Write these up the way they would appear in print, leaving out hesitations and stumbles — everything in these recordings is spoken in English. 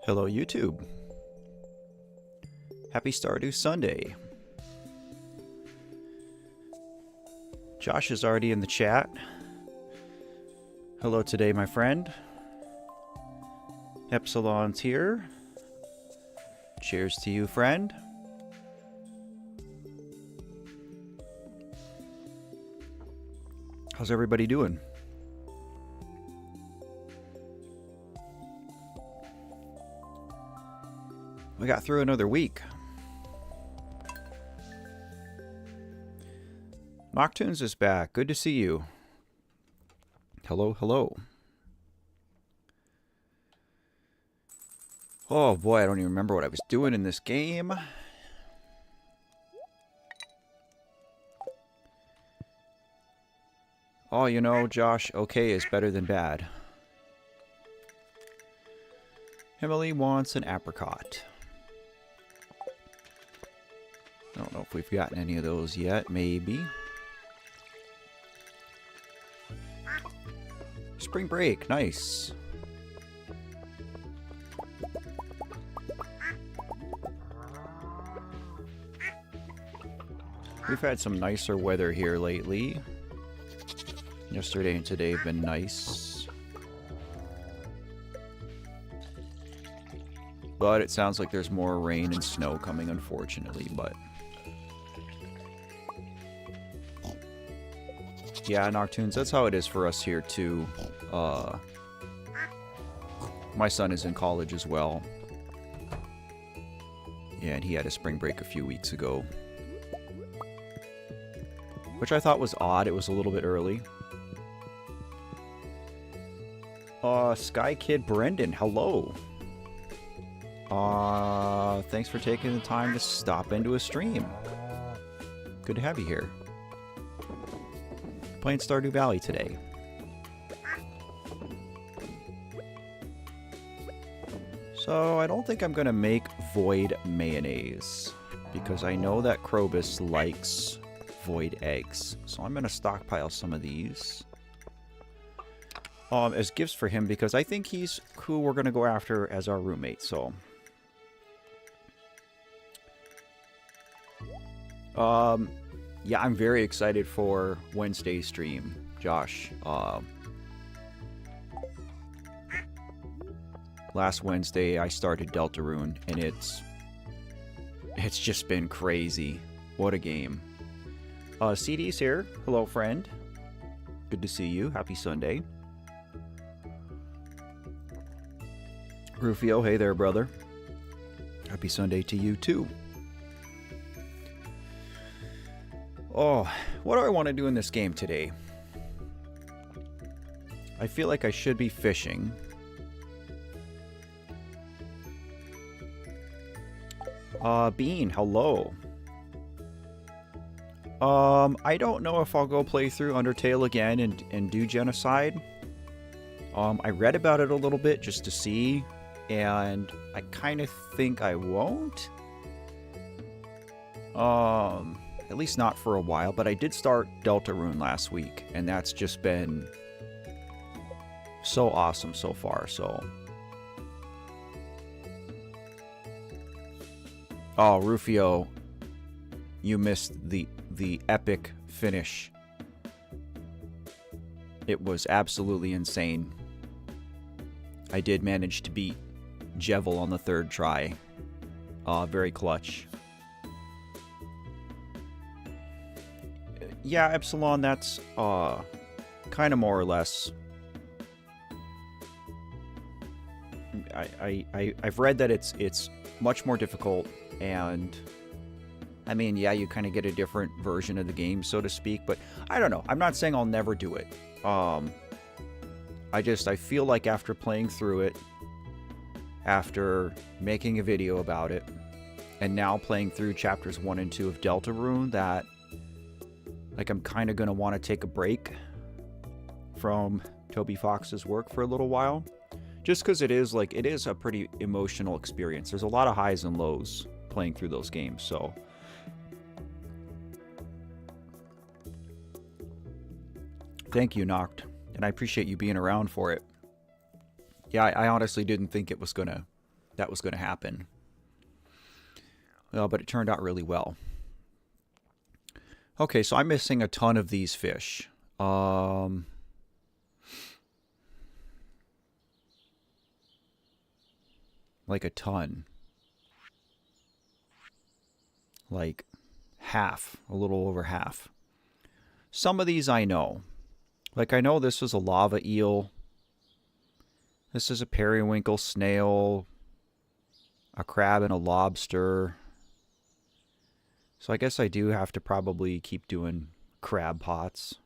Hello, YouTube. Happy Stardew Sunday. Josh is already in the chat. Hello today, my friend. Epsilon's here. Cheers to you, friend. How's everybody doing? We got through another week. Noctunes is back. Good to see you. Hello, hello. Oh boy, I don't even remember what I was doing in this game. Oh, you know, Josh, okay is better than bad. Emily wants an apricot. I don't know if we've gotten any of those yet. Maybe. Spring break. Nice. We've had some nicer weather here lately. Yesterday and today have been nice. But it sounds like there's more rain and snow coming, unfortunately, but... Yeah, Noctunes, that's how it is for us here, too. My son is in college as well. Yeah, and he had a spring break a few weeks ago. Which I thought was odd. It was a little bit early. Sky Kid Brendan, hello. Thanks for taking the time to stop into a stream. Good to have you here. Playing Stardew Valley today. So I don't think I'm gonna make void mayonnaise because I know that Krobus likes void eggs. So I'm gonna stockpile some of these as gifts for him because I think he's who we're gonna go after as our roommate. So yeah, I'm very excited for Wednesday's stream, Josh. Last Wednesday I started Deltarune, and it's just been crazy. What a game. CD's here. Hello, friend. Good to see you. Happy Sunday. Rufio, hey there, brother. Happy Sunday to you, too. Oh, what do I want to do in this game today? I feel like I should be fishing. Bean, hello. I don't know if I'll go play through Undertale again and do Genocide. I read about it a little bit just to see, and I kind of think I won't. At least not for a while, but I did start Deltarune last week, and that's just been so awesome so far, so... Oh, Rufio, you missed the epic finish. It was absolutely insane. I did manage to beat Jevil on the third try. Very clutch. Yeah, Epsilon, that's kind of more or less. I've read that it's much more difficult, and I mean, yeah, you kind of get a different version of the game, so to speak, but I don't know. I'm not saying I'll never do it. I feel like after playing through it, after making a video about it, and now playing through chapters 1 and 2 of Deltarune, that like I'm kind of going to want to take a break from Toby Fox's work for a little while. Just because it is a pretty emotional experience. There's a lot of highs and lows playing through those games, so... Thank you, Noct. And I appreciate you being around for it. Yeah, I honestly didn't think it was gonna that was going to happen. But it turned out really well. Okay, so I'm missing a ton of these fish. Like a ton. Like half, a little over half. Some of these I know. Like I know this is a lava eel. This is a periwinkle snail. A crab and a lobster. So I guess I do have to probably keep doing crab pots.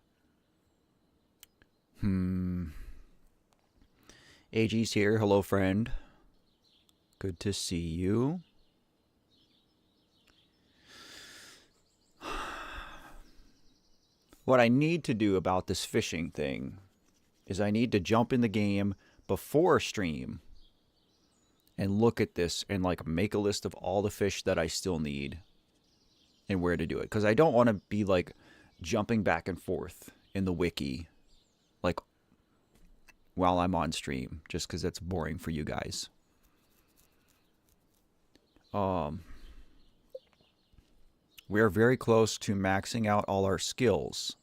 AG's here. Hello, friend. Good to see you. What I need to do about this fishing thing is I need to jump in the game before stream and look at this and like make a list of all the fish that I still need and where to do it. Because I don't want to be like jumping back and forth in the wiki like while I'm on stream, just because that's boring for you guys. We are very close to maxing out all our skills,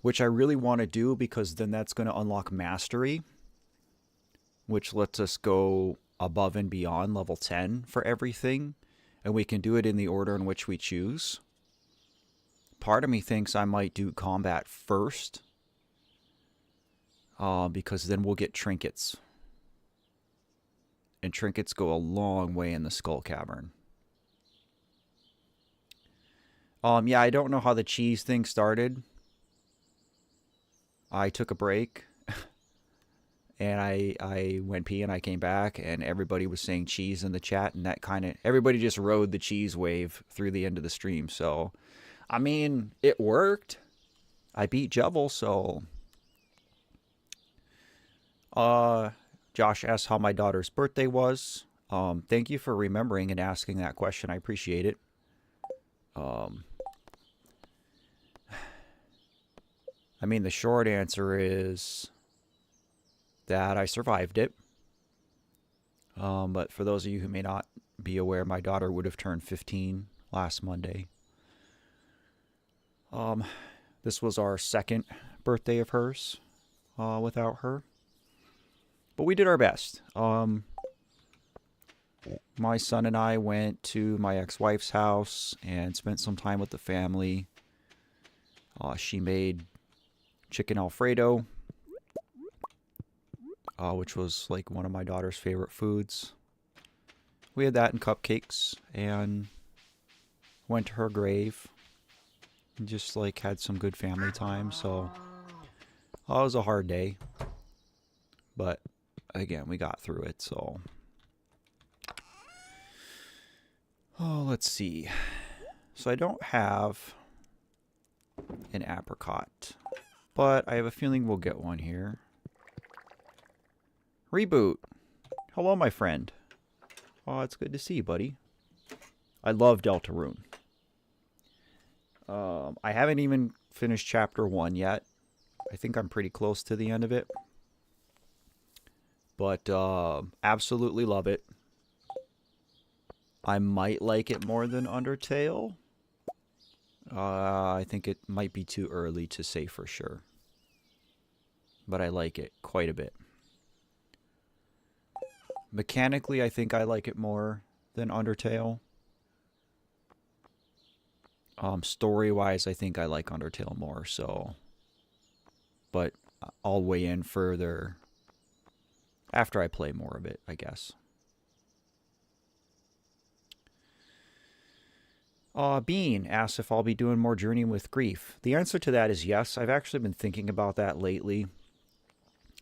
which I really want to do because then that's going to unlock mastery, which lets us go above and beyond level 10 for everything, and we can do it in the order in which we choose. Part of me thinks I might do combat first, because then we'll get trinkets. And trinkets go a long way in the Skull Cavern. Yeah, I don't know how the cheese thing started. I took a break. And I went pee and I came back and everybody was saying cheese in the chat. And that kind of... everybody just rode the cheese wave through the end of the stream. So, I mean, it worked. I beat Jubble, so... Josh asked how my daughter's birthday was. Thank you for remembering and asking that question. I appreciate it. I mean, the short answer is that I survived it. But for those of you who may not be aware, my daughter would have turned 15 last Monday. This was our second birthday of hers without her. But we did our best. My son and I went to my ex-wife's house and spent some time with the family. She made chicken Alfredo, which was like one of my daughter's favorite foods. We had that and cupcakes and went to her grave. And just like had some good family time. So it was a hard day. But again, we got through it, so... oh, let's see. So I don't have an apricot, but I have a feeling we'll get one here. Reboot. Hello, my friend. Oh, it's good to see you, buddy. I love Deltarune. I haven't even finished chapter 1 yet. I think I'm pretty close to the end of it. But absolutely love it. I might like it more than Undertale. I think it might be too early to say for sure. But I like it quite a bit. Mechanically, I think I like it more than Undertale. Story-wise, I think I like Undertale more, so... but I'll weigh in further after I play more of it, I guess. Bean asks if I'll be doing more Journey with Grief. The answer to that is yes. I've actually been thinking about that lately.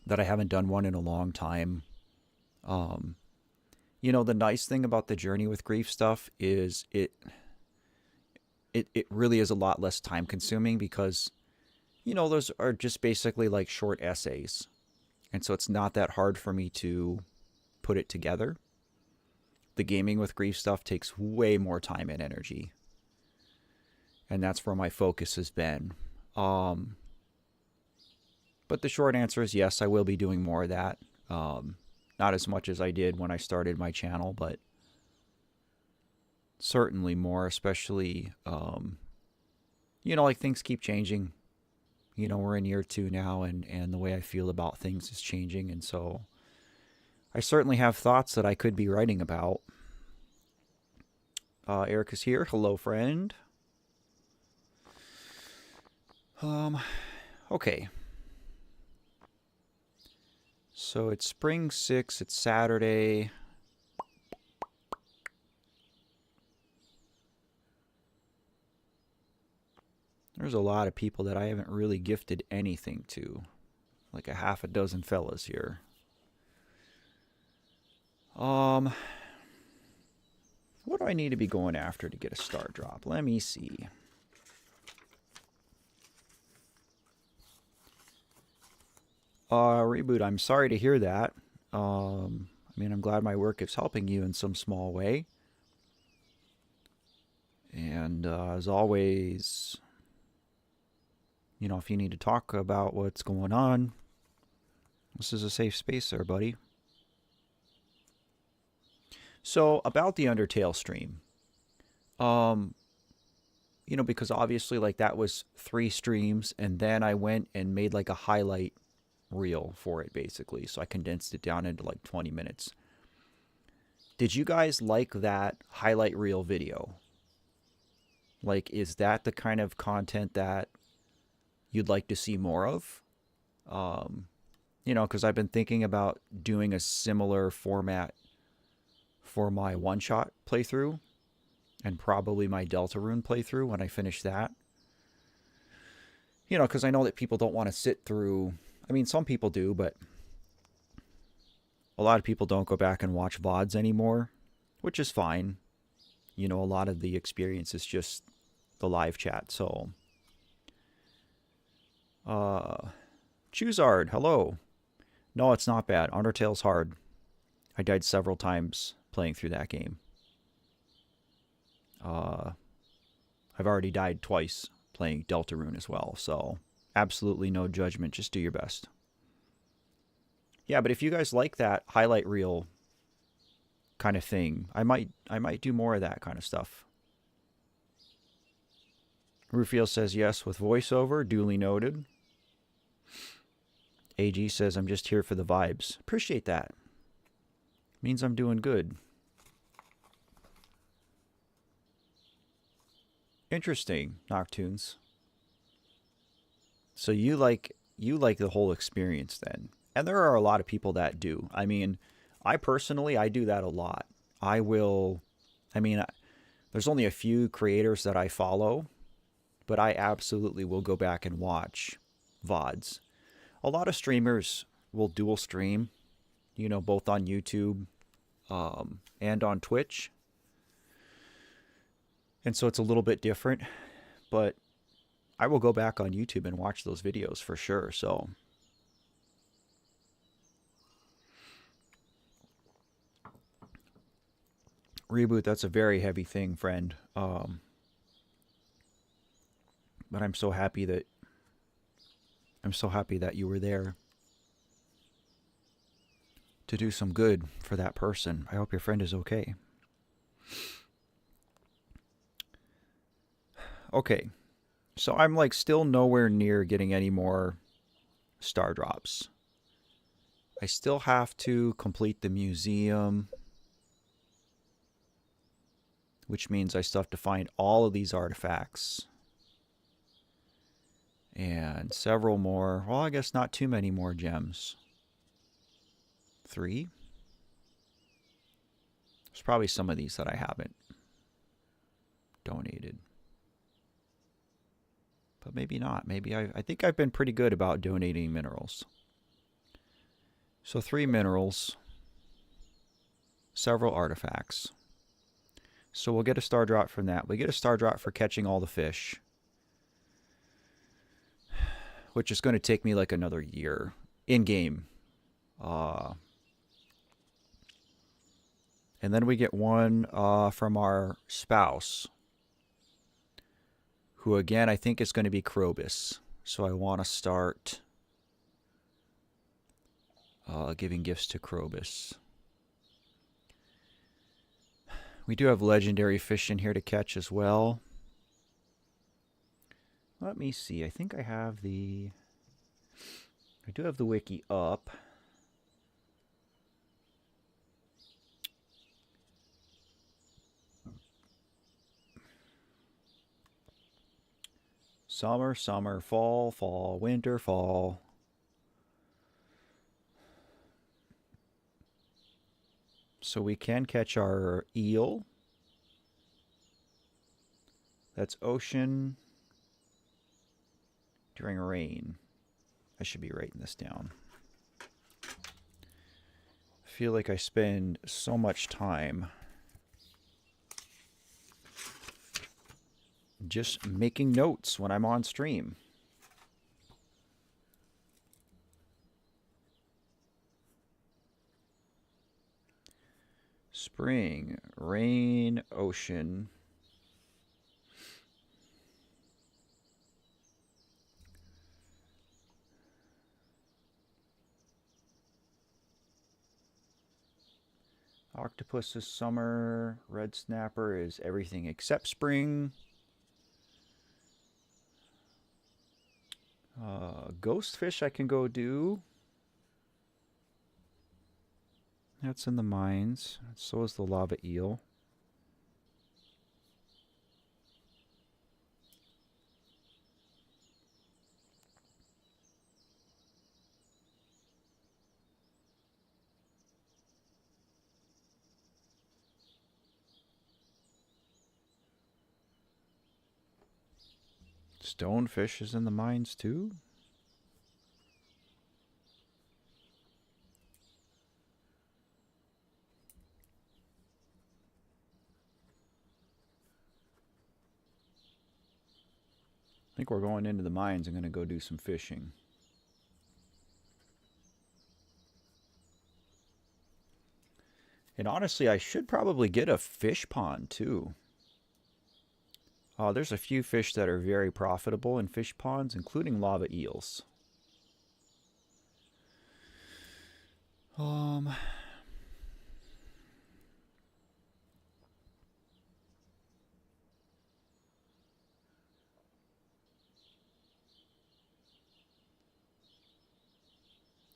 That I haven't done one in a long time. You know, the nice thing about the Journey with Grief stuff is it really is a lot less time consuming because, you know, those are just basically like short essays. And so it's not that hard for me to put it together. The Gaming with Grief stuff takes way more time and energy. And that's where my focus has been. But the short answer is yes, I will be doing more of that. Not Not as much as I did when I started my channel, but certainly more, especially, you know, like things keep changing. You know, we're in year 2 now, and the way I feel about things is changing, and so I certainly have thoughts that I could be writing about. Eric is here. Hello, friend. Okay. So it's spring 6, it's Saturday. There's a lot of people that I haven't really gifted anything to. Like a half a dozen fellas here. What do I need to be going after to get a star drop? Let me see. Reboot, I'm sorry to hear that. I mean, I'm glad my work is helping you in some small way. And as always, you know, if you need to talk about what's going on, this is a safe space there, buddy. So, about the Undertale stream. You know, because obviously, like, that was 3 streams, and then I went and made, like, a highlight reel for it, basically. So I condensed it down into, like, 20 minutes. Did you guys like that highlight reel video? Like, is that the kind of content that you'd like to see more of? You know, because I've been thinking about doing a similar format for my one-shot playthrough and probably my Deltarune playthrough when I finish that. You know, because I know that people don't want to sit through... I mean, some people do, but a lot of people don't go back and watch VODs anymore, which is fine. You know, a lot of the experience is just the live chat, so... Choosard, hello. No, it's not bad. Undertale's hard. I died several times playing through that game. I've already died twice playing Deltarune as well, so absolutely no judgment. Just do your best. Yeah, but if you guys like that highlight reel kind of thing, I might do more of that kind of stuff. Rufiel says yes with voiceover, duly noted. AG says I'm just here for the vibes. Appreciate that. Means I'm doing good. Interesting, Noctunes. So you like the whole experience then. And there are a lot of people that do. I mean, I personally do that a lot. There's only a few creators that I follow, but I absolutely will go back and watch VODs. A lot of streamers will dual stream, you know, both on YouTube and on Twitch. And so it's a little bit different, but I will go back on YouTube and watch those videos for sure. So Reboot, that's a very heavy thing, friend. But I'm so happy that you were there to do some good for that person. I hope your friend is okay. Okay. So I'm like still nowhere near getting any more star drops. I still have to complete the museum, which means I still have to find all of these artifacts. And several more. Well, I guess not too many more gems. 3. There's probably some of these that I haven't donated. But maybe not. Maybe I think I've been pretty good about donating minerals. So 3 minerals. Several artifacts. So we'll get a star drop from that. We get a star drop for catching all the fish, which is going to take me like another year in-game. And then we get one from our spouse, who again I think is going to be Krobus. So I want to start giving gifts to Krobus. We do have legendary fish in here to catch as well. Let me see. I think I have the... I do have the wiki up. Summer, summer, fall, fall, winter, fall. So we can catch our eel. That's ocean during rain. I should be writing this down. I feel like I spend so much time just making notes when I'm on stream. Spring, rain, ocean. Octopus is summer. Red snapper is everything except spring. Ghost fish I can go do. That's in the mines. So is the lava eel. Stonefish is in the mines too. I think we're going into the mines. I'm going to go do some fishing. And honestly, I should probably get a fish pond too. There's a few fish that are very profitable in fish ponds, including lava eels.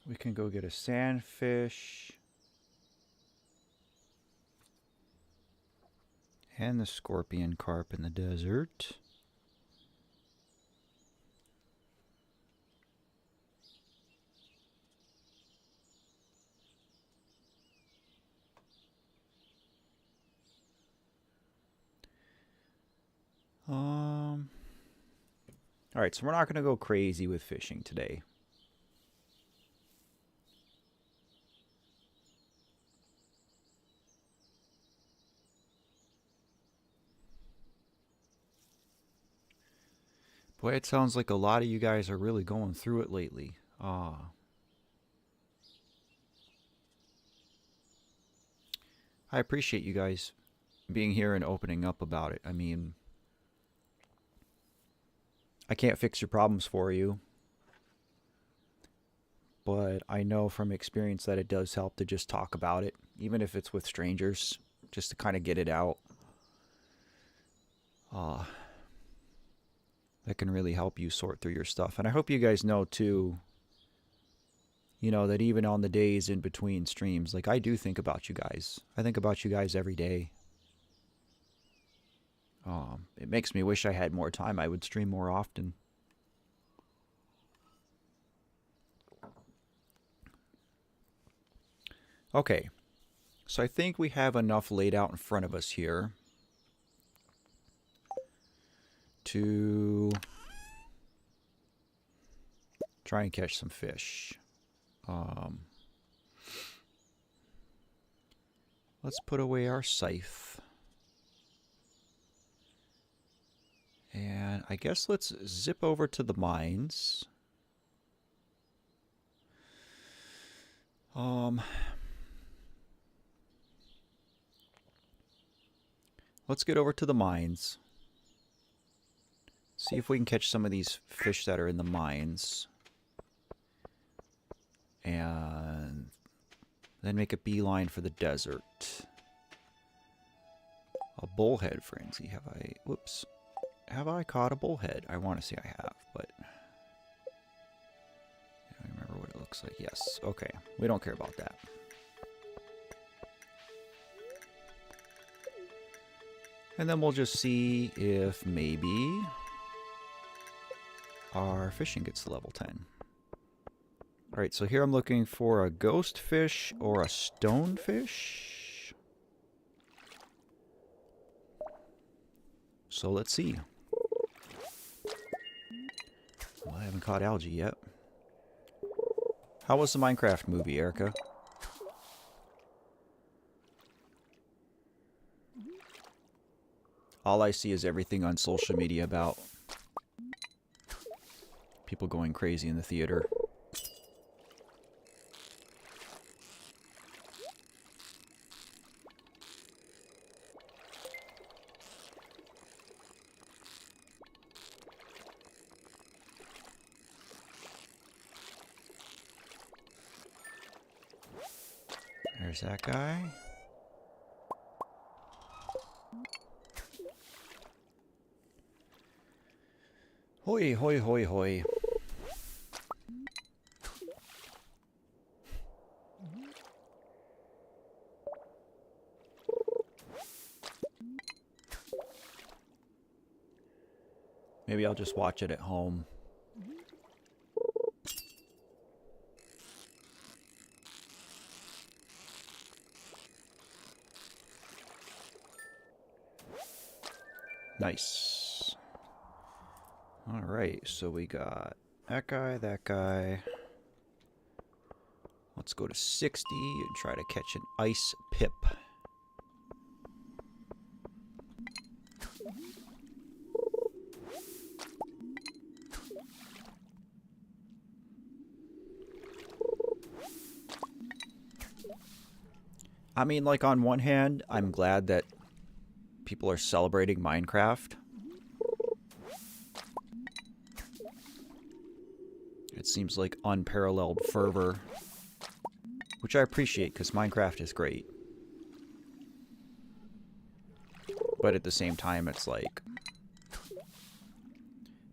We can go get a sandfish. And the scorpion carp in the desert. Alright, so we're not going to go crazy with fishing today. Boy, it sounds like a lot of you guys are really going through it lately. I appreciate you guys being here and opening up about it. I mean, I can't fix your problems for you, but I know from experience that it does help to just talk about it, even if it's with strangers, just to kind of get it out. That can really help you sort through your stuff. And I hope you guys know too, you know, that even on the days in between streams, like I do think about you guys. I think about you guys every day. It makes me wish I had more time. I would stream more often. Okay, so I think we have enough laid out in front of us here to try and catch some fish. Let's put away our scythe. And I guess let's zip over to the mines. Let's get over to the mines. See if we can catch some of these fish that are in the mines. And Then make a beeline for the desert. A bullhead frenzy. Have I... Whoops. Have I caught a bullhead? I want to say I have, but... I don't remember what it looks like. Yes. Okay. We don't care about that. And then we'll just see if maybe our fishing gets to level 10. Alright, so here I'm looking for a ghost fish or a stonefish. So let's see. Well, I haven't caught algae yet. How was the Minecraft movie, Erica? All I see is everything on social media about people going crazy in the theater. There's that guy. Hoi, hoi, hoi, hoi. Maybe I'll just watch it at home. Nice. Alright, so we got that guy, that guy. Let's go to 60 and try to catch an ice pip. I mean, like, on one hand, I'm glad that people are celebrating Minecraft. It seems like unparalleled fervor, which I appreciate because Minecraft is great. But at the same time, it's like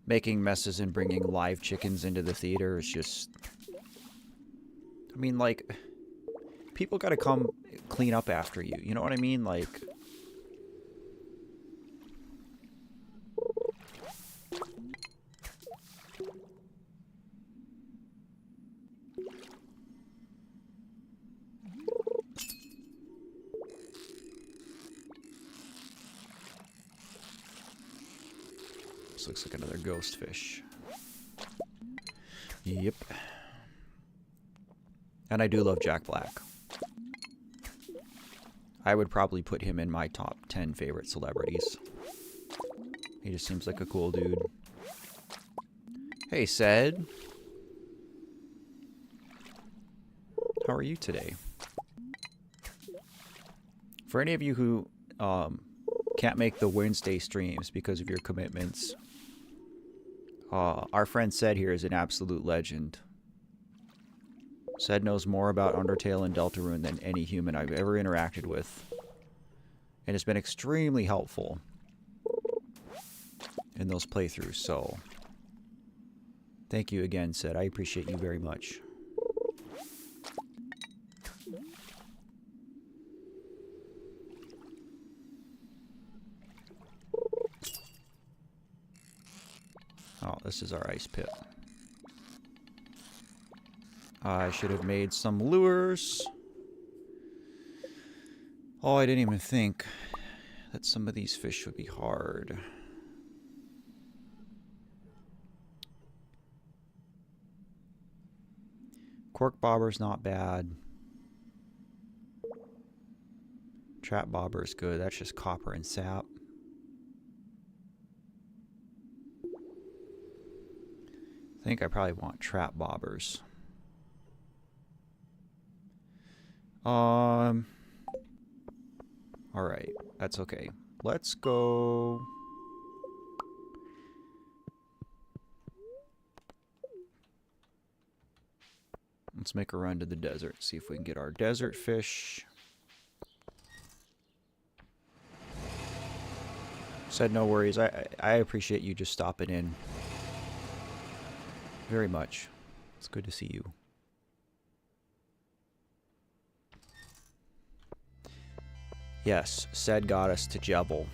making messes and bringing live chickens into the theater is just... I mean, like, people gotta come clean up after you. You know what I mean? Like... This looks like another ghost fish. Yep. And I do love Jack Black. I would probably put him in my top 10 favorite celebrities. He just seems like a cool dude. Hey, Sed. How are you today? For any of you who can't make the Wednesday streams because of your commitments, our friend Sed here is an absolute legend. Sed knows more about Undertale and Deltarune than any human I've ever interacted with. And has been extremely helpful in those playthroughs, so... Thank you again, Sed. I appreciate you very much. Oh, this is our ice pit. I should have made some lures. Oh, I didn't even think that some of these fish would be hard. Cork bobber's not bad. Trap bobber's good. That's just copper and sap. I think I probably want trap bobbers. Alright, that's okay. Let's go... Let's make a run to the desert. See if we can get our desert fish. Said no worries. I appreciate you just stopping in. Very much. It's good to see you. Yes, said got us to Jebel.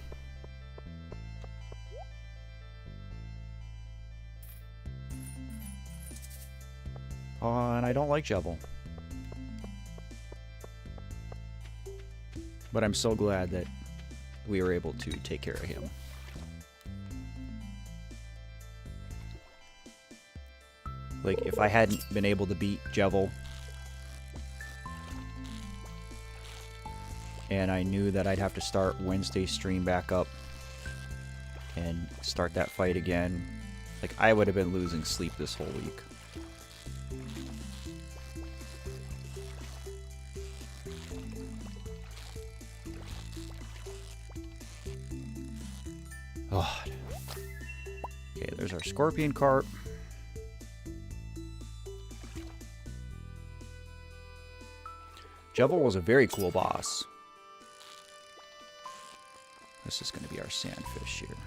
And I don't like Jebel. But I'm so glad that we were able to take care of him. Like, if I hadn't been able to beat Jebel, and I knew that I'd have to start Wednesday's stream back up and start that fight again, like, I would have been losing sleep this whole week. Oh. Okay, there's our scorpion carp. Jebel was a very cool boss. This is going to be our sandfish here.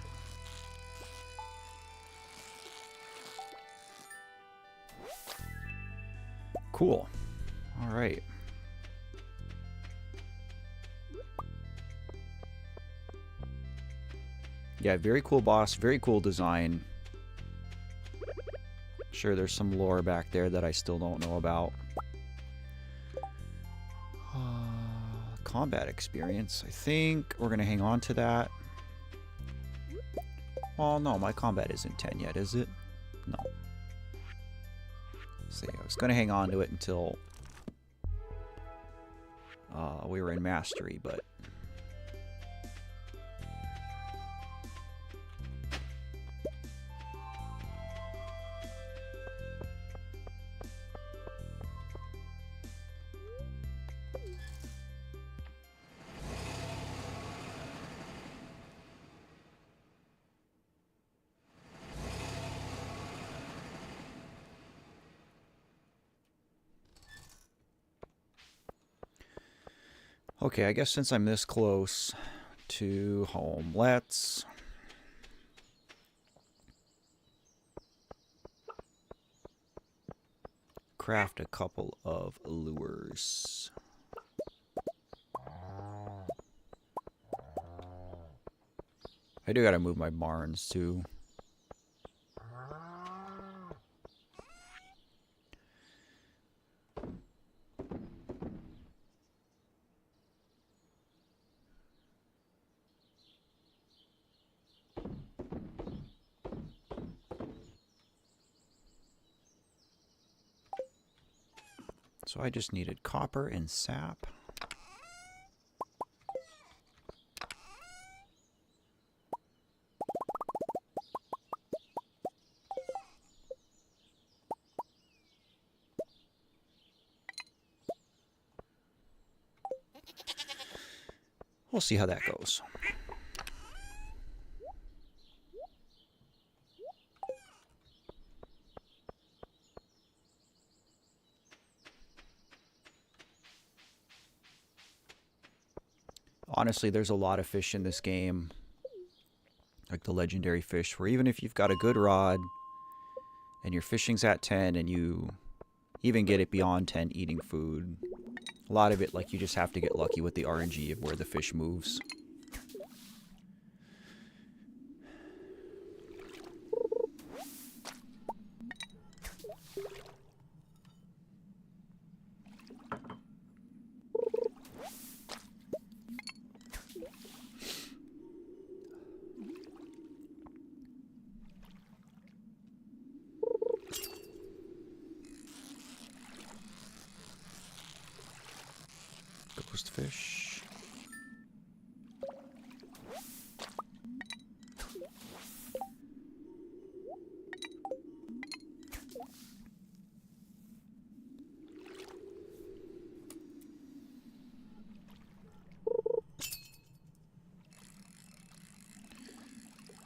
Cool. All right. Yeah, very cool boss, very cool design. Sure, there's some lore back there that I still don't know about. Combat experience. I think we're going to hang on to that. Well, no, my combat isn't 10 yet, is it? No. See, I was going to hang on to it until we were in mastery, but okay, I guess since I'm this close to home, let's craft a couple of lures. I do gotta move my barns too. So I just needed copper and sap. We'll see how that goes. Honestly, there's a lot of fish in this game, like the legendary fish, where even if you've got a good rod and your fishing's at 10 and you even get it beyond 10 eating food, a lot of it, like, you just have to get lucky with the RNG of where the fish moves. Ghost fish.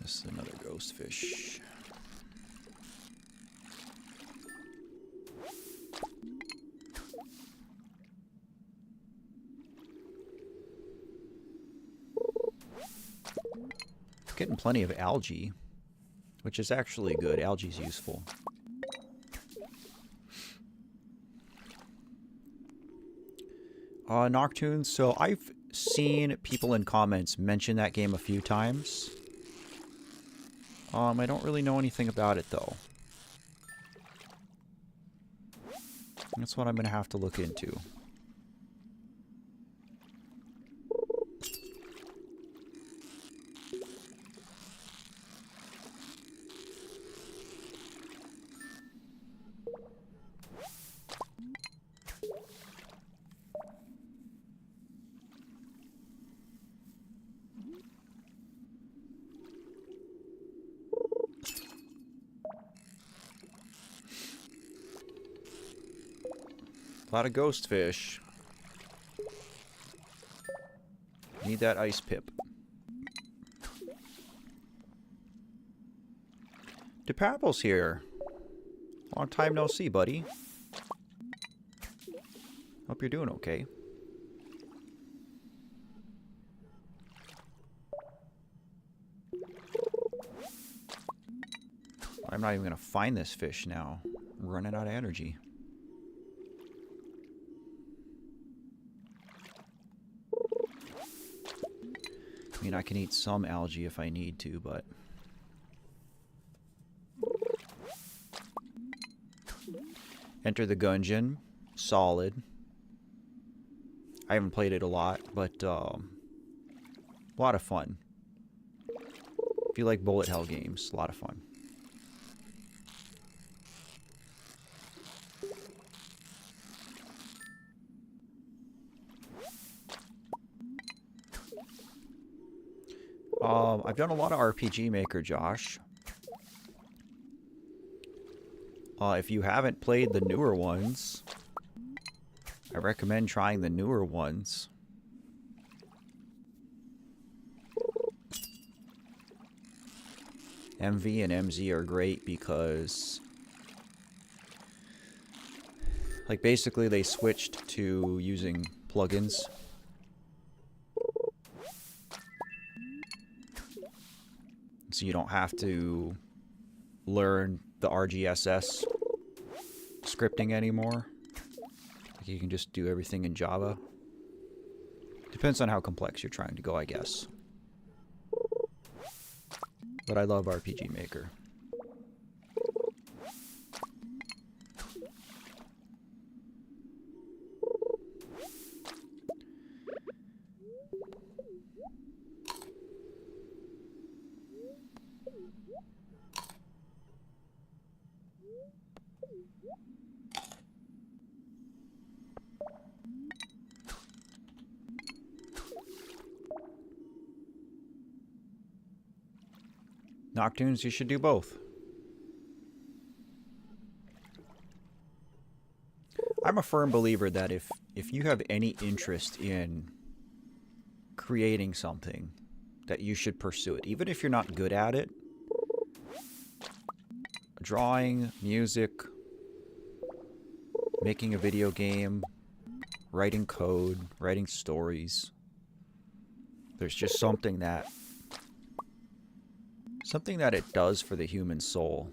This is another ghost fish. Getting plenty of algae, which is actually good. Algae's useful. Noctunes. So I've seen people in comments mention that game a few times. I don't really know anything about it though. That's what I'm gonna have to look into. A lot of ghost fish. Need that ice pip. DePapple's here. Long time no see, buddy. Hope you're doing okay. I'm not even gonna find this fish now. I'm running out of energy. I mean, I can eat some algae if I need to, but... Enter the Gungeon. Solid. I haven't played it a lot, but a lot of fun. If you like bullet hell games, a lot of fun. I've done a lot of RPG Maker, Josh. If you haven't played the newer ones, I recommend trying the newer ones. MV and MZ are great because, like, basically they switched to using plugins. So you don't have to learn the RGSS scripting anymore. Like, you can just do everything in Java. Depends on how complex you're trying to go, I guess. But I love RPG Maker. Noctunes, you should do both. I'm a firm believer that if you have any interest in creating something, that you should pursue it. Even if you're not good at it. Drawing, music, making a video game, writing code, writing stories. There's just something that it does for the human soul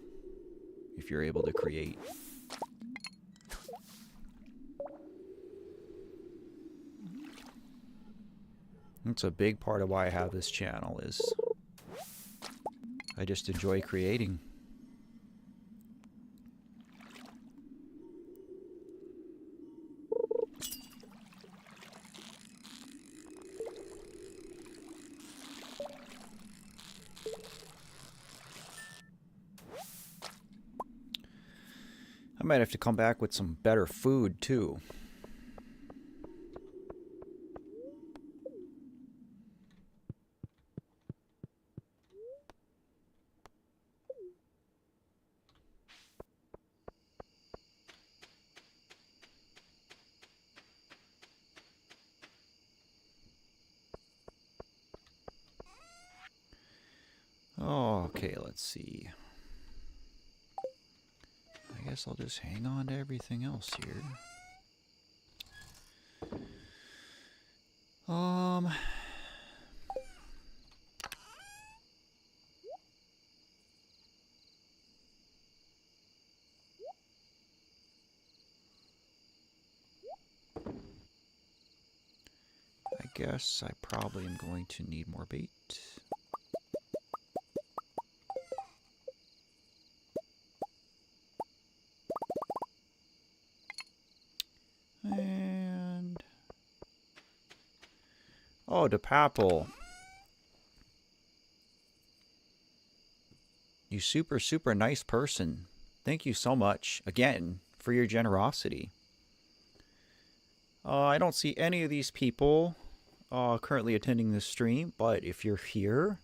if you're able to create. That's a big part of why I have this channel, is I just enjoy creating. I might have to come back with some better food, too. Okay, let's see. I guess I'll just hang on to everything else here. guess I probably am going to need more bait. And... oh, DePapple. You super, super nice person. Thank you so much, again, for your generosity. I don't see any of these people currently attending this stream, but if you're here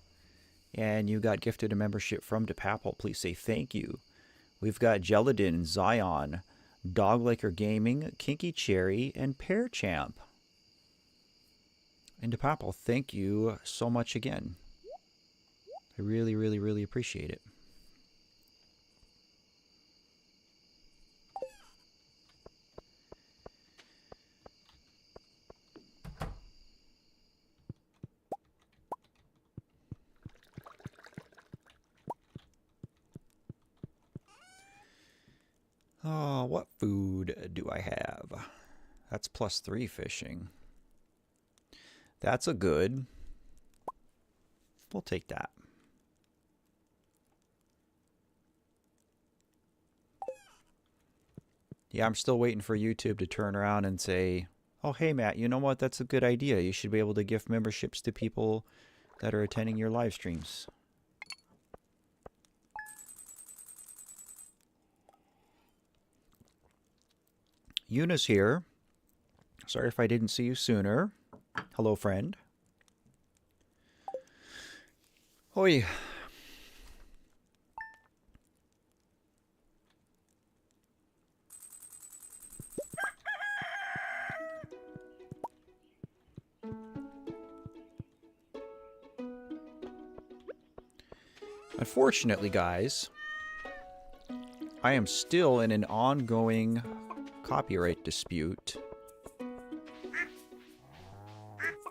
and you got gifted a membership from DePapple, please say thank you. We've got Geladin, Zion, Doglaker Gaming, Kinky Cherry, and Pear Champ. And DePapple, thank you so much again. I really, really, really appreciate it. Oh, what food do I have? That's +3 fishing. That's a good. We'll take that. Yeah, I'm still waiting for YouTube to turn around and say, oh, hey, Matt, you know what? That's a good idea. You should be able to gift memberships to people that are attending your live streams. Yuna's here. Sorry if I didn't see you sooner. Hello, friend. Hoi. Unfortunately, guys, I am still in an ongoing copyright dispute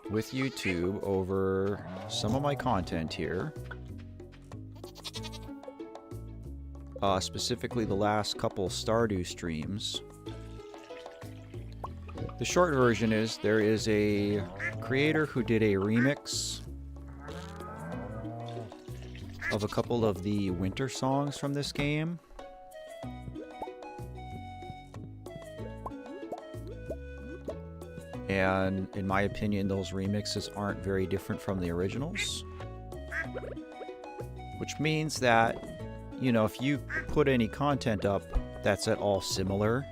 with YouTube over some of my content here. Specifically the last couple Stardew streams. The short version is there is a creator who did a remix of a couple of the winter songs from this game. And in my opinion, those remixes aren't very different from the originals. Which means that, you know, if you put any content up that's at all similar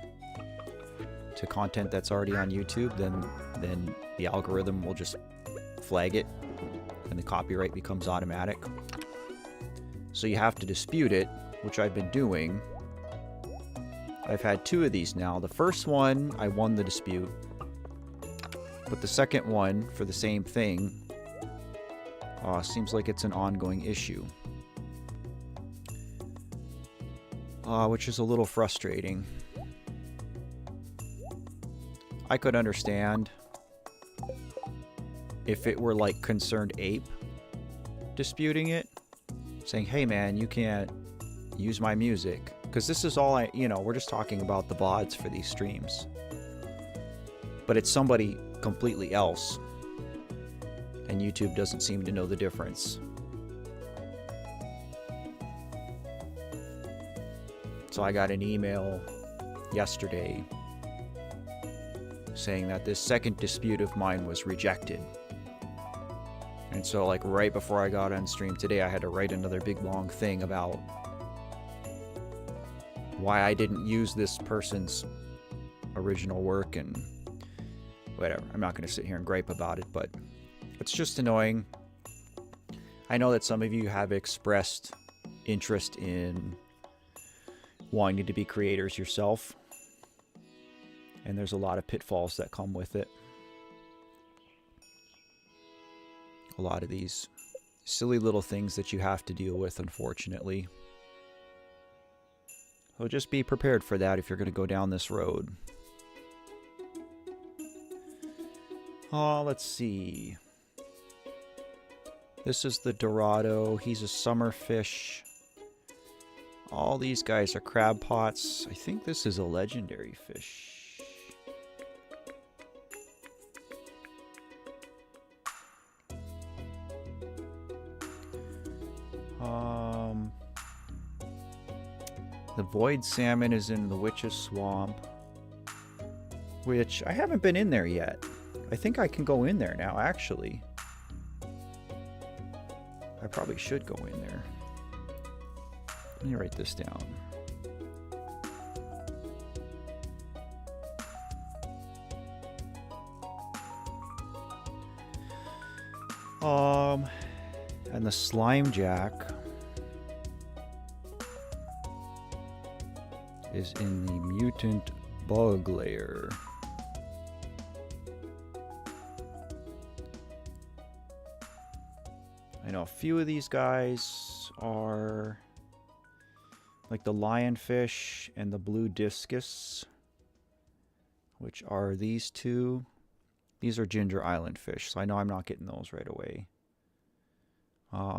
to content that's already on YouTube, then the algorithm will just flag it and the copyright becomes automatic. So you have to dispute it, which I've been doing. I've had 2 of these now. The first one, I won the dispute. But the second one, for the same thing, seems like it's an ongoing issue. Which is a little frustrating. I could understand if it were like Concerned Ape disputing it, saying, hey man, you can't use my music. Because this is all we're just talking about the VODs for these streams. But it's somebody completely else, and YouTube doesn't seem to know the difference. So I got an email yesterday saying that this second dispute of mine was rejected. And so like right before I got on stream today, I had to write another big long thing about why I didn't use this person's original work and whatever. I'm not going to sit here and gripe about it, but it's just annoying. I know that some of you have expressed interest in wanting to be creators yourself, and there's a lot of pitfalls that come with it. A lot of these silly little things that you have to deal with, unfortunately. So just be prepared for that if you're going to go down this road. Let's see. This is the Dorado. He's a summer fish. All these guys are crab pots. I think this is a legendary fish. The void salmon is in the witch's swamp, which I haven't been in there yet. I think I can go in there now, actually. I probably should go in there. Let me write this down. And the slime jack is in the mutant bug layer. I know a few of these guys are like the lionfish and the blue discus, which are these two. These are Ginger Island fish, so I know I'm not getting those right away.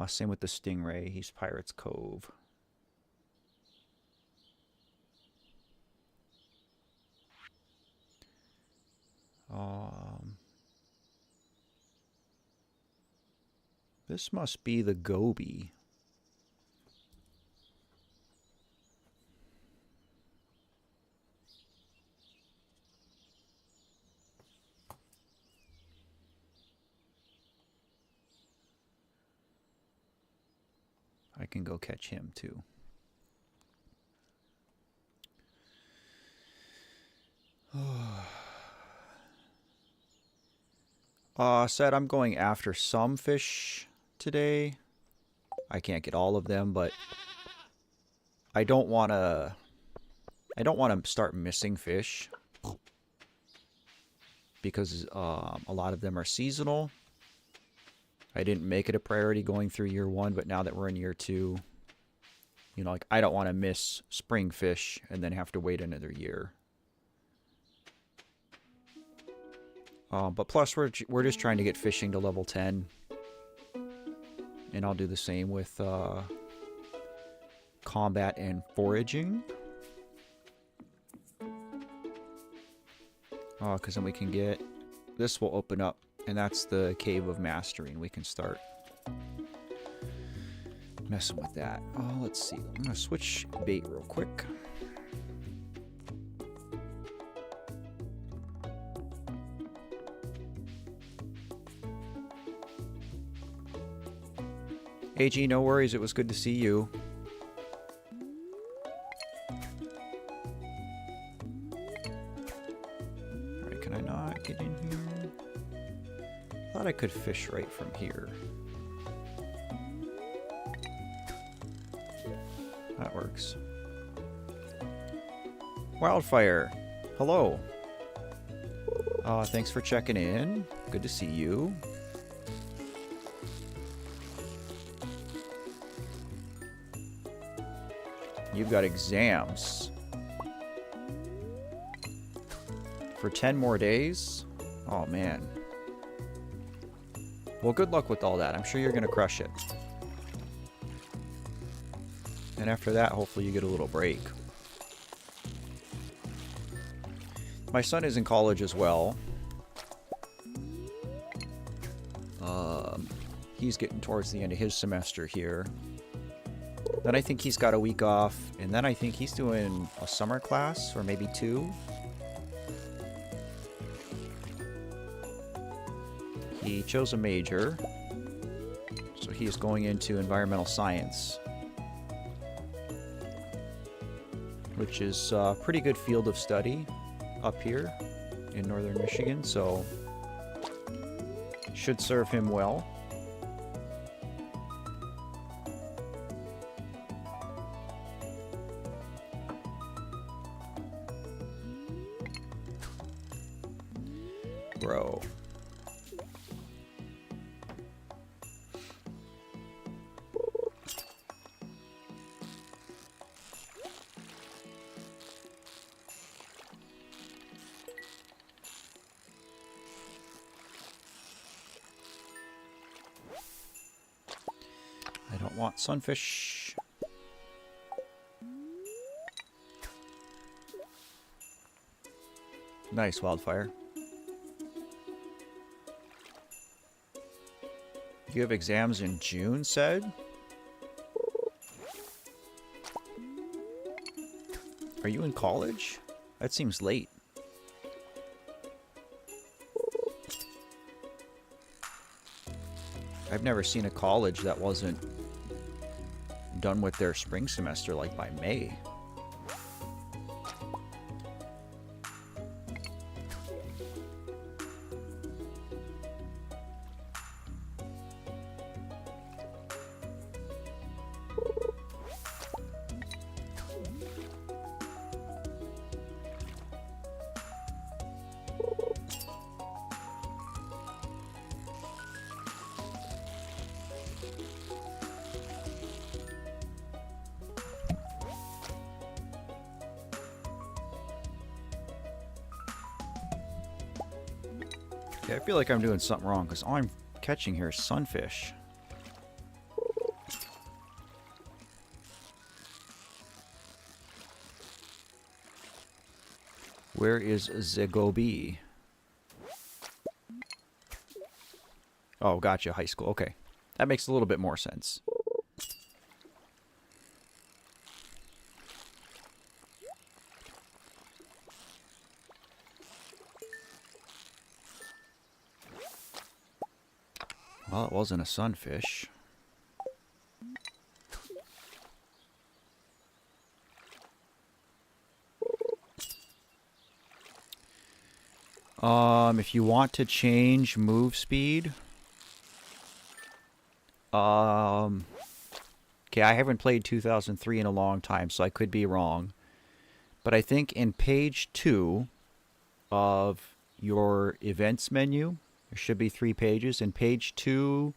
Same with the stingray. He's Pirate's Cove. This must be the goby. I can go catch him too. Said I'm going after some fish today. I can't get all of them, but I don't want to start missing fish because a lot of them are seasonal. I didn't make it a priority going through year 1, but now that we're in year 2, you know, like I don't want to miss spring fish and then have to wait another year. But plus we're just trying to get fishing to level 10. And I'll do the same with combat and foraging. Because then we can get... This will open up, and that's the Cave of Mastering. We can start messing with that. Let's see. I'm going to switch bait real quick. AG, no worries. It was good to see you. Alright, can I not get in here? Thought I could fish right from here. That works. Wildfire, hello. Thanks for checking in. Good to see you. You've got exams for 10 more days? Oh, man. Well, good luck with all that. I'm sure you're going to crush it. And after that, hopefully you get a little break. My son is in college as well. He's getting towards the end of his semester here. Then I think he's got a week off, and then I think he's doing a summer class, or maybe 2. He chose a major, so he is going into environmental science, which is a pretty good field of study up here in northern Michigan, so should serve him well. Bro. I don't want sunfish. Nice, Wildfire. You have exams in June, said? Are you in college? That seems late. I've never seen a college that wasn't done with their spring semester like by May. Okay, I feel like I'm doing something wrong because all I'm catching here is sunfish. Where is Zegobi? Oh, gotcha. High school. Okay. That makes a little bit more sense. Well, it wasn't a sunfish. If you want to change move speed, okay, I haven't played 2003 in a long time, so I could be wrong. But I think in page 2 of your events menu, there should be 3 pages, and page 2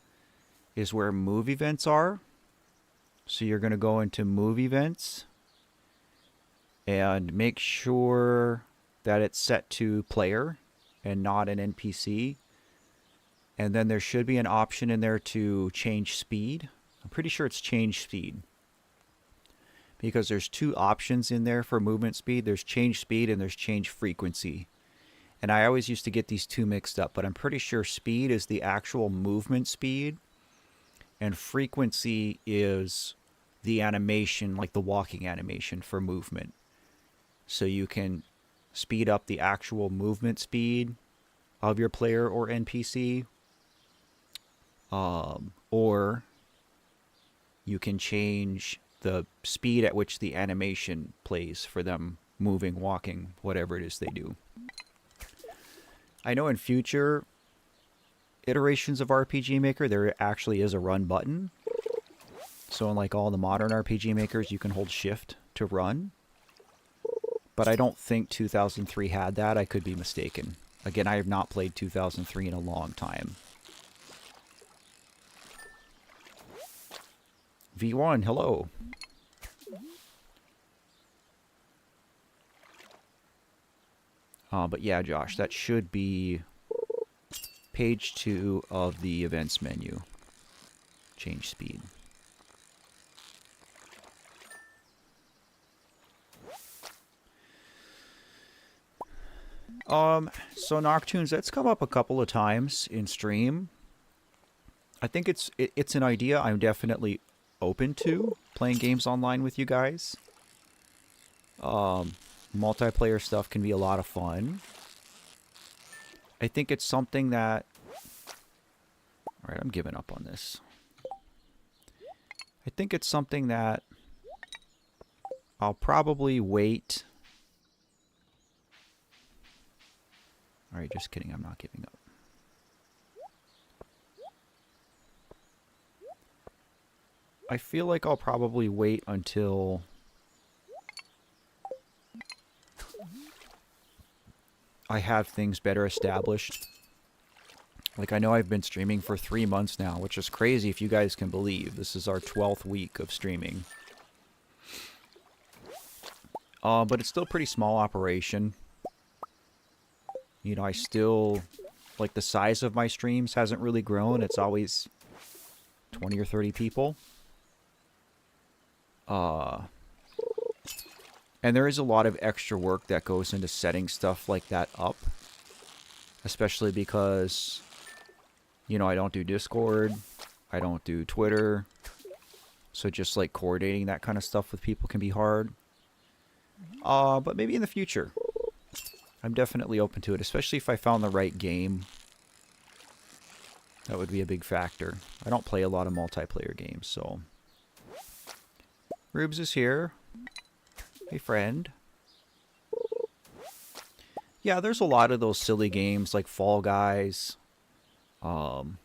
is where move events are. So you're going to go into move events and make sure that it's set to player and not an NPC. And then there should be an option in there to change speed. I'm pretty sure it's change speed, because there's 2 options in there for movement speed. There's change speed and there's change frequency. And I always used to get these 2 mixed up, but I'm pretty sure speed is the actual movement speed and frequency is the animation, like the walking animation for movement. So you can speed up the actual movement speed of your player or NPC, or you can change the speed at which the animation plays for them moving, walking, whatever it is they do. I know in future iterations of RPG Maker, there actually is a run button. So in like all the modern RPG Makers, you can hold shift to run. But I don't think 2003 had that. I could be mistaken. Again, I have not played 2003 in a long time. V1, hello. But yeah, Josh, that should be page 2 of the events menu. Change speed. So Noctunes, that's come up a couple of times in stream. I think it's an idea I'm definitely open to, playing games online with you guys. Multiplayer stuff can be a lot of fun. I think it's something that... Alright, I'm giving up on this. I think it's something that I'll probably wait... Alright, just kidding, I'm not giving up. I feel like I'll probably wait until I have things better established. Like, I know I've been streaming for 3 months now, which is crazy if you guys can believe. This is our 12th week of streaming. But it's still a pretty small operation. You know, I still... Like, the size of my streams hasn't really grown. It's always 20 or 30 people. And there is a lot of extra work that goes into setting stuff like that up. Especially because, you know, I don't do Discord. I don't do Twitter. So just like coordinating that kind of stuff with people can be hard. But maybe in the future. I'm definitely open to it, especially if I found the right game. That would be a big factor. I don't play a lot of multiplayer games, so... Rubes is here. Hey, friend. Yeah, there's a lot of those silly games like Fall Guys. Been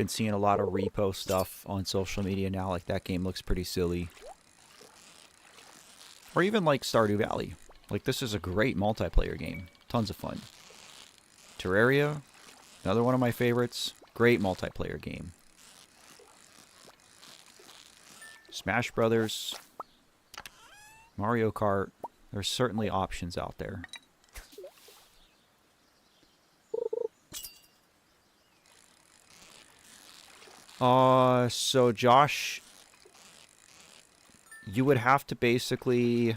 seeing a lot of repo stuff on social media now. Like, that game looks pretty silly. Or even like Stardew Valley. Like, this is a great multiplayer game. Tons of fun. Terraria, another one of my favorites. Great multiplayer game. Smash Brothers. Mario Kart. There's certainly options out there. So Josh, you would have to basically...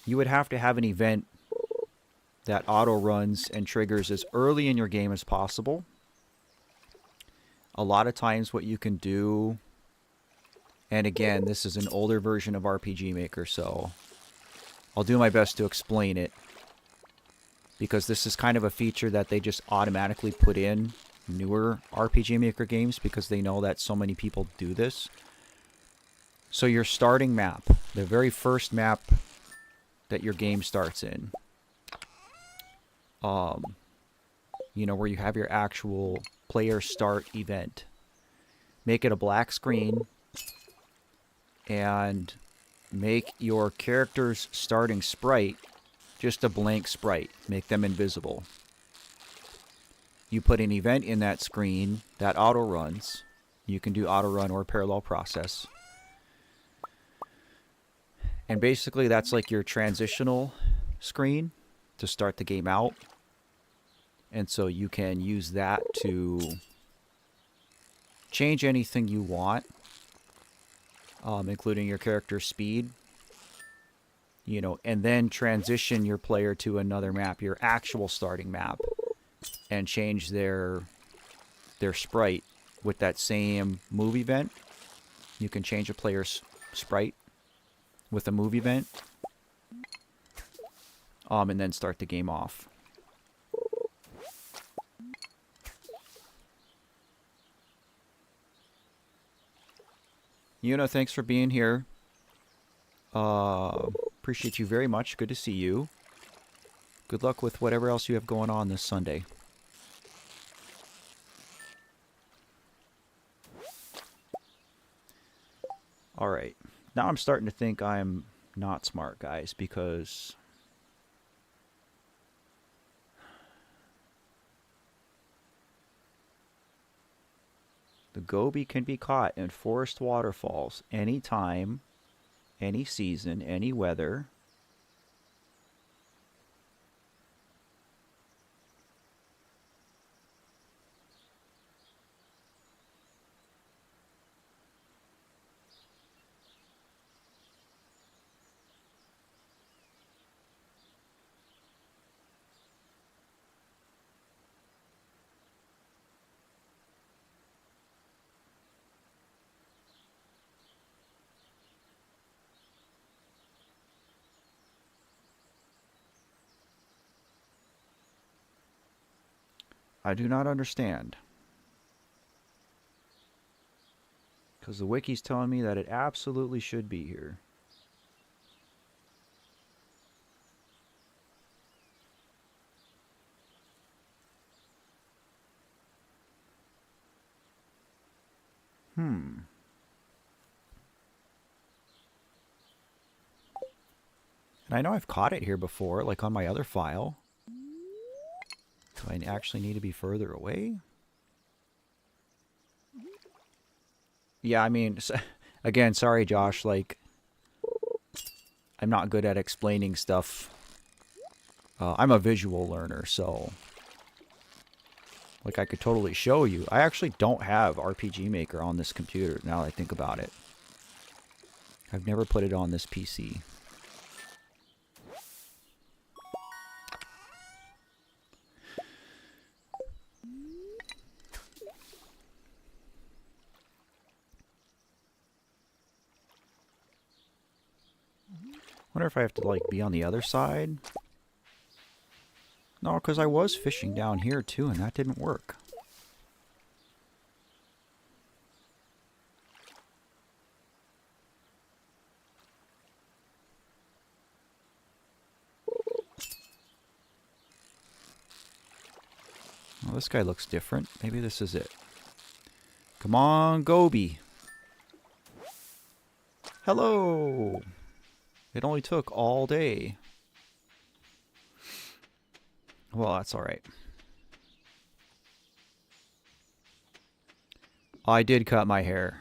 You would have to have an event that auto runs and triggers as early in your game as possible. A lot of times what you can do... And again, this is an older version of RPG Maker, so I'll do my best to explain it. Because this is kind of a feature that they just automatically put in newer RPG Maker games because they know that so many people do this. So your starting map, the very first map that your game starts in, you know, where you have your actual player start event, make it a black screen and make your character's starting sprite just a blank sprite. Make them invisible. You put an event in that screen that auto runs. You can do auto run or parallel process. And basically that's like your transitional screen to start the game out. And so you can use that to change anything you want, including your character's speed. You know, and then transition your player to another map, your actual starting map, and change their sprite with that same move event. You can change a player's sprite with a move event, and then start the game off. Yuna, thanks for being here. Appreciate you very much. Good to see you. Good luck with whatever else you have going on this Sunday. Alright. Now I'm starting to think I'm not smart, guys, because... the goby can be caught in forest waterfalls anytime, any season, any weather. I do not understand. Because the wiki's telling me that it absolutely should be here. And I know I've caught it here before, like on my other file. Do I actually need to be further away? Yeah, I mean, again, sorry, Josh, like, I'm not good at explaining stuff. I'm a visual learner, so... like, I could totally show you. I actually don't have RPG Maker on this computer, now that I think about it. I've never put it on this PC. Wonder if I have to, like, be on the other side? No, because I was fishing down here, too, and that didn't work. Well, this guy looks different. Maybe this is it. Come on, Goby. Hello. It only took all day. Well, that's all right. I did cut my hair.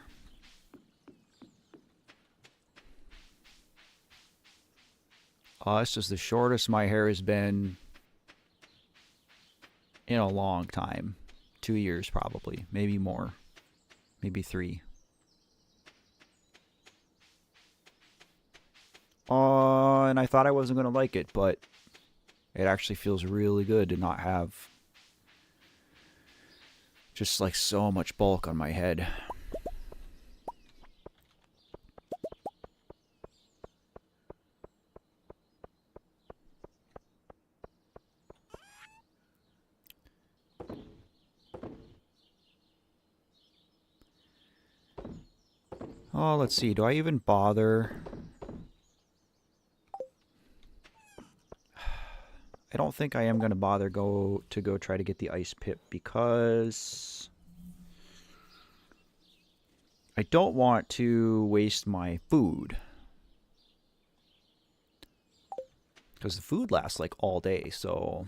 This is the shortest my hair has been in a long time. 2 years probably. Maybe more. Maybe 3. And I thought I wasn't going to like it, but it actually feels really good to not have just like so much bulk on my head. Oh, let's see. Do I even bother? I don't think I am going to bother go try to get the ice pip because I don't want to waste my food. Because the food lasts like all day, so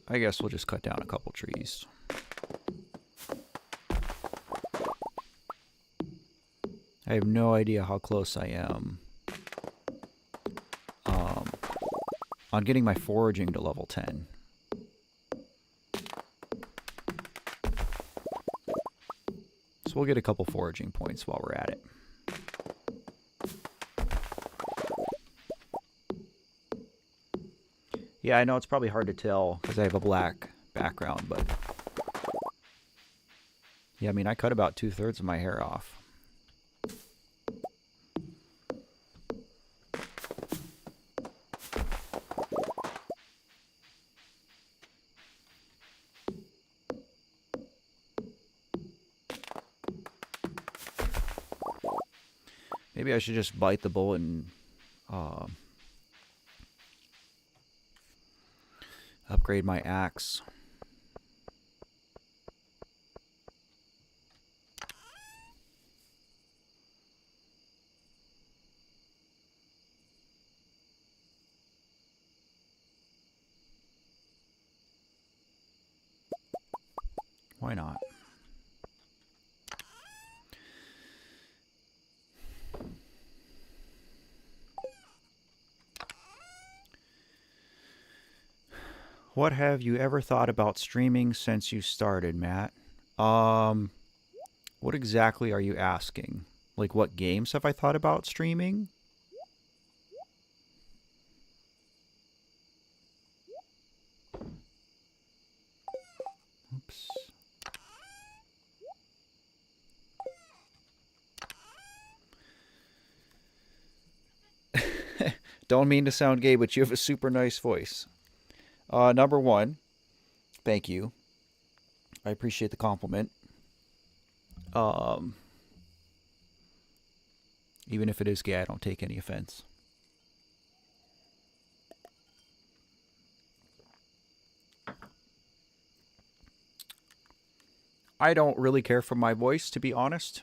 I guess we'll just cut down a couple trees. I have no idea how close I am on getting my foraging to level 10. So we'll get a couple foraging points while we're at it. Yeah, I know it's probably hard to tell because I have a black background, but yeah, I mean, I cut about 2/3 of my hair off. Maybe I should just bite the bullet and upgrade my axe. Why not? What have you ever thought about streaming since you started, Matt? What exactly are you asking? Like, what games have I thought about streaming? Oops. Don't mean to sound gay, but you have a super nice voice. Number one, thank you. I appreciate the compliment. Even if it is gay, I don't take any offense. I don't really care for my voice, to be honest.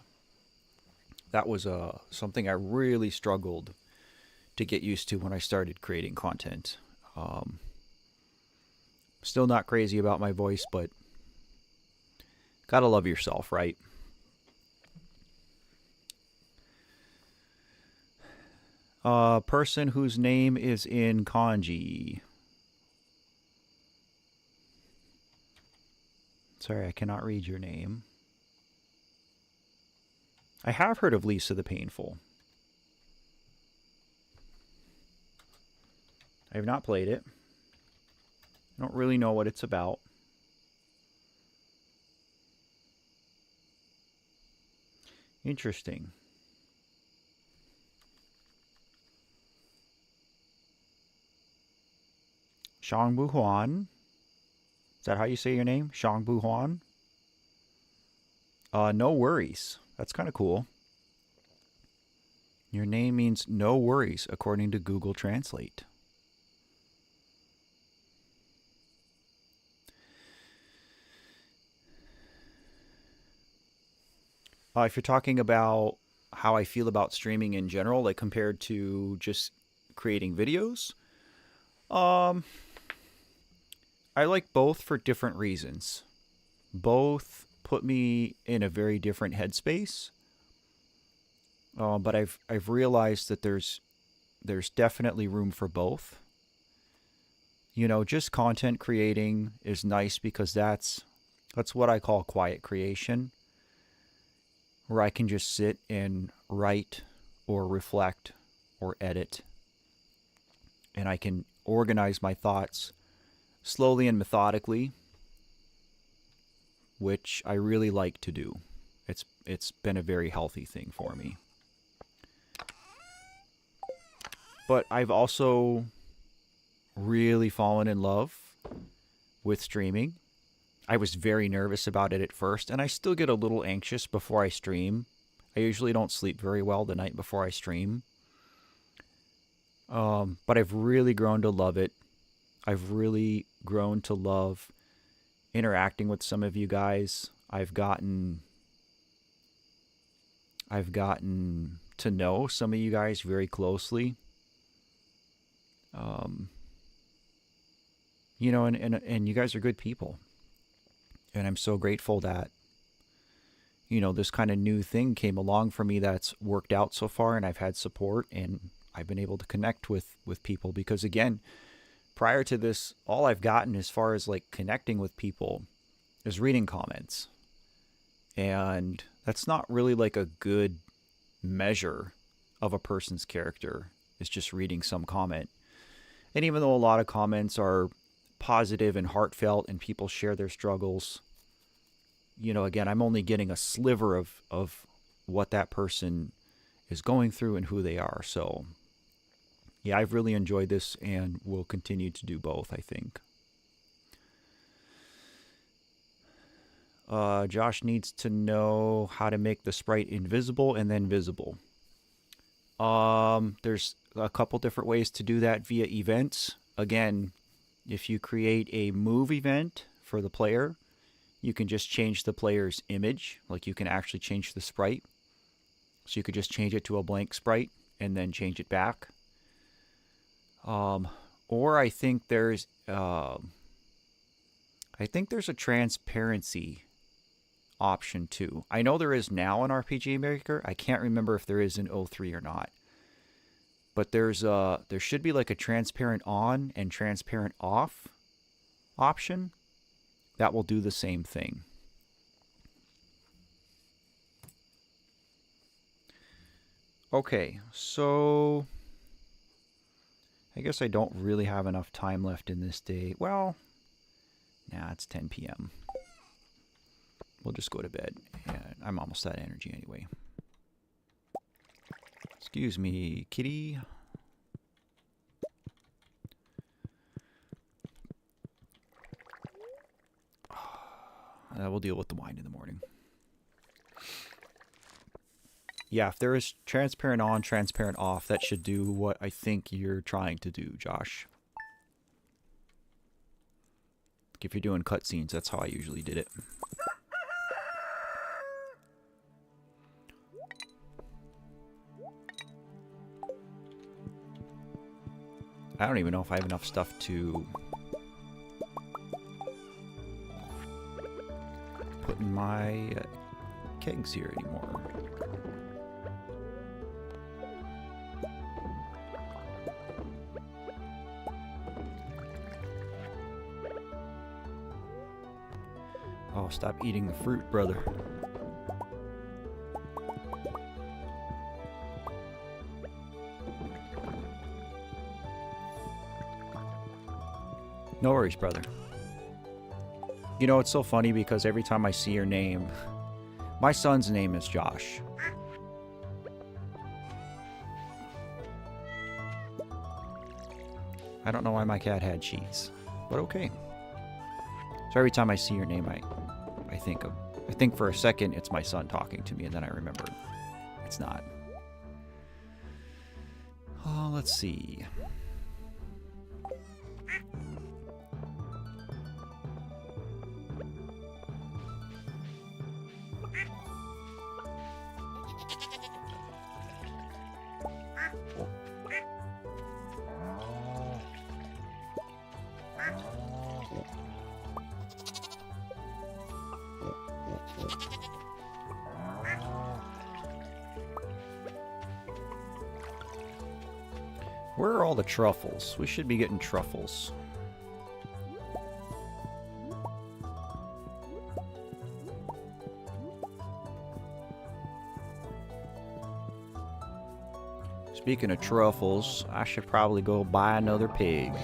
That was something I really struggled to get used to when I started creating content. Still not crazy about my voice, but gotta love yourself, right? Person whose name is in kanji. Sorry, I cannot read your name. I have heard of Lisa the Painful. I have not played it. I don't really know what it's about. Interesting. Shangbu Huan. Is that how you say your name? Shangbu Huan? No worries. That's kind of cool. Your name means no worries, according to Google Translate. If you're talking about how I feel about streaming in general, like compared to just creating videos, I like both for different reasons. Both put me in a very different headspace. But I've realized that there's definitely room for both. You know, just content creating is nice because that's what I call quiet creation, where I can just sit and write or reflect or edit, and I can organize my thoughts slowly and methodically, which I really like to do. It's been a very healthy thing for me. But I've also really fallen in love with streaming. I was very nervous about it at first, and I still get a little anxious before I stream. I usually don't sleep very well the night before I stream. But I've really grown to love it. I've really grown to love interacting with some of you guys. I've gotten to know some of you guys very closely. You know, and you guys are good people. And I'm so grateful that, you know, this kind of new thing came along for me that's worked out so far, and I've had support, and I've been able to connect with people. Because again, prior to this, all I've gotten as far as like connecting with people is reading comments. And that's not really like a good measure of a person's character, is just reading some comment. And even though a lot of comments are positive and heartfelt and people share their struggles, you know, again, I'm only getting a sliver of what that person is going through and who they are. So, yeah, I've really enjoyed this and will continue to do both, I think. Josh needs to know how to make the sprite invisible and then visible. There's a couple different ways to do that via events. Again, if you create a move event for the player, you can just change the player's image. Like you can actually change the sprite. So you could just change it to a blank sprite and then change it back. Or I think there's a transparency option too. I know there is now in RPG Maker. I can't remember if there is in 03 or not. But there should be like a transparent on and transparent off option that will do the same thing. Okay, so I guess I don't really have enough time left in this day. Well, nah, it's 10 p.m. We'll just go to bed. Yeah, I'm almost at energy anyway. Excuse me, kitty. We'll deal with the wine in the morning. Yeah, if there is transparent on, transparent off, that should do what I think you're trying to do, Josh. If you're doing cutscenes, that's how I usually did it. I don't even know if I have enough stuff to put in my kegs here anymore. Oh, stop eating the fruit, brother. No worries, brother. You know, it's so funny because every time I see your name, my son's name is Josh. I don't know why my cat had cheese, but okay. So every time I see your name, I think for a second it's my son talking to me, and then I remember it's not. Oh, let's see. Where are all the truffles? We should be getting truffles. Speaking of truffles, I should probably go buy another pig.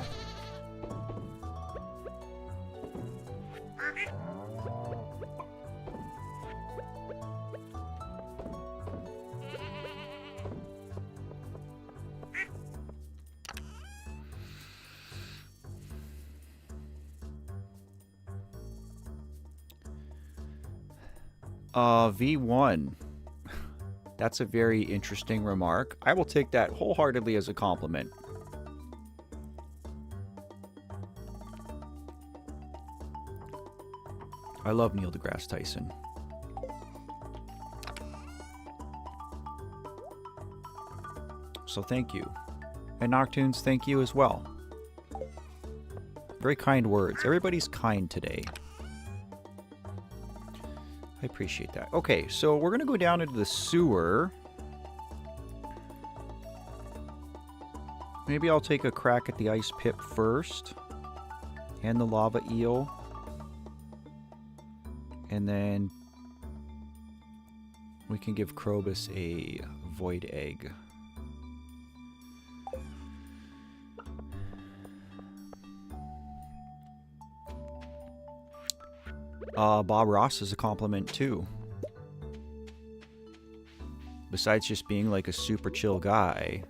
V1. That's a very interesting remark. I will take that wholeheartedly as a compliment. I love Neil deGrasse Tyson. So thank you. And Noctunes, thank you as well. Very kind words. Everybody's kind today. I appreciate that. Okay, so we're going to go down into the sewer. Maybe I'll take a crack at the ice pip first. And the lava eel. And then we can give Krobus a void egg. Bob Ross is a compliment too. Besides just being like a super chill guy,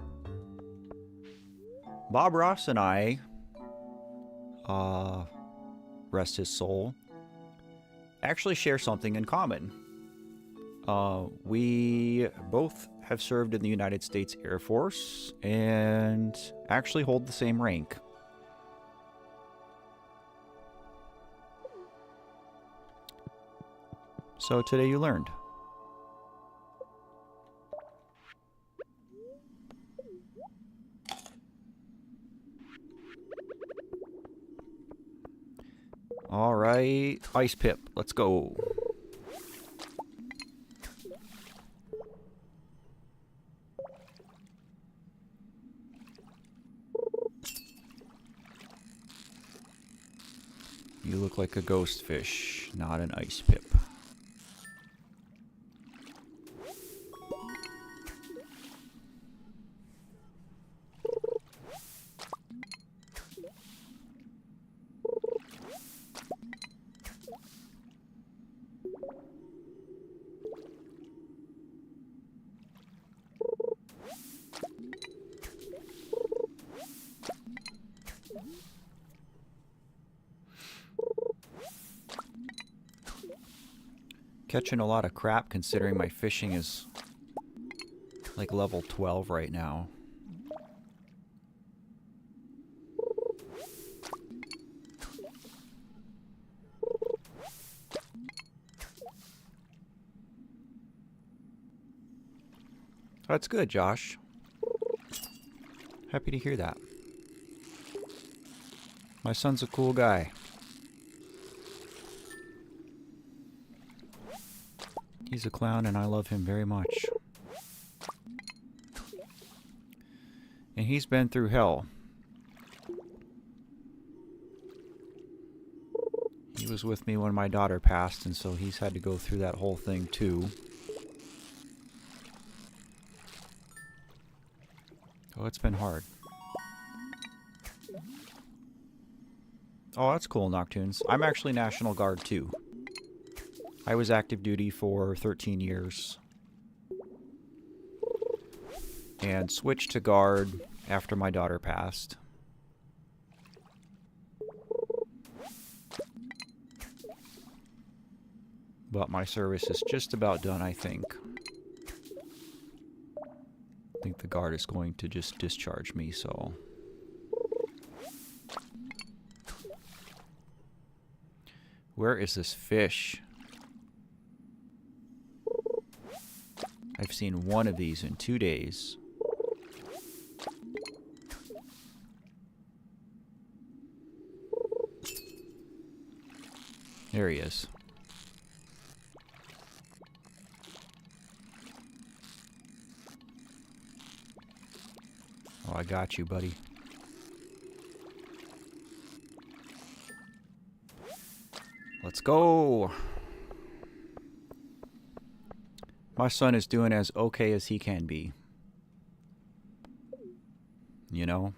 Bob Ross and I, rest his soul, actually share something in common. We both have served in the United States Air Force and actually hold the same rank. So today you learned. All right, ice pip, let's go. You look like a ghost fish, not an ice pip. Catching a lot of crap considering my fishing is like level 12 right now. That's good, Josh. Happy to hear that. My son's a cool guy. He's a clown and I love him very much. And he's been through hell. He was with me when my daughter passed, and so he's had to go through that whole thing too. Oh, it's been hard. Oh, that's cool, Noctunes. I'm actually National Guard too. I was active duty for 13 years. And switched to Guard after my daughter passed. But my service is just about done, I think. I think the guard is going to just discharge me, so... Where is this fish? I've seen one of these in 2 days. There he is. Oh, I got you, buddy. Let's go. My son is doing as okay as he can be. You know?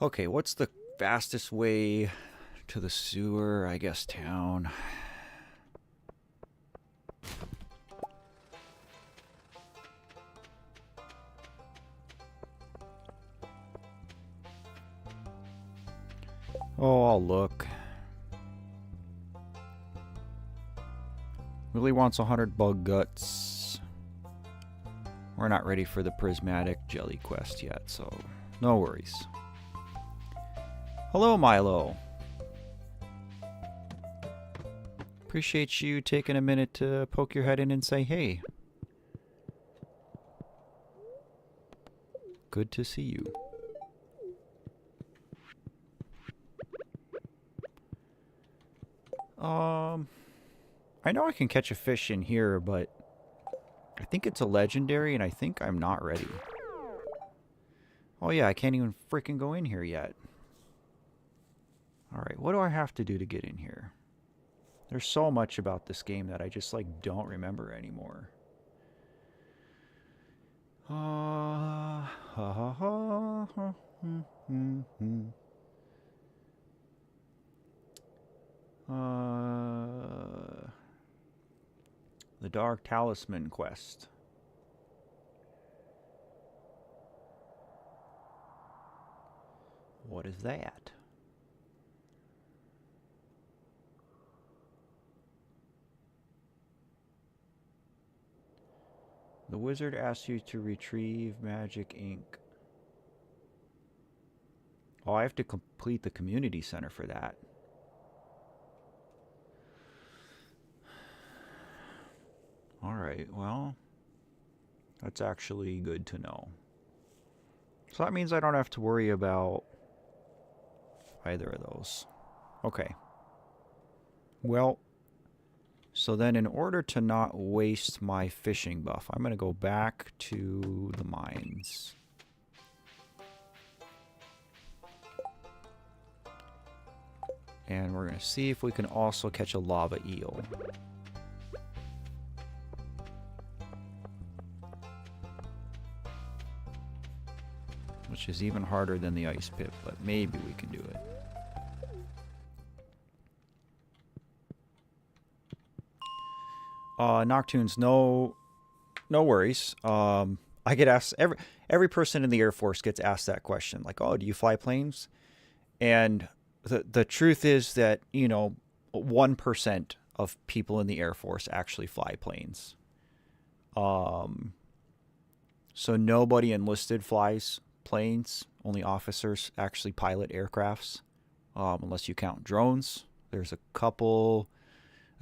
Okay, what's the fastest way to the sewer? I guess town. Oh, I'll look. Really wants 100 bug guts. We're not ready for the prismatic jelly quest yet, so no worries. Hello, Milo. Appreciate you taking a minute to poke your head in and say hey. Good to see you. I know I can catch a fish in here, but I think it's a legendary, and I think I'm not ready. Oh yeah, I can't even freaking go in here yet. Alright, what do I have to do to get in here? There's so much about this game that I just, like, don't remember anymore. The Dark Talisman quest. What is that? The wizard asks you to retrieve magic ink. Oh, I have to complete the community center for that. Alright, well, that's actually good to know. So that means I don't have to worry about either of those. Okay. Well, so then in order to not waste my fishing buff, I'm going to go back to the mines. And we're going to see if we can also catch a lava eel. Which is even harder than the ice pit, but maybe we can do it. Noctunes, no worries. I get asked, every person in the Air Force gets asked that question, like, oh, do you fly planes? And the truth is that, you know, 1% of people in the Air Force actually fly planes. So nobody enlisted flies planes. Only officers actually pilot aircrafts, unless you count drones. There's a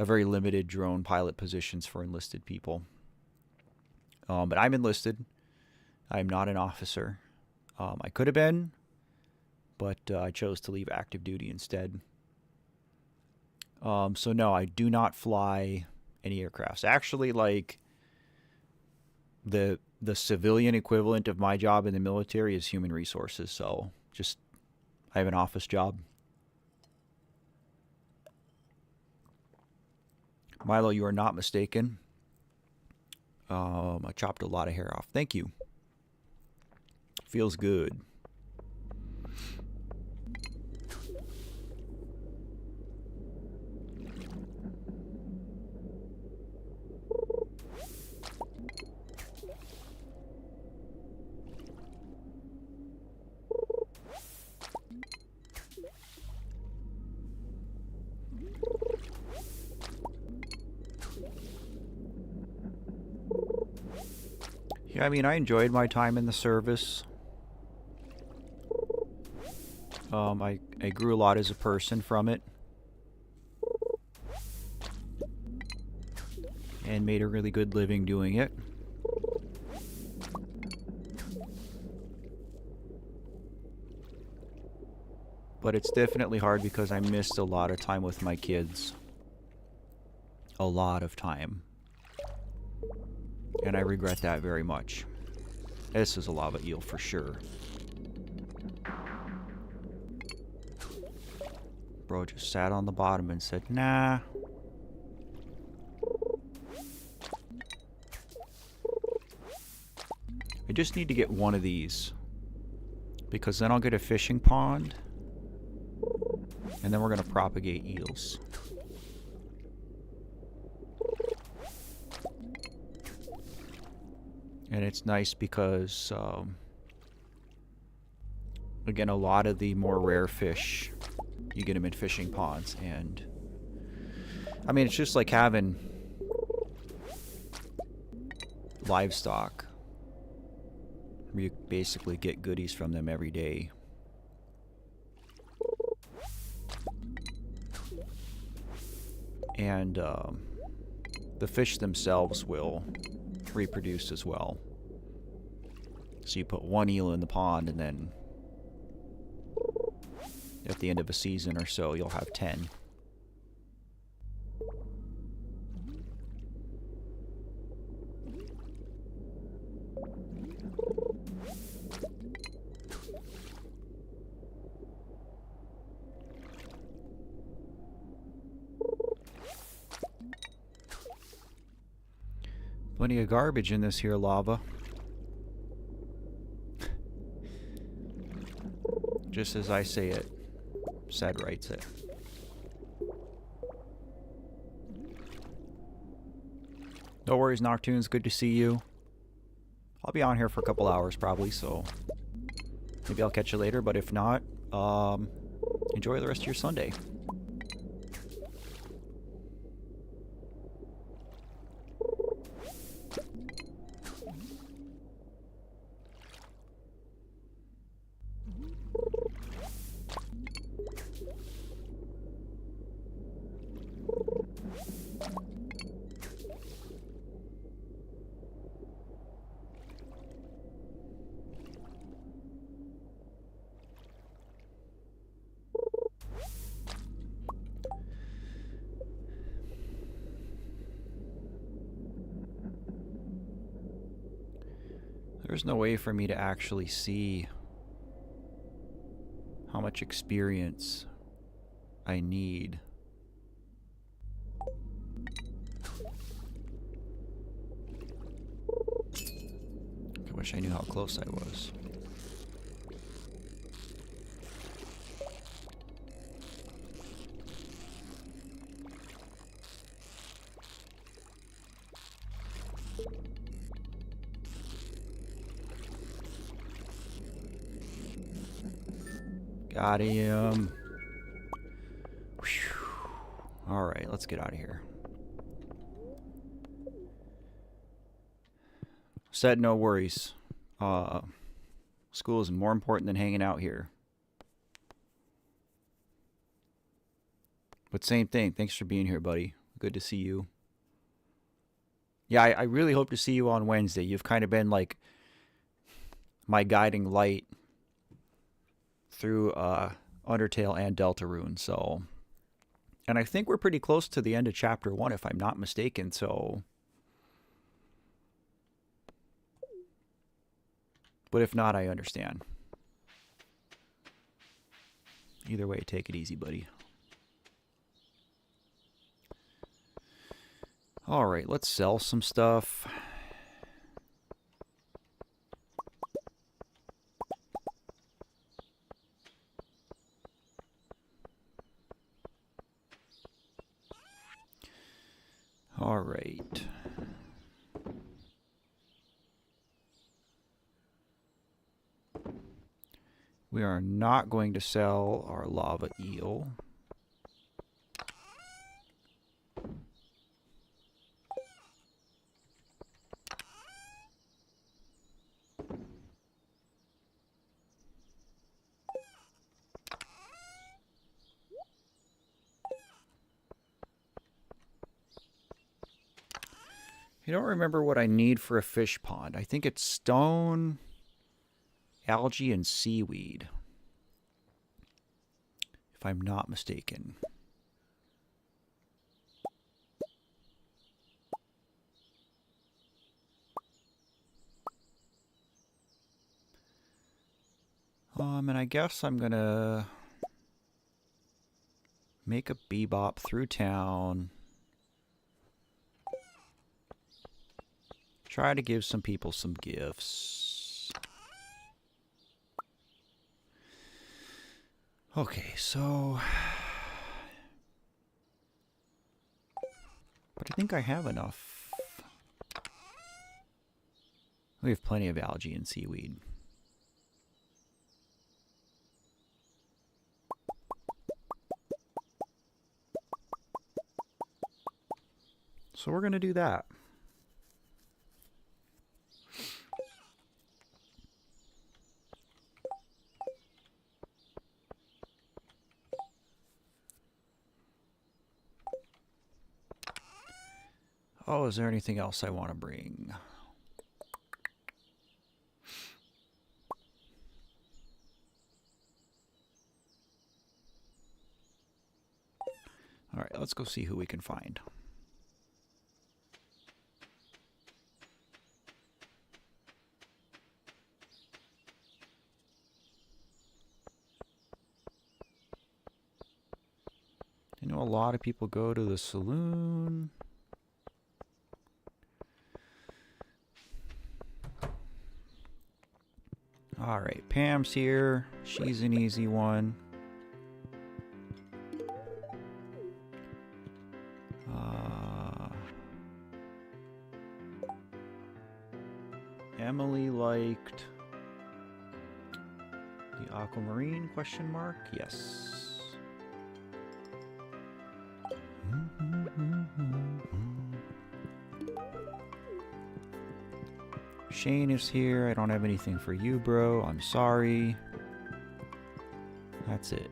very limited drone pilot positions for enlisted people. But I'm enlisted. I'm not an officer. I could have been, but I chose to leave active duty instead. So no, I do not fly any aircrafts. Actually, like, the civilian equivalent of my job in the military is human resources, so just I have an office job. Milo, you are not mistaken. I chopped a lot of hair off. Thank you. Feels good. Yeah, I mean, I enjoyed my time in the service. I grew a lot as a person from it. And made a really good living doing it. But it's definitely hard because I missed a lot of time with my kids. A lot of time. And I regret that very much. This is a lava eel for sure. Bro just sat on the bottom and said, nah. I just need to get one of these. Because then I'll get a fishing pond. And then we're going to propagate eels. And it's nice because, again, a lot of the more rare fish, you get them in fishing ponds. And, I mean, it's just like having livestock. You basically get goodies from them every day. And the fish themselves will reproduce as well. So you put one eel in the pond, and then at the end of a season or so, you'll have 10. Plenty of garbage in this here lava. Just as I say it, Sad writes it. No worries, Noctunes. Good to see you. I'll be on here for a couple hours probably, so maybe I'll catch you later. But if not, enjoy the rest of your Sunday. There's no way for me to actually see how much experience I need. I wish I knew how close I was. Got him. Alright, let's get out of here. Said no worries. School is more important than hanging out here. But same thing. Thanks for being here, buddy. Good to see you. Yeah, I really hope to see you on Wednesday. You've kind of been like my guiding light through Undertale and Deltarune, so... And I think we're pretty close to the end of Chapter 1, if I'm not mistaken, so... But if not, I understand. Either way, take it easy, buddy. Alright, let's sell some stuff. Alright. We are not going to sell our lava eel. I don't remember what I need for a fish pond. I think it's stone, algae, and seaweed. If I'm not mistaken. And I guess I'm gonna make a bebop through town. Try to give some people some gifts. Okay, so... But I think I have enough. We have plenty of algae and seaweed. So we're going to do that. Oh, is there anything else I want to bring? All right, let's go see who we can find. I know a lot of people go to the saloon. All right, Pam's here. She's an easy one. Emily liked the aquamarine question mark? Yes. Shane is here. I don't have anything for you, bro. I'm sorry. That's it.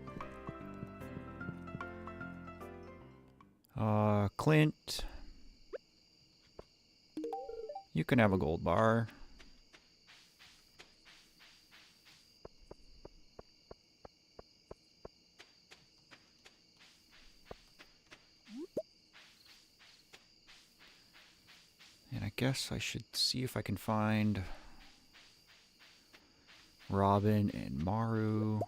Clint. You can have a gold bar. And I guess I should see if I can find Robin and Maru.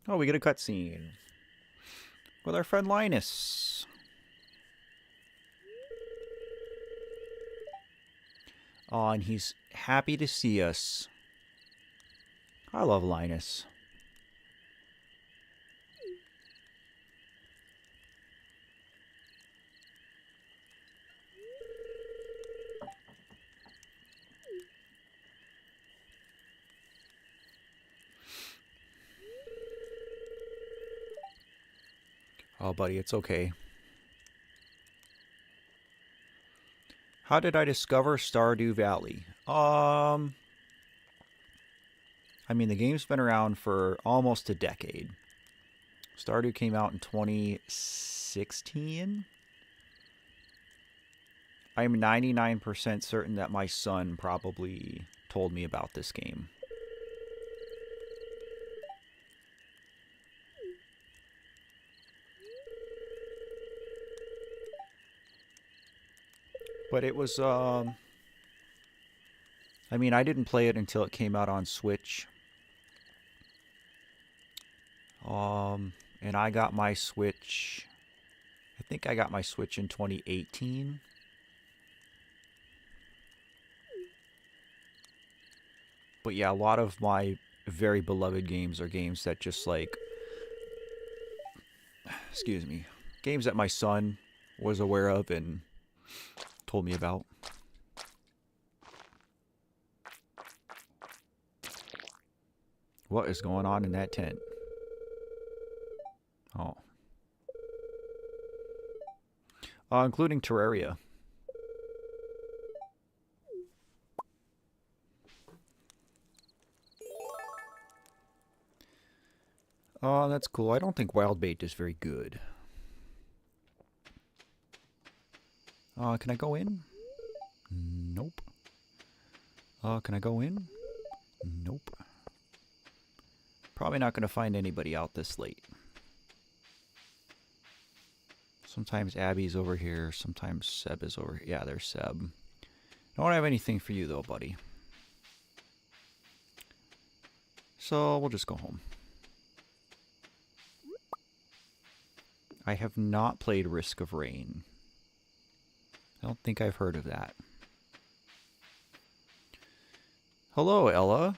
Oh, we get a cutscene with our friend Linus. Oh, and he's happy to see us. I love Linus. Oh, buddy, it's okay. How did I discover Stardew Valley? I mean, the game's been around for almost a decade. Stardew came out in 2016. I'm 99% certain that my son probably told me about this game. But it was, I mean, I didn't play it until it came out on Switch. And I got my Switch, I think I got my Switch in 2018. But yeah, a lot of my very beloved games are games that just like, excuse me, games that my son was aware of and told me about. What is going on in that tent? Oh. Including Terraria. Oh, that's cool. I don't think wild bait is very good. Can I go in? Nope. Can I go in? Nope. Probably not going to find anybody out this late. Sometimes Abby's over here. Sometimes Seb is over here. Yeah, there's Seb. Don't have anything for you though, buddy. So we'll just go home. I have not played Risk of Rain. I don't think I've heard of that. Hello, Ella.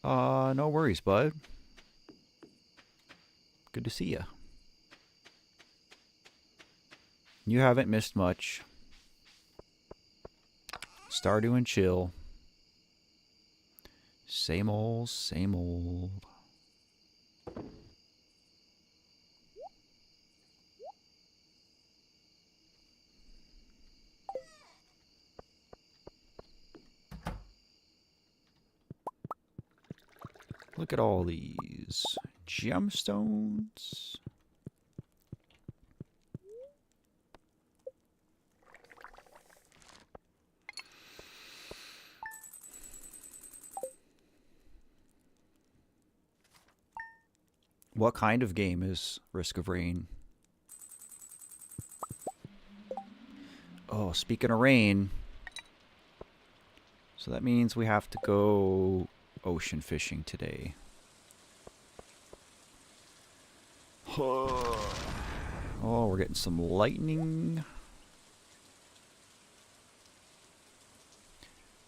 No worries, bud. Good to see you. You haven't missed much. Stardew and chill. Same old, same old. Look at all these gemstones. What kind of game is Risk of Rain? Oh, speaking of rain. So that means we have to go ocean fishing today. Oh, we're getting some lightning.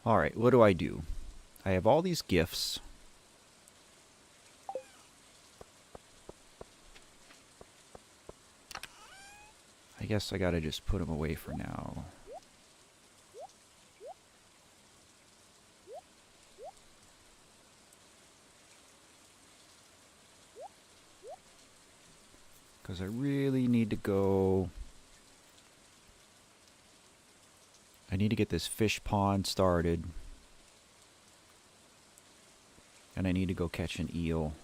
Alright, what do? I have all these gifts. I guess I gotta just put them away for now. Because I really need to go... I need to get this fish pond started. And I need to go catch an eel.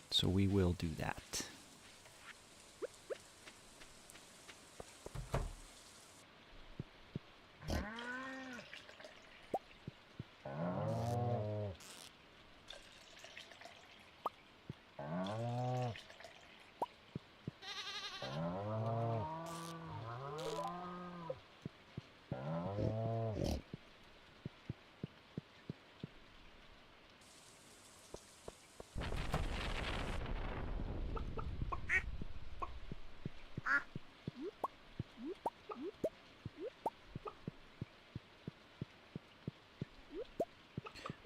So we will do that.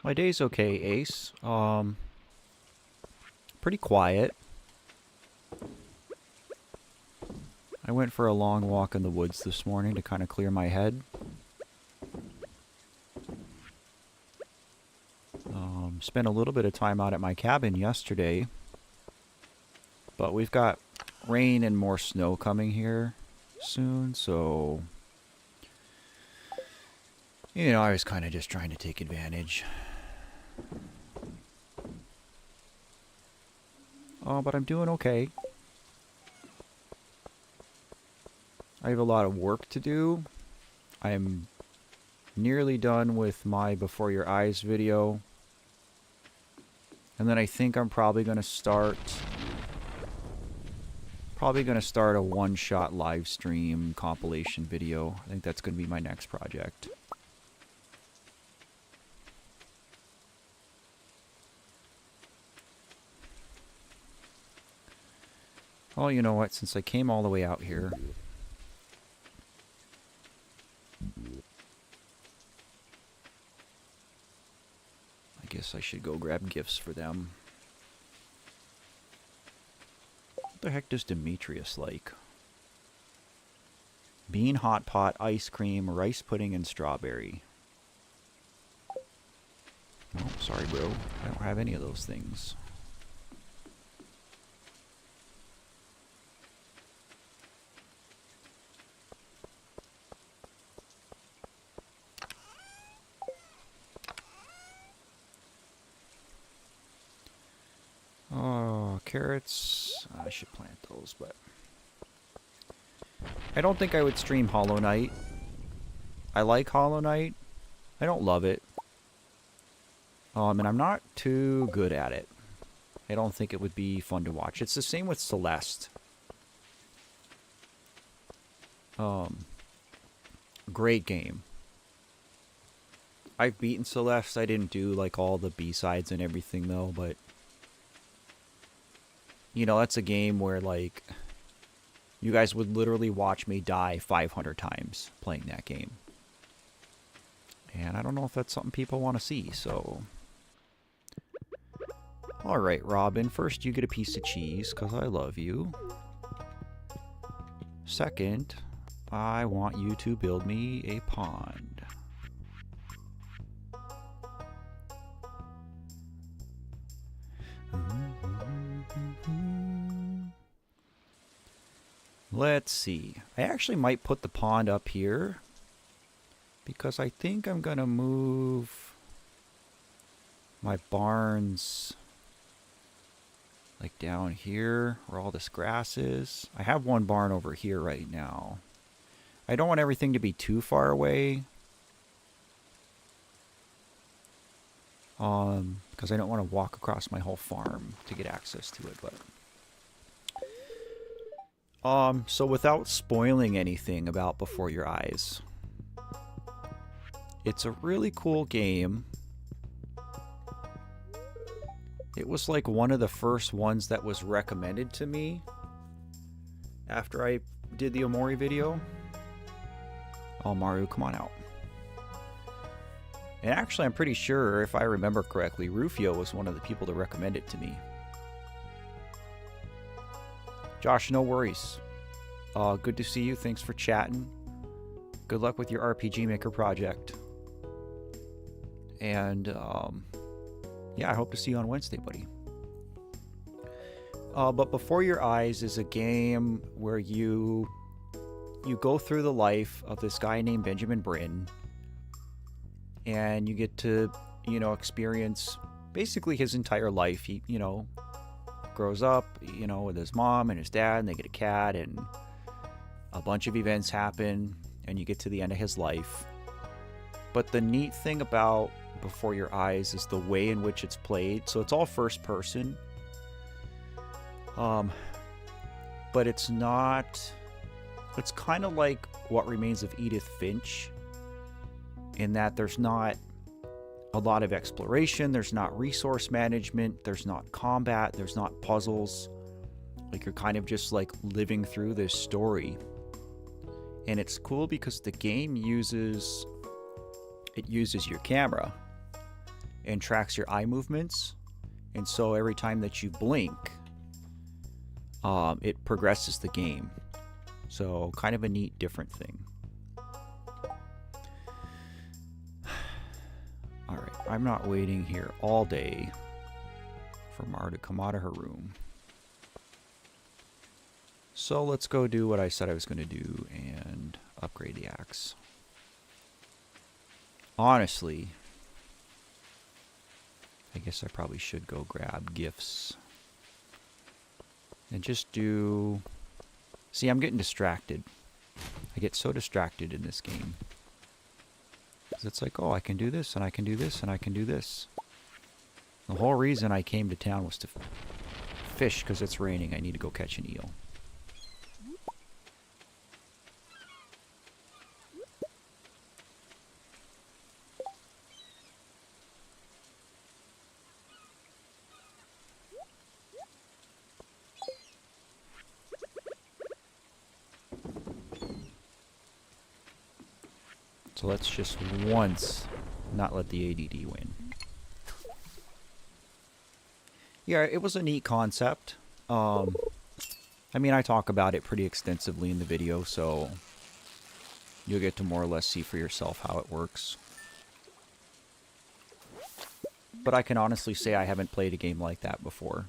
My day's okay, Ace. Pretty quiet. I went for a long walk in the woods this morning to kind of clear my head. Spent a little bit of time out at my cabin yesterday. But we've got rain and more snow coming here soon, so... You know, I was kind of just trying to take advantage. Oh, but I'm doing okay. I have a lot of work to do. I'm nearly done with my Before Your Eyes video. And then I think I'm probably going to start a one-shot live stream compilation video. I think that's going to be my next project. Oh, you know what? Since I came all the way out here, I guess I should go grab gifts for them. What the heck does Demetrius like? Bean hot pot, ice cream, rice pudding, and strawberry. Oh, sorry, bro. I don't have any of those things. carrots. I should plant those, but I don't think I would stream Hollow Knight. I like Hollow Knight. I don't love it. And I'm not too good at it. I don't think it would be fun to watch. It's the same with Celeste. Great game. I've beaten Celeste. I didn't do like all the B-sides and everything though, but you know, that's a game where like you guys would literally watch me die 500 times playing that game. And I don't know if that's something people want to see, so alright, Robin. First, you get a piece of cheese, because I love you. Second, I want you to build me a pond. Let's see. I actually might put the pond up here, because I think I'm going to move my barns like down here where all this grass is. I have one barn over here right now. I don't want everything to be too far away. Because I don't want to walk across my whole farm to get access to it, but so without spoiling anything about Before Your Eyes, it's a really cool game. It was like one of the first ones that was recommended to me after I did the Omori video. Oh, Maru, come on out. And actually, I'm pretty sure, if I remember correctly, Rufio was one of the people to recommend it to me. Josh, no worries. Good to see you. Thanks for chatting. Good luck with your RPG Maker project. And, yeah, I hope to see you on Wednesday, buddy. But Before Your Eyes is a game where you go through the life of this guy named Benjamin Britten, and you get to, you know, experience basically his entire life. He, you know, grows up, you know, with his mom and his dad, and they get a cat, and a bunch of events happen, and you get to the end of his life. But the neat thing about Before Your Eyes is the way in which it's played. So it's all first person. But it's not... It's kind of like What Remains of Edith Finch, in that there's not a lot of exploration, there's not resource management, there's not combat, there's not puzzles. Like, you're kind of just like living through this story. And it's cool because the game uses your camera and tracks your eye movements, and so every time that you blink, it progresses the game. So kind of a neat, different thing. Alright, I'm not waiting here all day for Mar to come out of her room. So let's go do what I said I was going to do and upgrade the axe. Honestly, I guess I probably should go grab gifts. And just do... See, I'm getting distracted. I get so distracted in this game. Because it's like, oh, I can do this, and I can do this, and I can do this. The whole reason I came to town was to fish, because it's raining. I need to go catch an eel. So let's just once not let the ADD win. Yeah, it was a neat concept. I mean, I talk about it pretty extensively in the video, so you'll get to more or less see for yourself how it works. But I can honestly say I haven't played a game like that before.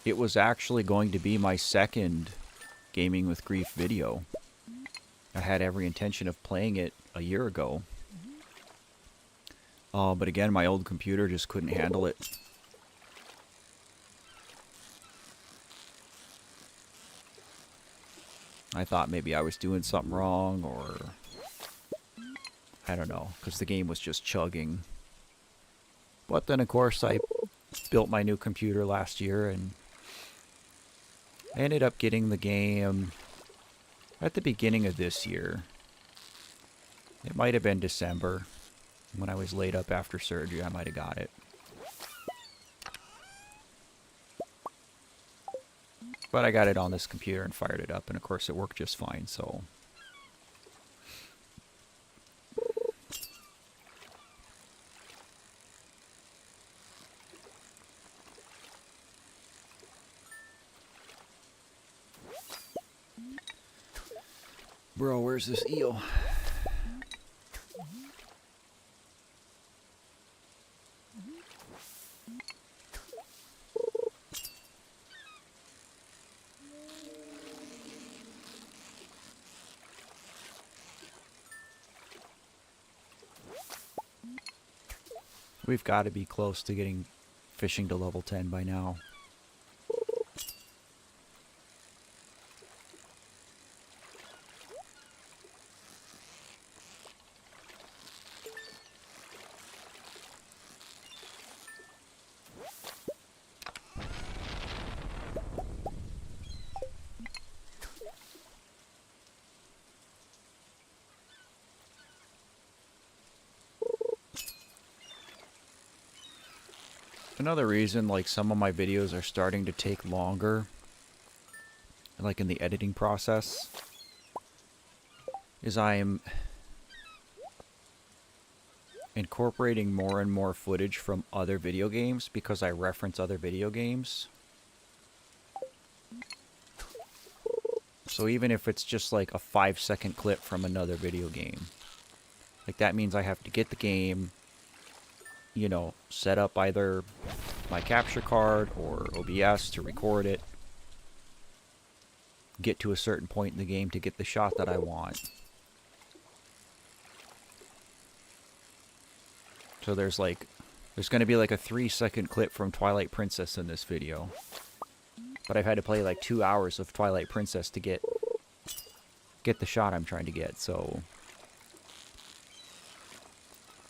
It was actually going to be my second Gaming with Grief video. I had every intention of playing it a year ago. But again, my old computer just couldn't handle it. I thought maybe I was doing something wrong, or I don't know, because the game was just chugging. But then, of course, I built my new computer last year, and I ended up getting the game at the beginning of this year. It might have been December. When I was laid up after surgery, I might have got it. But I got it on this computer and fired it up, and of course it worked just fine, so... Bro, where's this eel? We've got to be close to getting fishing to level 10 by now. Another reason, like, some of my videos are starting to take longer, like in the editing process, is I'm incorporating more and more footage from other video games because I reference other video games. So even if it's just like a 5-second clip from another video game, like that means I have to get the game, you know, set up either my capture card or OBS to record it, get to a certain point in the game to get the shot that I want. So there's going to be like a 3-second clip from Twilight Princess in this video. But I've had to play like 2 hours of Twilight Princess to get the shot I'm trying to get, so...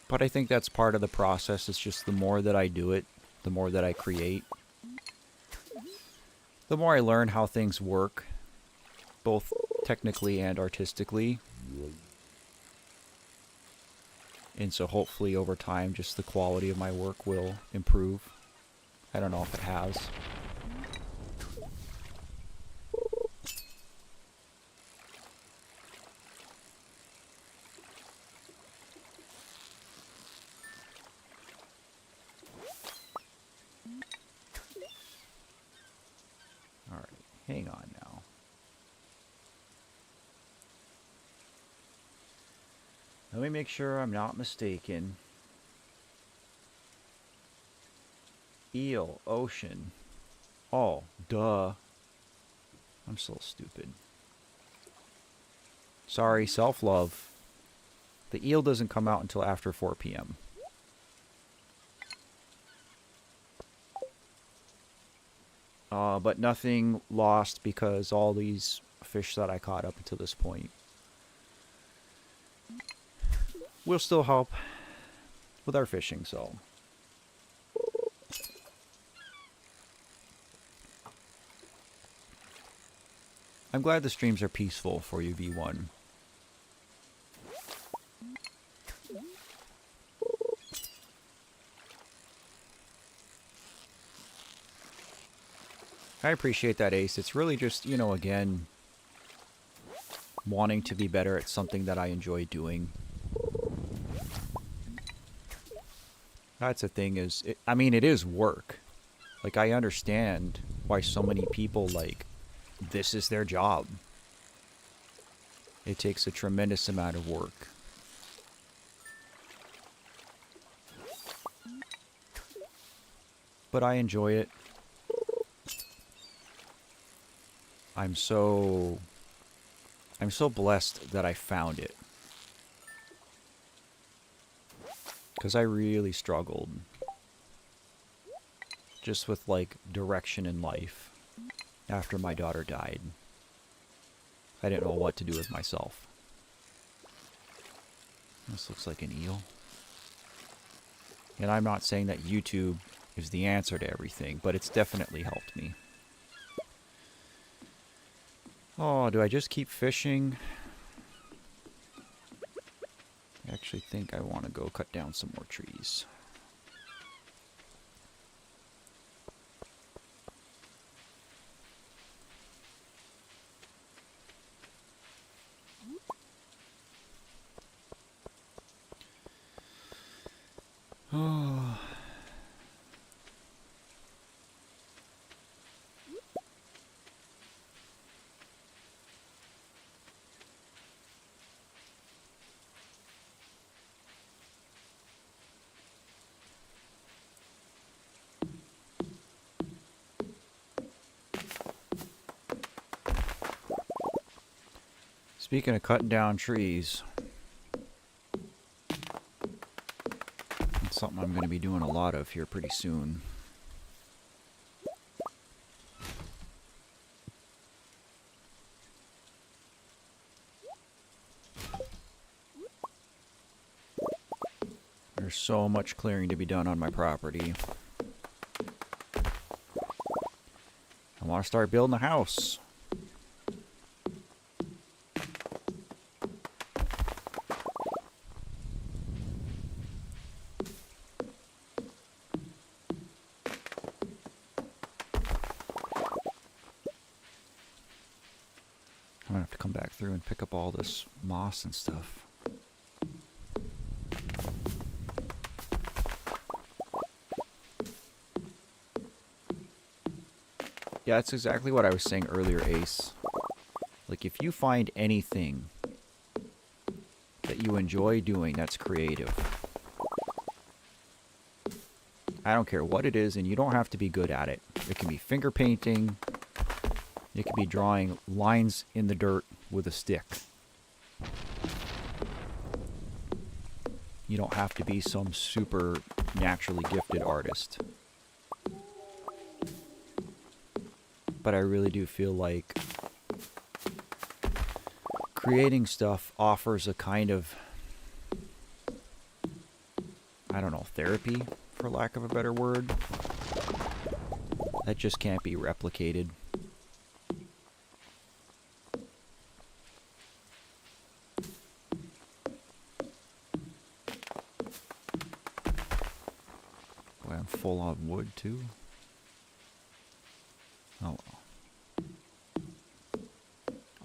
But I think that's part of the process. It's just the more that I do it, the more that I create, the more I learn how things work, both technically and artistically. And so hopefully over time, just the quality of my work will improve. I don't know if it has. Alright, hang on now. Let me make sure I'm not mistaken. Eel, ocean. Oh, duh. I'm so stupid. Sorry, self-love. The eel doesn't come out until after 4 p.m. But nothing lost because all these fish that I caught up until this point will still help with our fishing, so... I'm glad the streams are peaceful for you, V1. I appreciate that, Ace. It's really just, you know, again, wanting to be better at something that I enjoy doing. That's the thing is, I mean, it is work. Like, I understand why so many people, like, this is their job. It takes a tremendous amount of work. But I enjoy it. I'm so blessed that I found it. Because I really struggled just with, like, direction in life after my daughter died. I didn't know what to do with myself. This looks like an eel. And I'm not saying that YouTube is the answer to everything, but it's definitely helped me. Oh, do I just keep fishing? I actually think I want to go cut down some more trees. Oh. Speaking of cutting down trees, it's something I'm going to be doing a lot of here pretty soon. There's so much clearing to be done on my property. I want to start building a house. I'm gonna have to come back through and pick up all this moss and stuff. Yeah, that's exactly what I was saying earlier, Ace. Like, if you find anything that you enjoy doing that's creative, I don't care what it is, and you don't have to be good at it. It can be finger painting. It could be drawing lines in the dirt with a stick. You don't have to be some super naturally gifted artist. But I really do feel like creating stuff offers a kind of, I don't know, therapy, for lack of a better word, that just can't be replicated. Boy, I'm full on wood too. Oh well.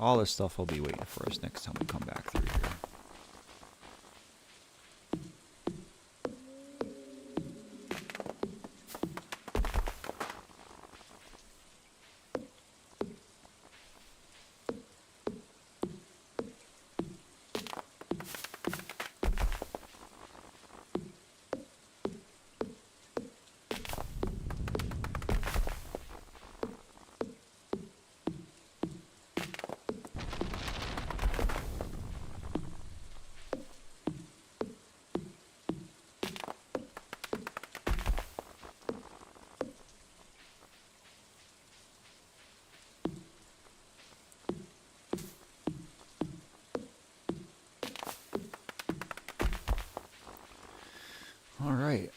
All this stuff will be waiting for us next time we come back through here. All right.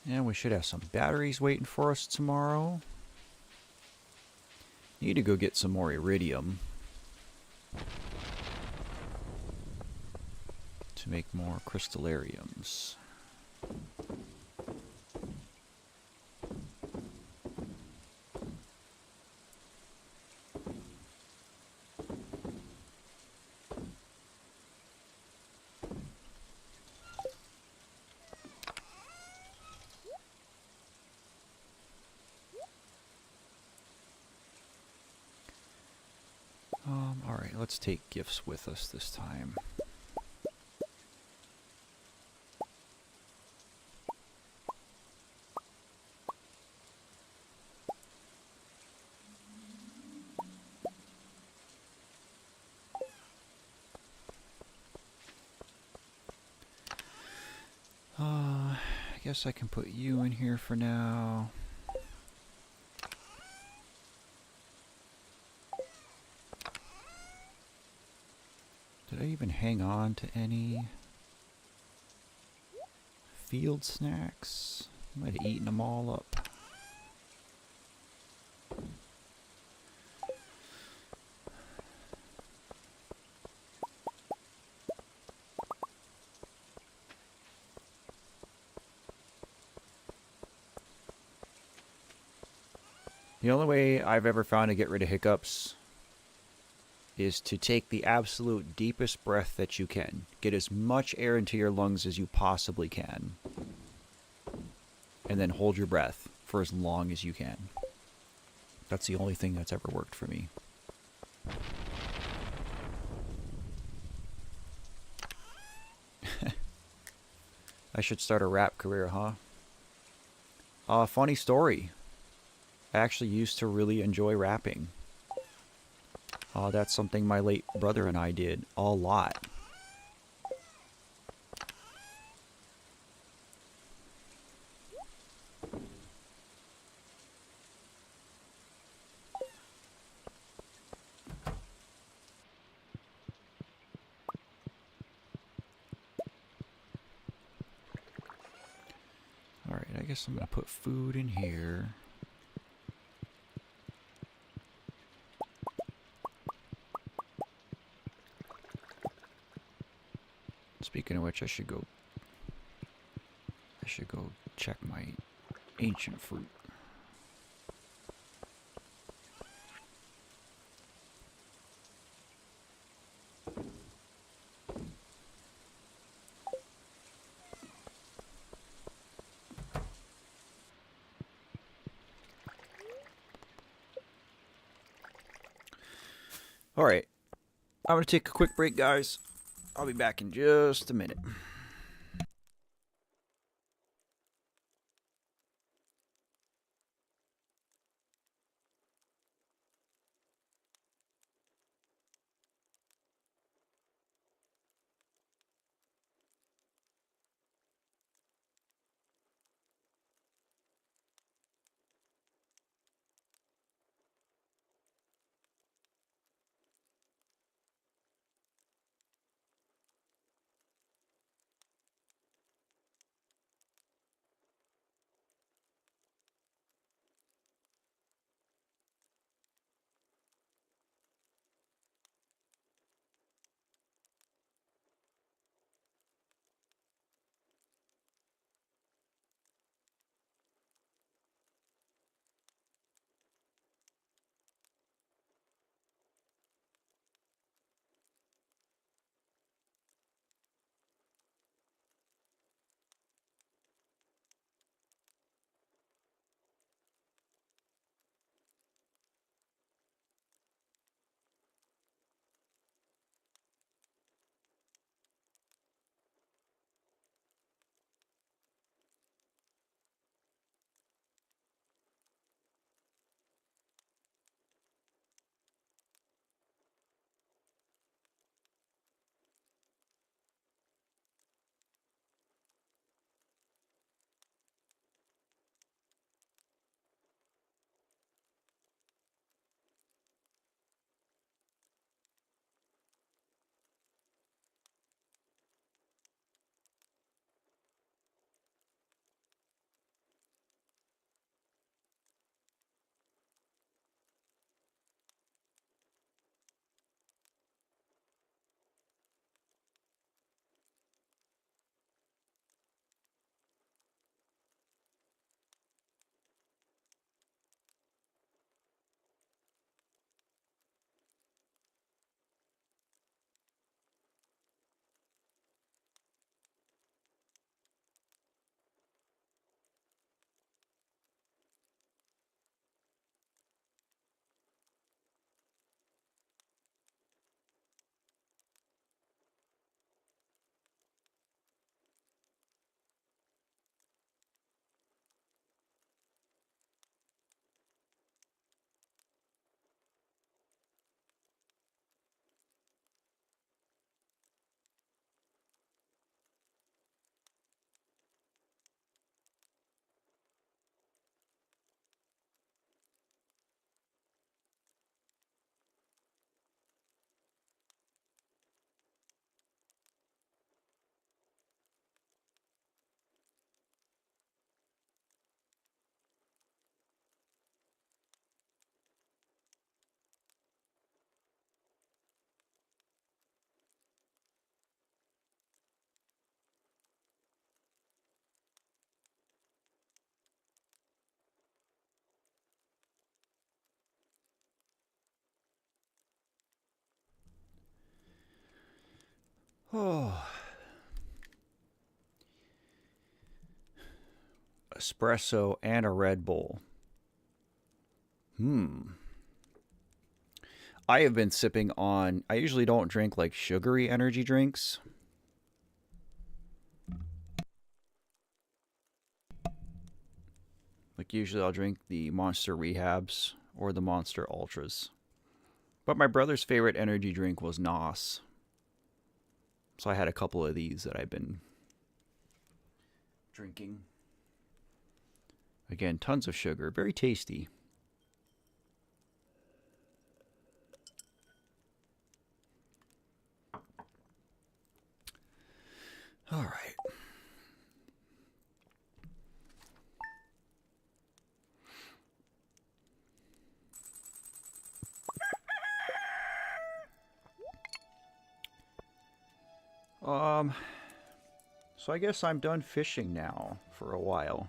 And we should have some batteries waiting for us tomorrow. Need to go get some more iridium to make more crystallariums. All right, let's take gifts with us this time. guess I can put you in here for now. Did I even hang on to any field snacks? I might have eaten them all up. The only way I've ever found to get rid of hiccups is to take the absolute deepest breath that you can. Get as much air into your lungs as you possibly can. And then hold your breath for as long as you can. That's the only thing that's ever worked for me. I should start a rap career, huh? Funny story. I actually used to really enjoy rapping. That's something my late brother and I did a lot. Alright, I guess I'm going to put food in here. Speaking of which, I should go check my ancient fruit. Alright, I'm going to take a quick break, guys. I'll be back in just a minute. Oh. Espresso and a Red Bull. I have been sipping on, I usually don't drink like sugary energy drinks. Like usually I'll drink the Monster Rehabs or the Monster Ultras. But my brother's favorite energy drink was NOS. So I had a couple of these that I've been drinking. Again, tons of sugar, very tasty. All right. So I guess I'm done fishing now for a while.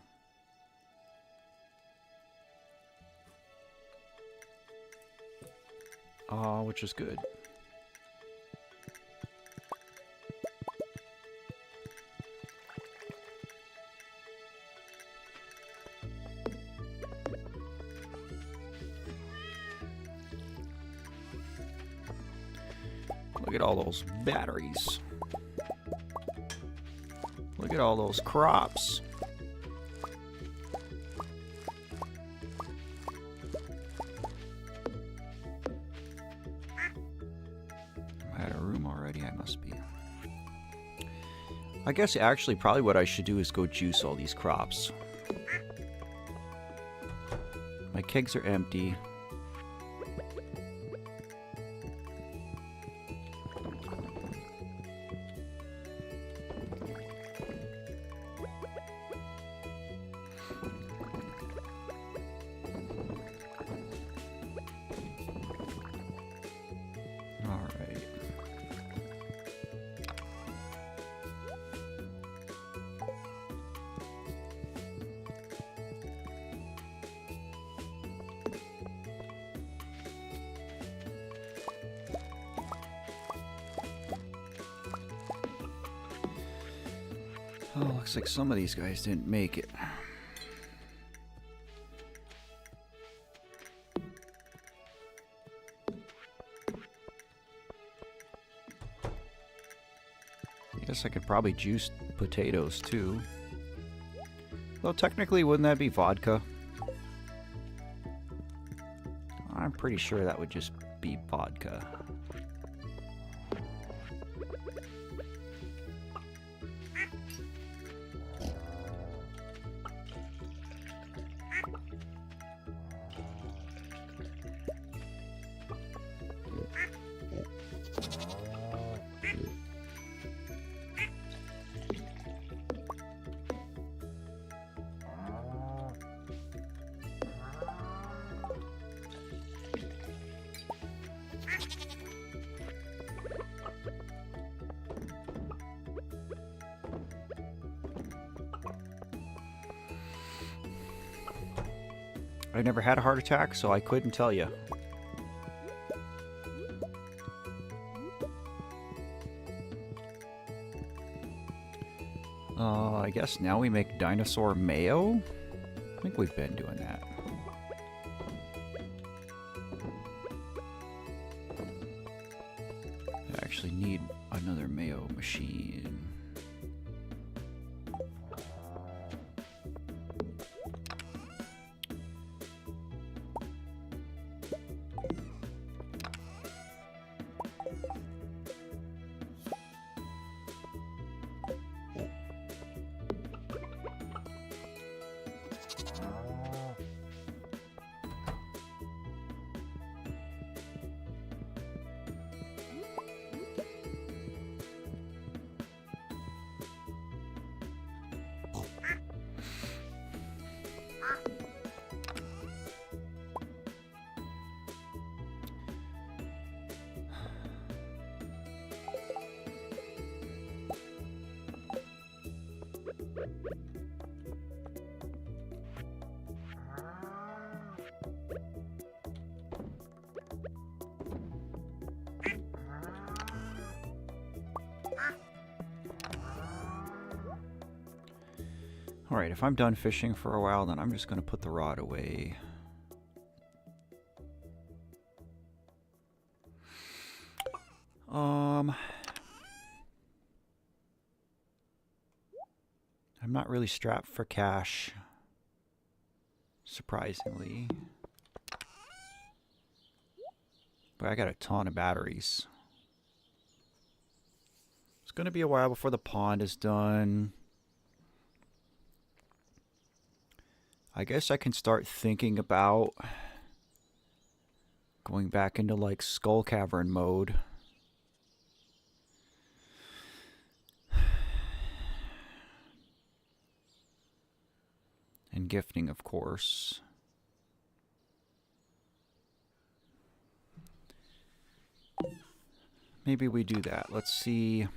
Which is good. Look at all those batteries. Look at all those crops. Am I out of room already? I must be. I guess actually probably what I should do is go juice all these crops. My kegs are empty. Oh, looks like some of these guys didn't make it. I guess I could probably juice potatoes too. Though technically, wouldn't that be vodka? I'm pretty sure that would just be vodka. I never had a heart attack, so I couldn't tell you. I guess now we make dinosaur mayo? I think we've been doing that. I actually need another mayo machine. Alright, if I'm done fishing for a while, then I'm just going to put the rod away. I'm not really strapped for cash, surprisingly. But I got a ton of batteries. It's going to be a while before the pond is done. I guess I can start thinking about going back into like Skull Cavern mode. And gifting, of course. Maybe we do that. Let's see.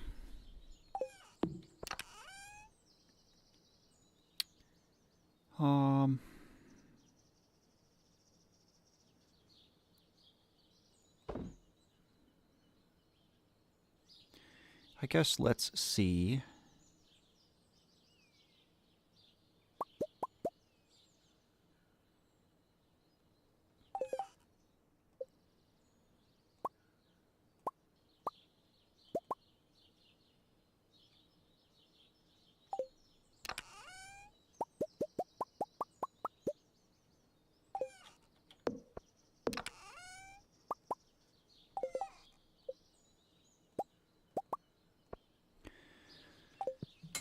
I guess let's see.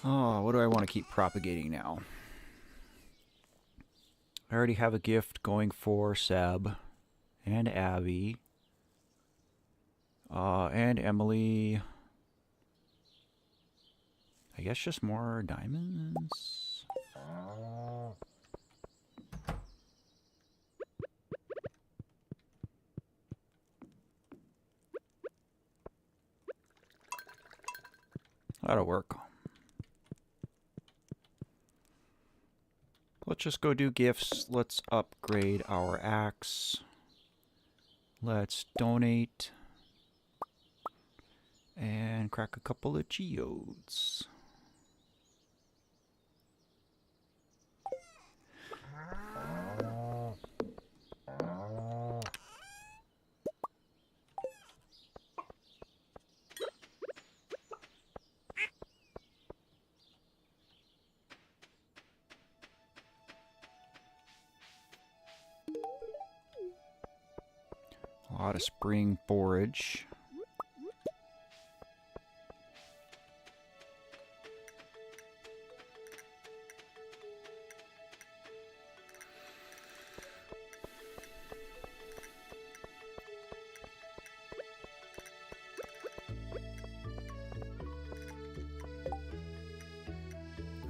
Oh, what do I want to keep propagating now? I already have a gift going for Seb and Abby. And Emily. I guess just more diamonds. That'll work. Let's just go do gifts. Let's upgrade our axe. Let's donate. And crack a couple of geodes. A lot of spring forage.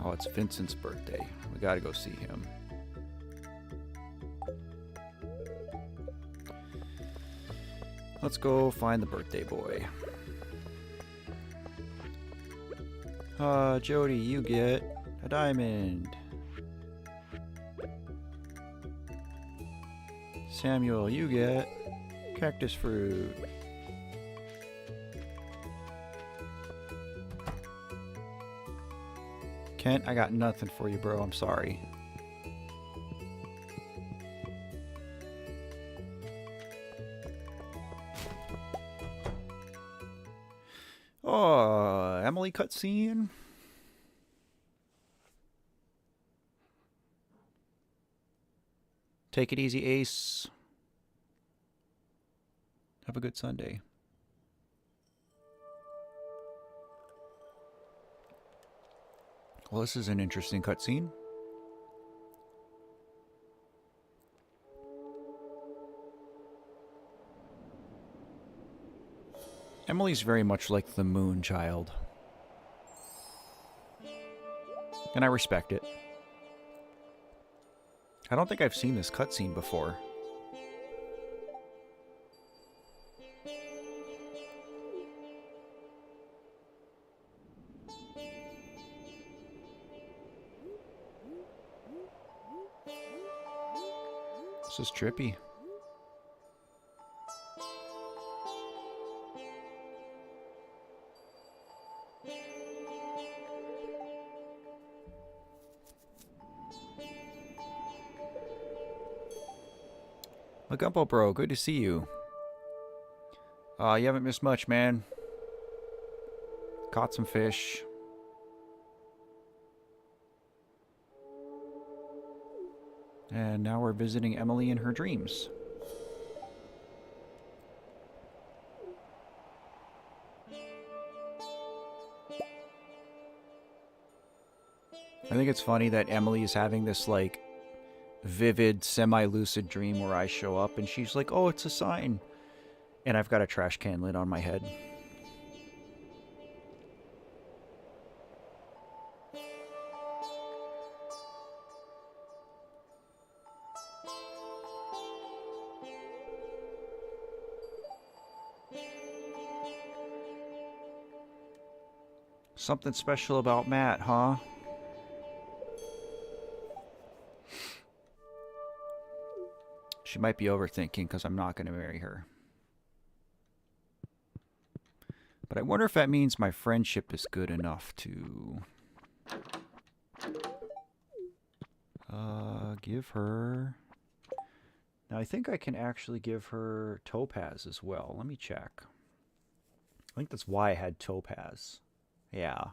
Oh, it's Vincent's birthday. We gotta go see him. Let's go find the birthday boy. Jody, you get a diamond. Samuel, you get cactus fruit. Kent, I got nothing for you, bro. I'm sorry. Oh, Emily cutscene. Take it easy, Ace. Have a good Sunday. Well, this is an interesting cutscene. Emily's very much like the moon child. And I respect it. I don't think I've seen this cutscene before. This is trippy. Magumpo bro, good to see you. You haven't missed much, man. Caught some fish. And now we're visiting Emily in her dreams. I think it's funny that Emily is having this, like, vivid, semi-lucid dream where I show up and she's like, oh, it's a sign. And I've got a trash can lid on my head. Something special about Matt, huh? She might be overthinking because I'm not going to marry her. But I wonder if that means my friendship is good enough to... give her... Now, I think I can actually give her Topaz as well. Let me check. I think that's why I had Topaz. Yeah.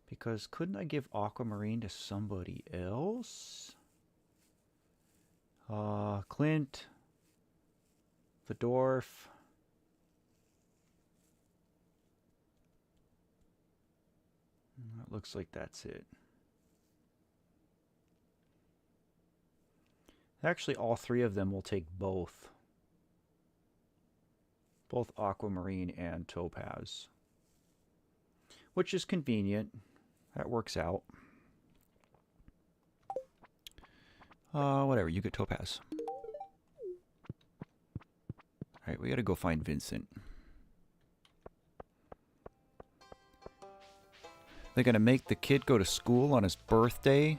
Because couldn't I give Aquamarine to somebody else? Clint. The dwarf. It looks like that's it. Actually, all three of them will take both. Both Aquamarine and Topaz. Which is convenient. That works out. Whatever, you get Topaz. Alright, we gotta go find Vincent. They're gonna make the kid go to school on his birthday.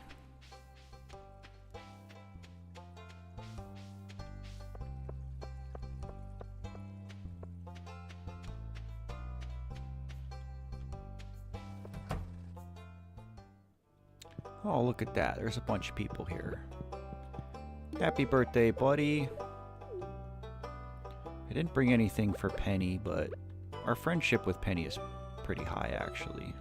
Oh, look at that. There's a bunch of people here. Happy birthday, buddy. I didn't bring anything for Penny, but our friendship with Penny is pretty high, actually.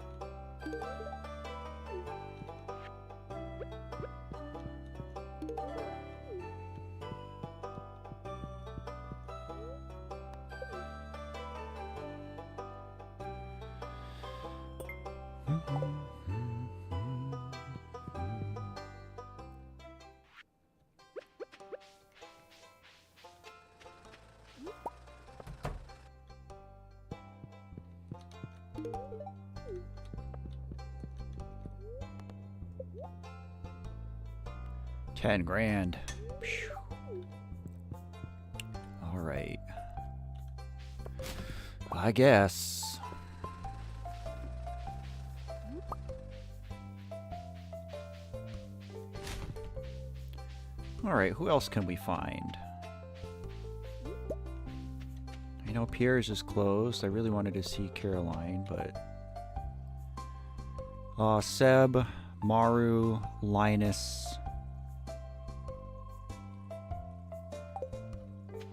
$10,000. All right. I guess. All right, who else can we find? I know Pierre's is closed. I really wanted to see Caroline, but... Seb, Maru, Linus...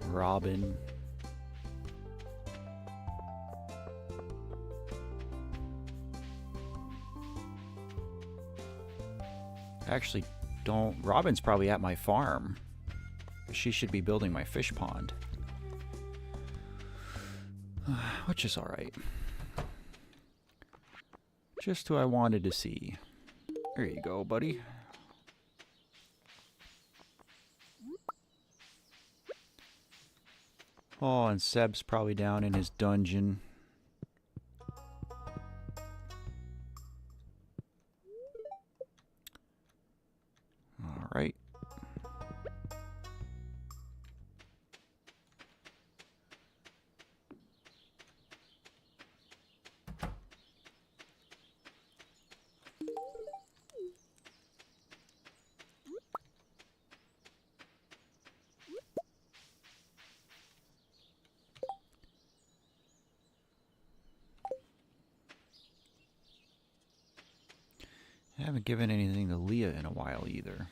Robin. Actually, don't... Robin's probably at my farm. She should be building my fish pond. Which is alright. Just who I wanted to see. There you go, buddy. Oh, and Seb's probably down in his dungeon. All right. I haven't given anything to Leah in a while either.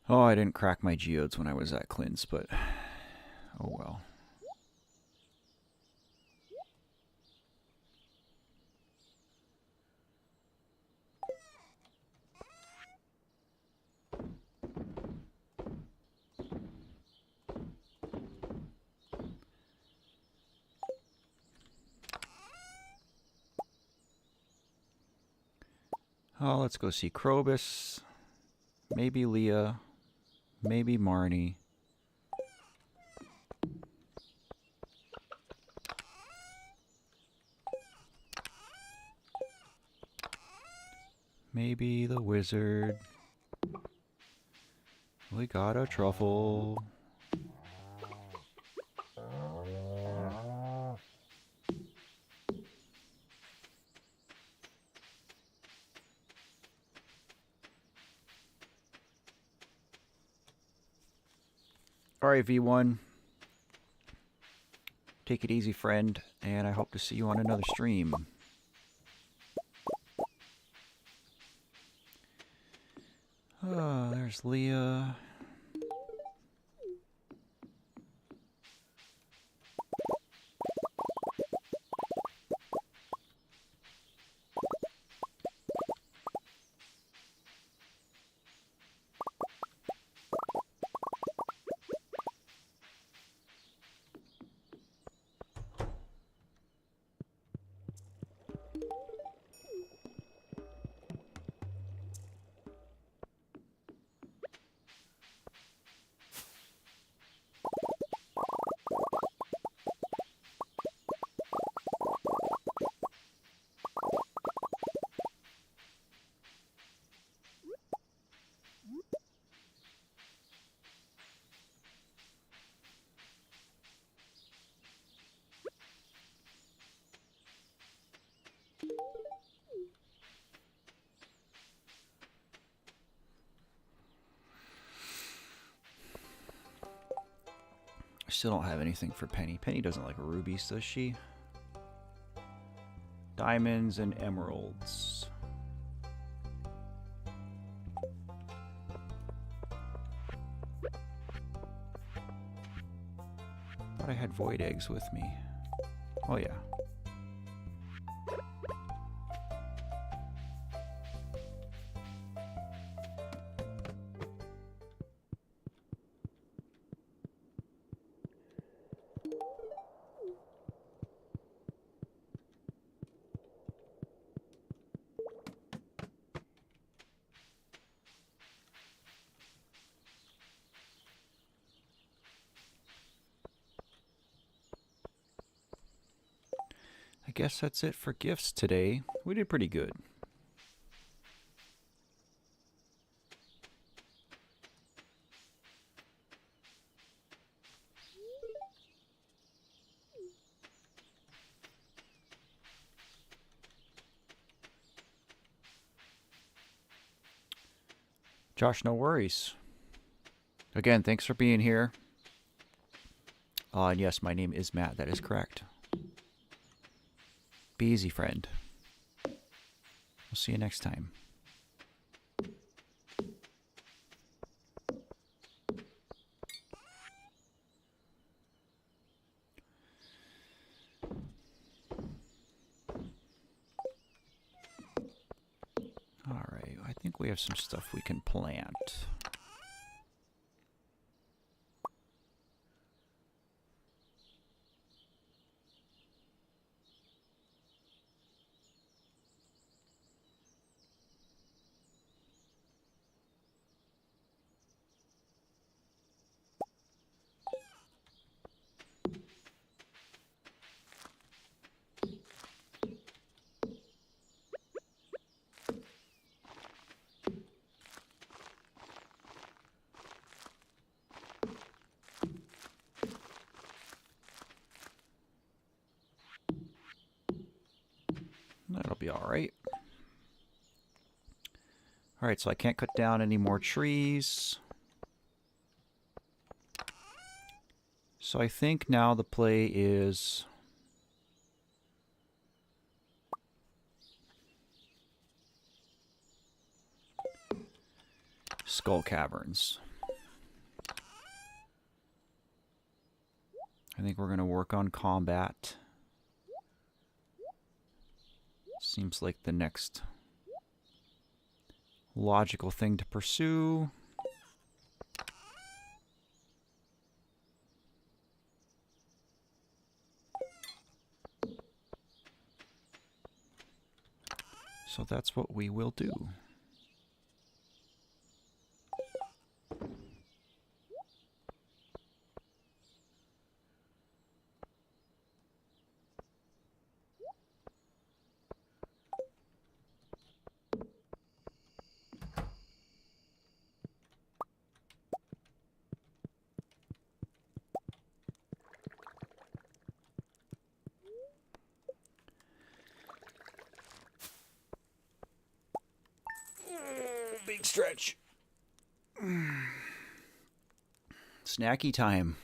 Oh, I didn't crack my geodes when I was at Clint's, but oh well. Oh, let's go see Krobus. Maybe Leah. Maybe Marnie. Maybe the wizard. We got a truffle. Alright, V1. Take it easy, friend, and I hope to see you on another stream. Oh, there's Leah. I still don't have anything for Penny. Penny doesn't like rubies, does she? Diamonds and emeralds. Thought I had void eggs with me. Oh yeah. I guess that's it for gifts today. We did pretty good. Josh, no worries. Again, thanks for being here. And yes, my name is Matt. That is correct. Be easy, friend. We'll see you next time. Alright, I think we have some stuff we can plant. That'll be alright. Alright, so I can't cut down any more trees. So I think now the play is Skull Caverns. think we're going to work on combat. Seems like the next logical thing to pursue. So that's what we will do. Big stretch. Snacky time.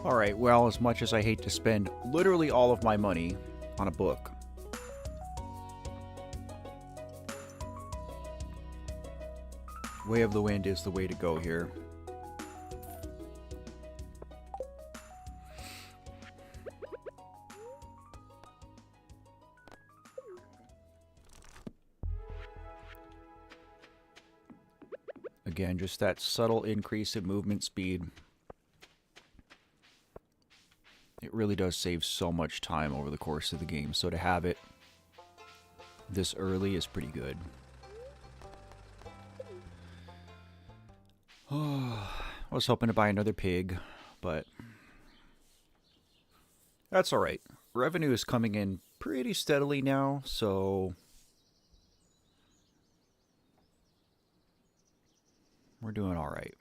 Alright, well, as much as I hate to spend literally all of my money on a book. Way of the Wind is the way to go here. Again, just that subtle increase in movement speed. It really does save so much time over the course of the game, so to have it this early is pretty good. Oh, I was hoping to buy another pig, but that's alright. Revenue is coming in pretty steadily now, so we're doing alright.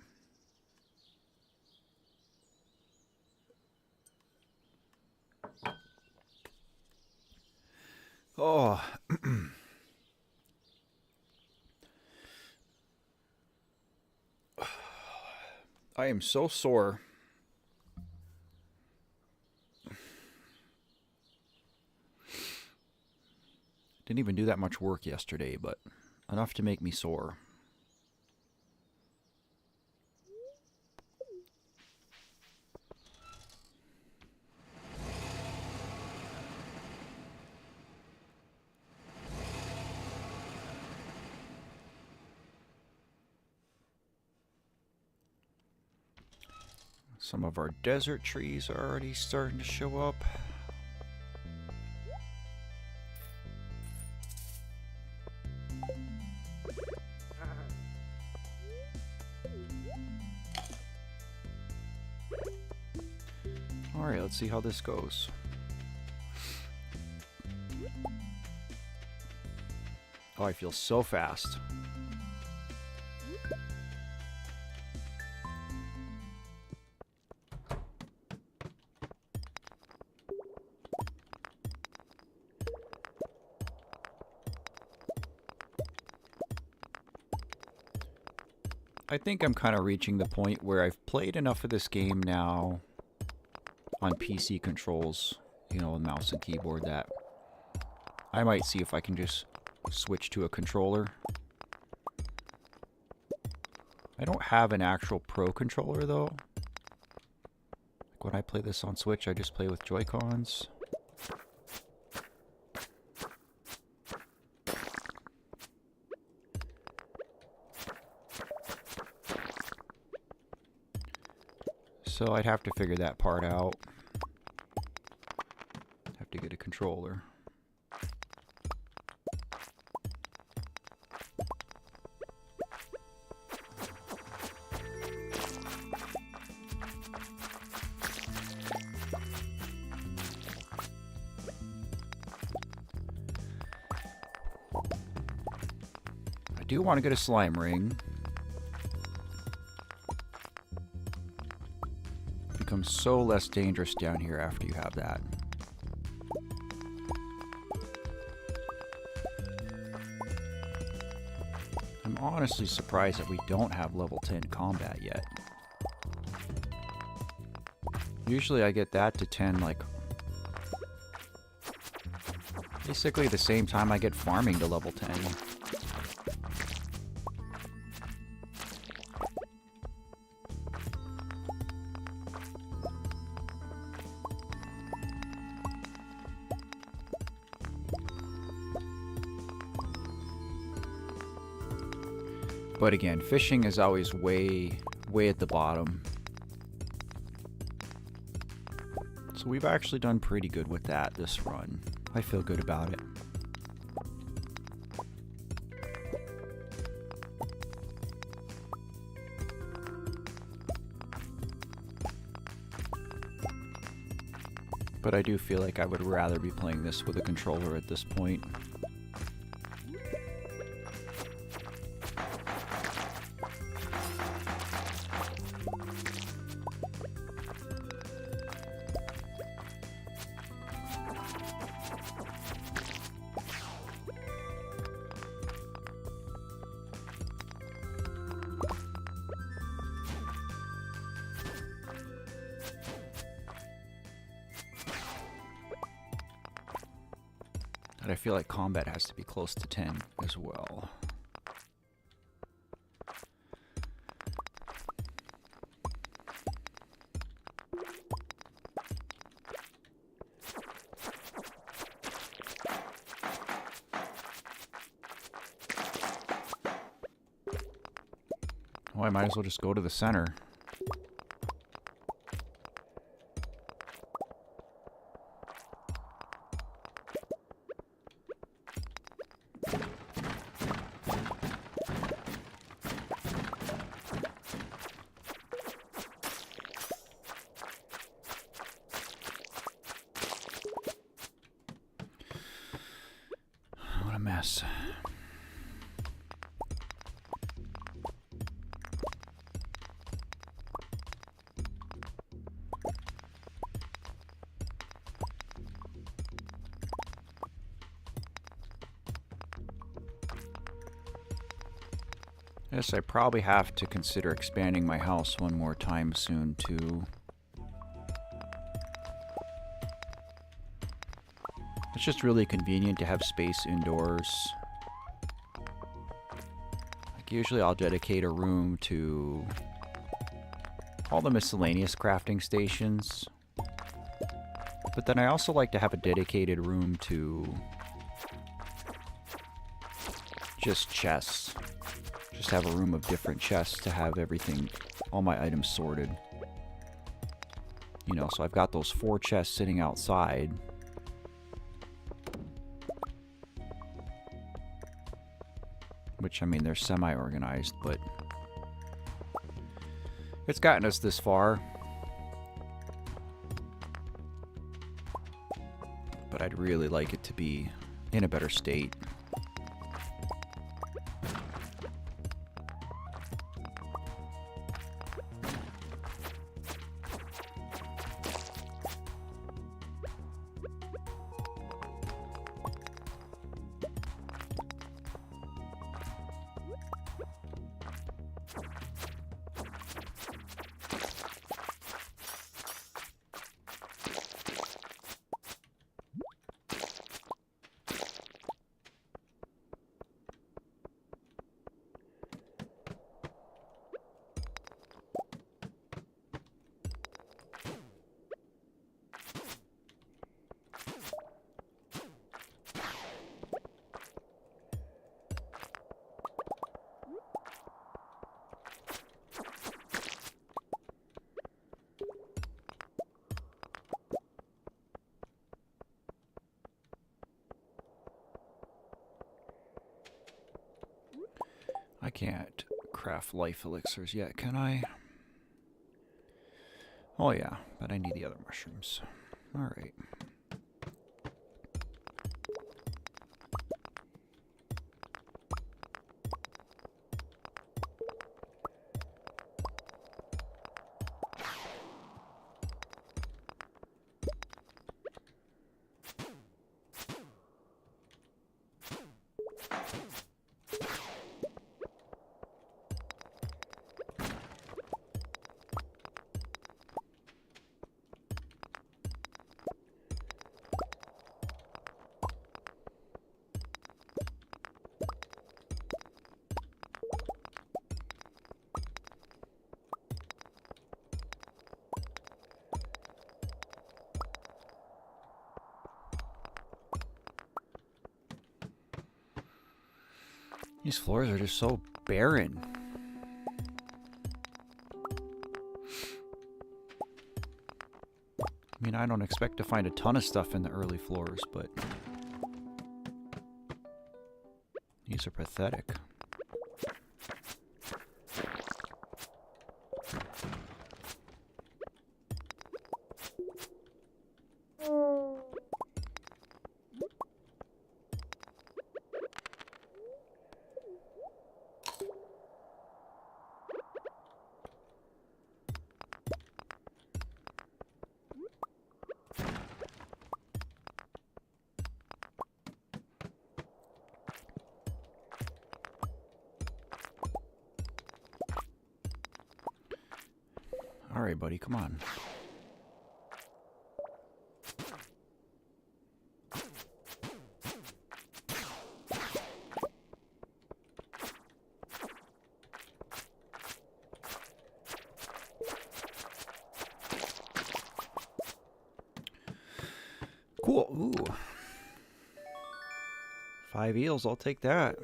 Oh, I am so sore. Didn't even do that much work yesterday, but enough to make me sore. Some of our desert trees are already starting to show up. Alright, let's see how this goes. Oh, I feel so fast. I think I'm kind of reaching the point where I've played enough of this game now on PC controls, you know, with mouse and keyboard, that I might see if I can just switch to a controller. I don't have an actual Pro controller though. Like when I play this on Switch, I just play with Joy-Cons. So I'd have to figure that part out. Have to get a controller. I do want to get a slime ring. Becomes so less dangerous down here after you have that. I'm honestly surprised that we don't have level 10 combat yet. Usually I get that to 10 like basically the same time I get farming to level 10. But again, fishing is always way at the bottom. So we've actually done pretty good with that this run. I feel good about it. But I do feel like I would rather be playing this with a controller at this point. But I feel like combat has to be close to 10 as well. Oh, I might as well just go to the center. What a mess. Yes, I probably have to consider expanding my house one more time soon, too. It's just really convenient to have space indoors. Like, usually I'll dedicate a room to all the miscellaneous crafting stations. But then I also like to have a dedicated room to just chests. Just have a room of different chests to have everything, all my items sorted. You know, so I've got those 4 chests sitting outside. Which, I mean, they're semi-organized, but it's gotten us this far. But I'd really like it to be in a better state. I can't craft life elixirs yet, can I? Oh yeah, but I need the other mushrooms. Alright. These floors are just so barren. I mean, I don't expect to find a ton of stuff in the early floors, but these are pathetic. Alright, buddy, come on. Cool. Ooh. 5 eels, I'll take that.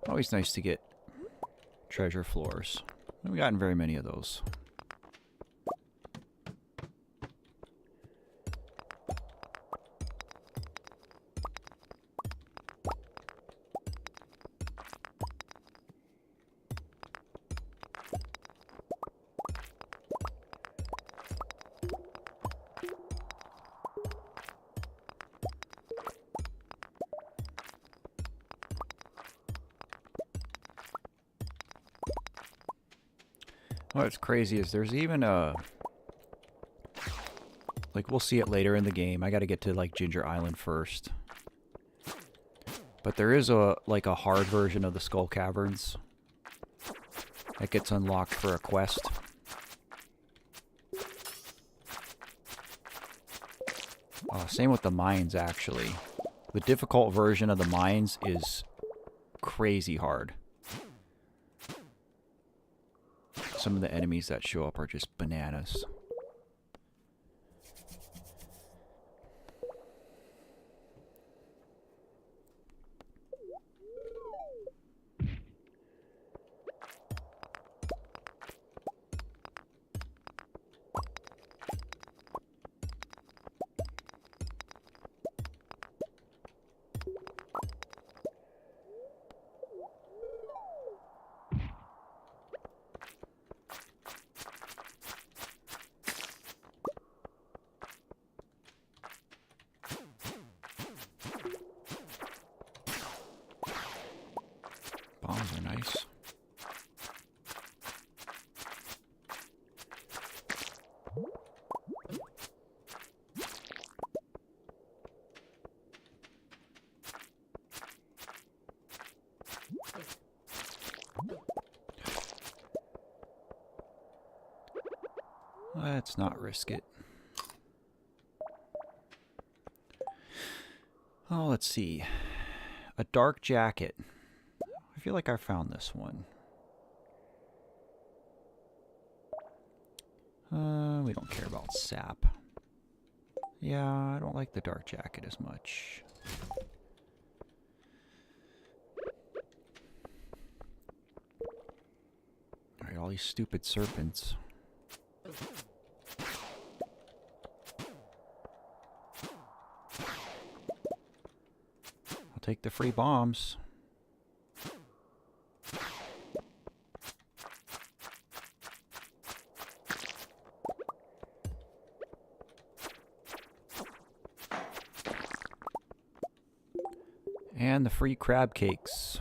Always nice to get treasure floors. We haven't gotten very many of those. What's crazy is there's even a... Like, we'll see it later in the game. I gotta get to, like, Ginger Island first. But there is a, like, a hard version of the Skull Caverns that gets unlocked for a quest. Same with the mines, actually. The difficult version of the mines is crazy hard. Some of the enemies that show up are just bananas. Bombs are nice. Let's not risk it. Oh, let's see. A dark jacket. I feel like I found this one. We don't care about sap. Yeah, I don't like the dark jacket as much. Alright, all these stupid serpents. I'll take the free bombs. And the free crab cakes.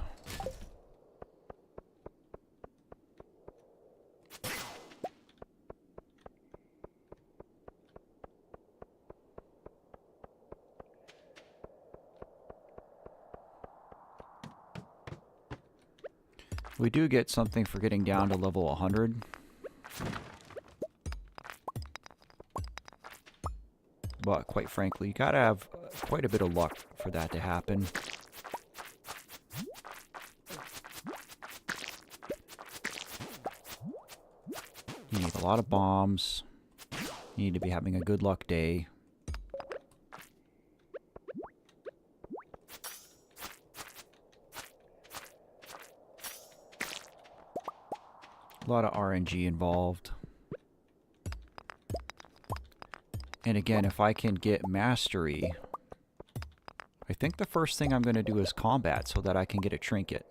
We do get something for getting down to level 100. But quite frankly, you gotta have quite a bit of luck for that to happen. You need a lot of bombs. You need to be having a good luck day. A lot of RNG involved. And again, if I can get mastery, I think the first thing I'm going to do is combat so that I can get a trinket.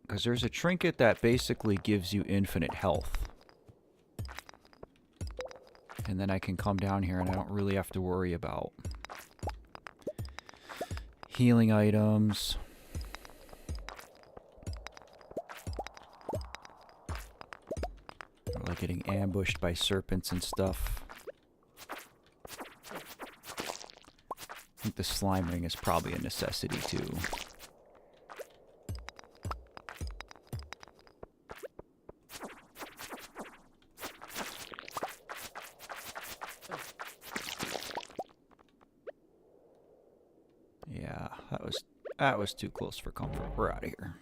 Because there's a trinket that basically gives you infinite health. And then I can come down here and I don't really have to worry about healing items. Or like getting ambushed by serpents and stuff. I think the slime ring is probably a necessity too. Yeah, that was too close for comfort. We're out of here.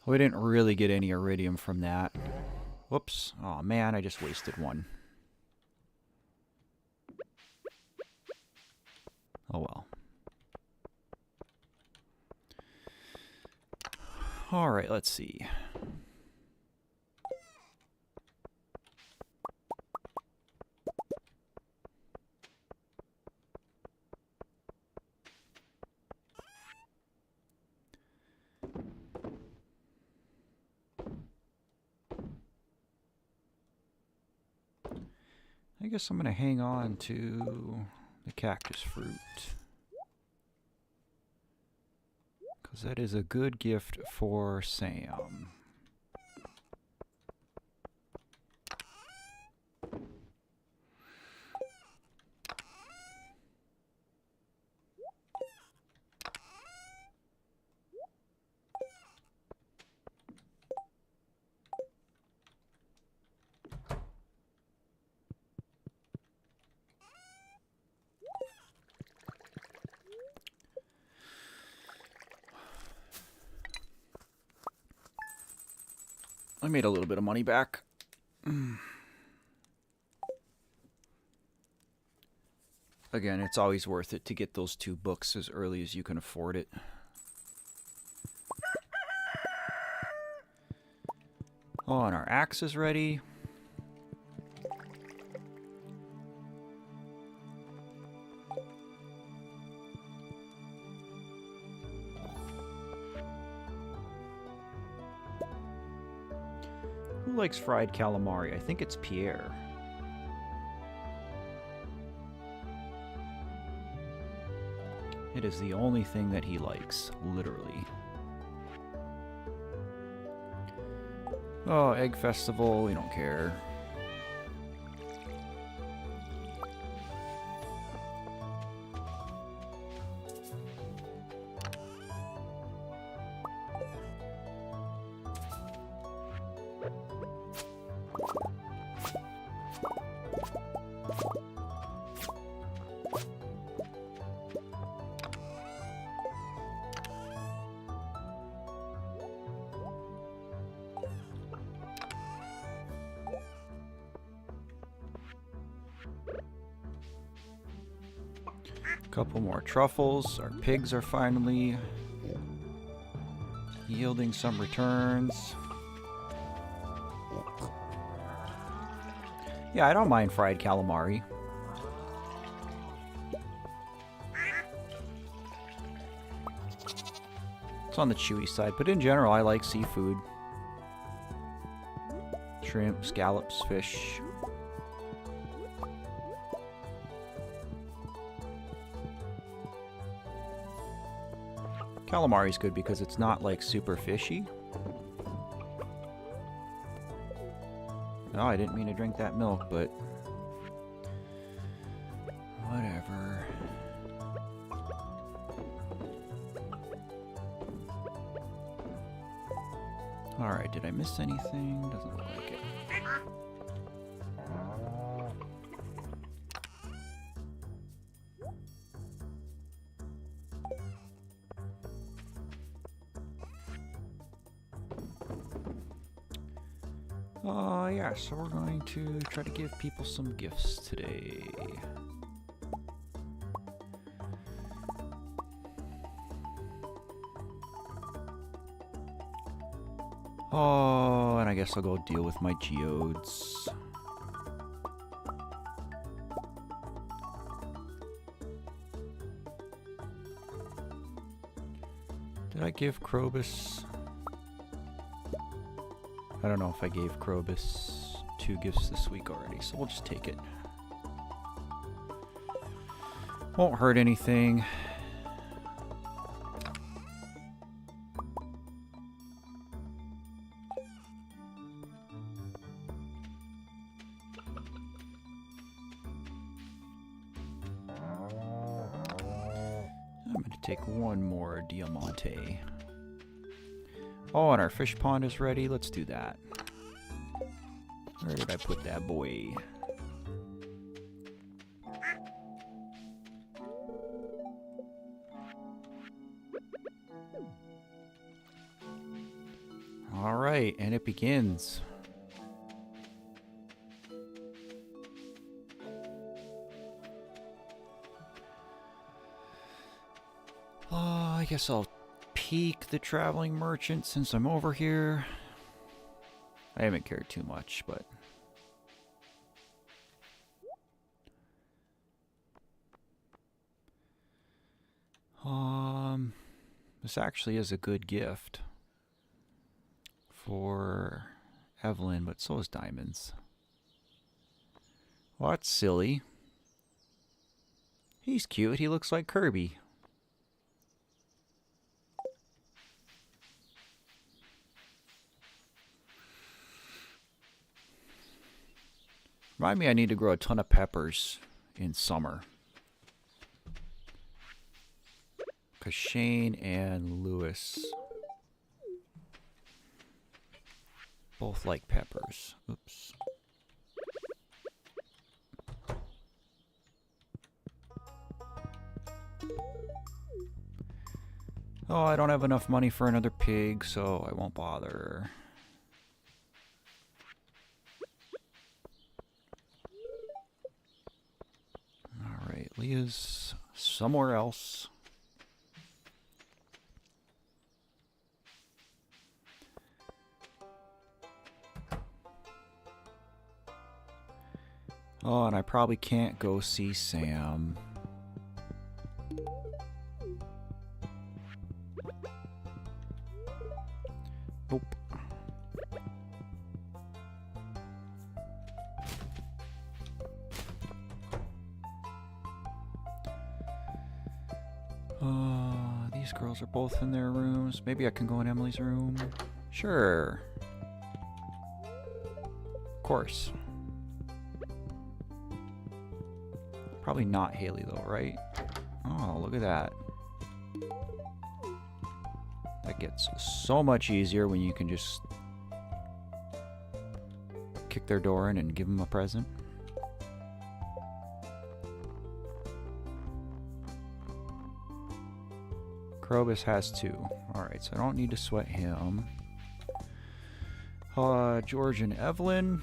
We didn't really get any iridium from that. Whoops. Oh man, I just wasted one. Oh well. Alright, let's see. I guess I'm going to hang on to the cactus fruit. Because that is a good gift for Sam. I made a little bit of money back. Again, it's always worth it to get those 2 books as early as you can afford it. Oh, and our axe is ready. Who likes fried calamari? I think it's Pierre. It is the only thing that he likes, literally. Oh, Egg Festival, we don't care. Couple more truffles. Our pigs are finally yielding some returns. Yeah, I don't mind fried calamari. It's on the chewy side, but in general, I like seafood. Shrimp, scallops, fish. Calamari's good because it's not like super fishy. Oh, I didn't mean to drink that milk, but whatever. Alright, did I miss anything? Doesn't look like it. Yeah, so we're going to try to give people some gifts today. Oh, and I guess I'll go deal with my geodes. Did I give Krobus? I don't know if I gave Krobus 2 gifts this week already, so we'll just take it. Won't hurt anything. I'm going to take one more Diamante. Oh, and our fish pond is ready. Let's do that. Where did I put that boy? All right, and it begins. I guess I'll peek the traveling merchant since I'm over here. I haven't cared too much, but... This actually is a good gift for Evelyn, but so is Diamonds. Well, that's silly. He's cute. He looks like Kirby. Remind me I need to grow a ton of peppers in summer. Because Shane and Lewis both like peppers. Oops. Oh, I don't have enough money for another pig, so I won't bother. Alright, Leah's somewhere else. Oh, and I probably can't go see Sam. Nope. These girls are both in their rooms. Maybe I can go in Emily's room. Sure. Of course. Probably not Haley though, right? Oh, look at that. That gets so much easier when you can just kick their door in and give them a present. Krobus has 2. Alright, so I don't need to sweat him. George and Evelyn.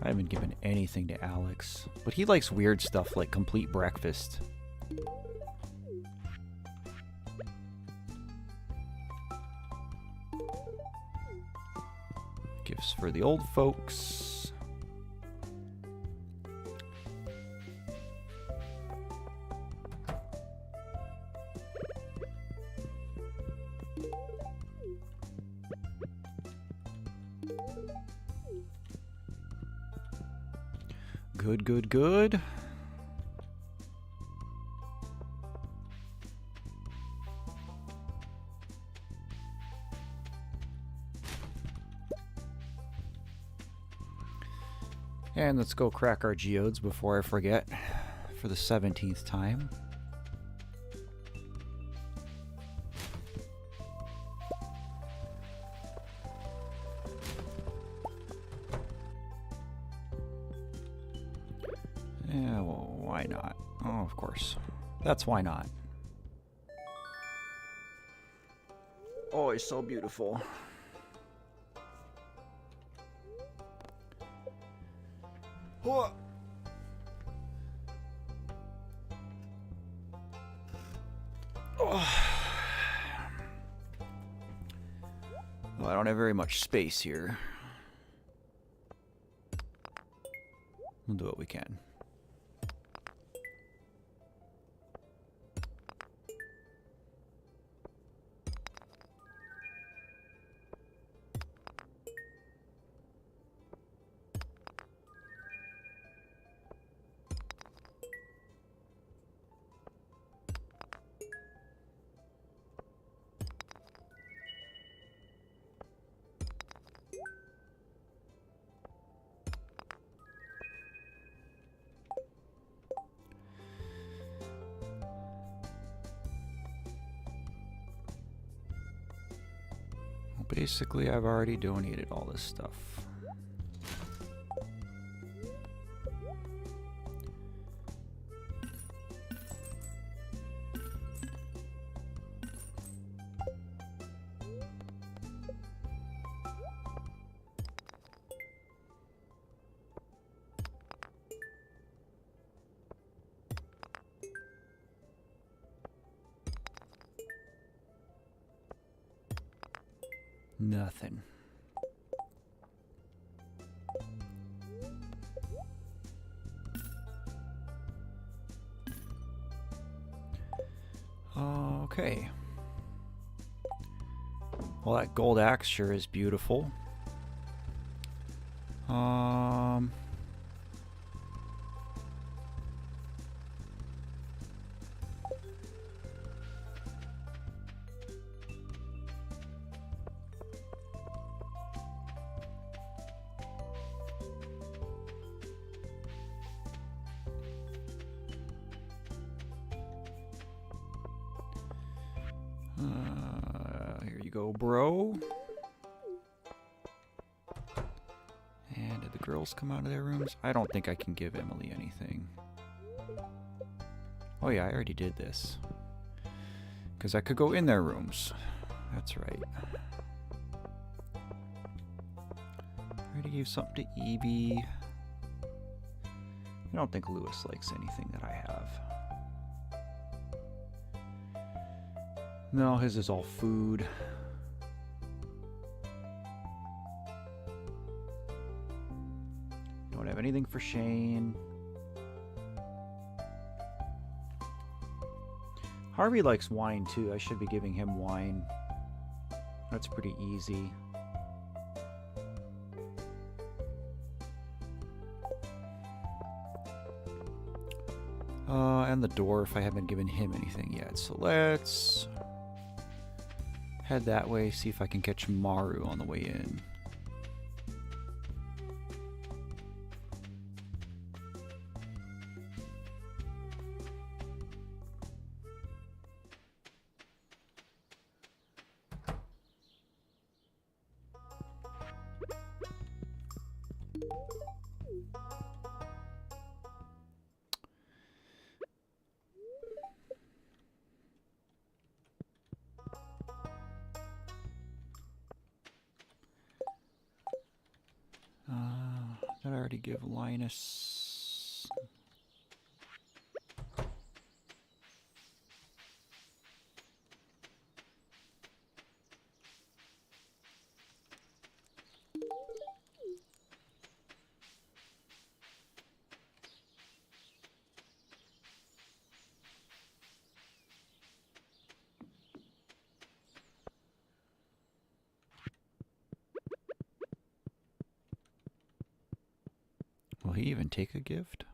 I haven't given anything to Alex, but he likes weird stuff like complete breakfast. Gifts for the old folks. Good, good, good. And let's go crack our geodes before I forget for the 17th time. Yeah, well, why not? Oh, of course. That's why not. Oh, it's so beautiful. Oh. Oh. Well, I don't have very much space here. We'll do what we can. Basically, I've already donated all this stuff. Nothing. Okay. Well, that gold axe sure is beautiful. Here you go, bro. And did the girls come out of their rooms? I don't think I can give Emily anything. Oh yeah, I already did this. Because I could go in their rooms. That's right. I already gave something to Evie. I don't think Lewis likes anything that I have. No, his is all food. Don't have anything for Shane. Harvey likes wine too. I should be giving him wine. That's pretty easy. And the dwarf, I haven't given him anything yet. So let's head that way, see if I can catch Maru on the way in. Did I already give Linus? Will he even take a gift?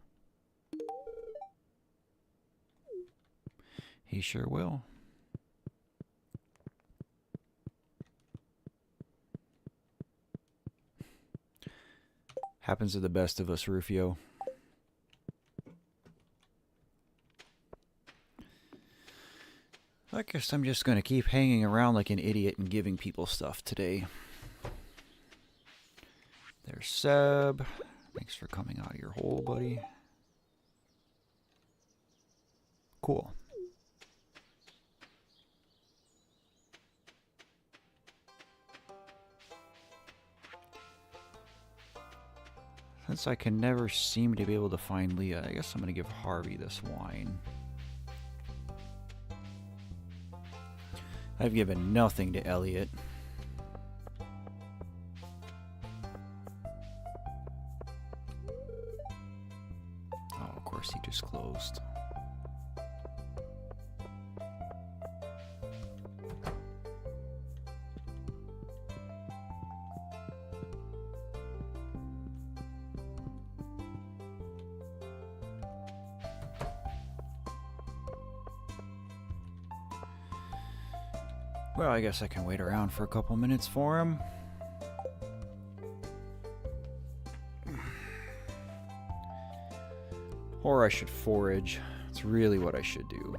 He sure will. Happens to the best of us, Rufio. I guess I'm just going to keep hanging around like an idiot and giving people stuff today. There's Seb. Thanks for coming out of your hole, buddy. Cool. Since I can never seem to be able to find Leah, I guess I'm going to give Harvey this wine. I've given nothing to Elliot. Oh, of course he just closed. Well, I guess I can wait around for a couple minutes for him. Or I should forage. It's really what I should do.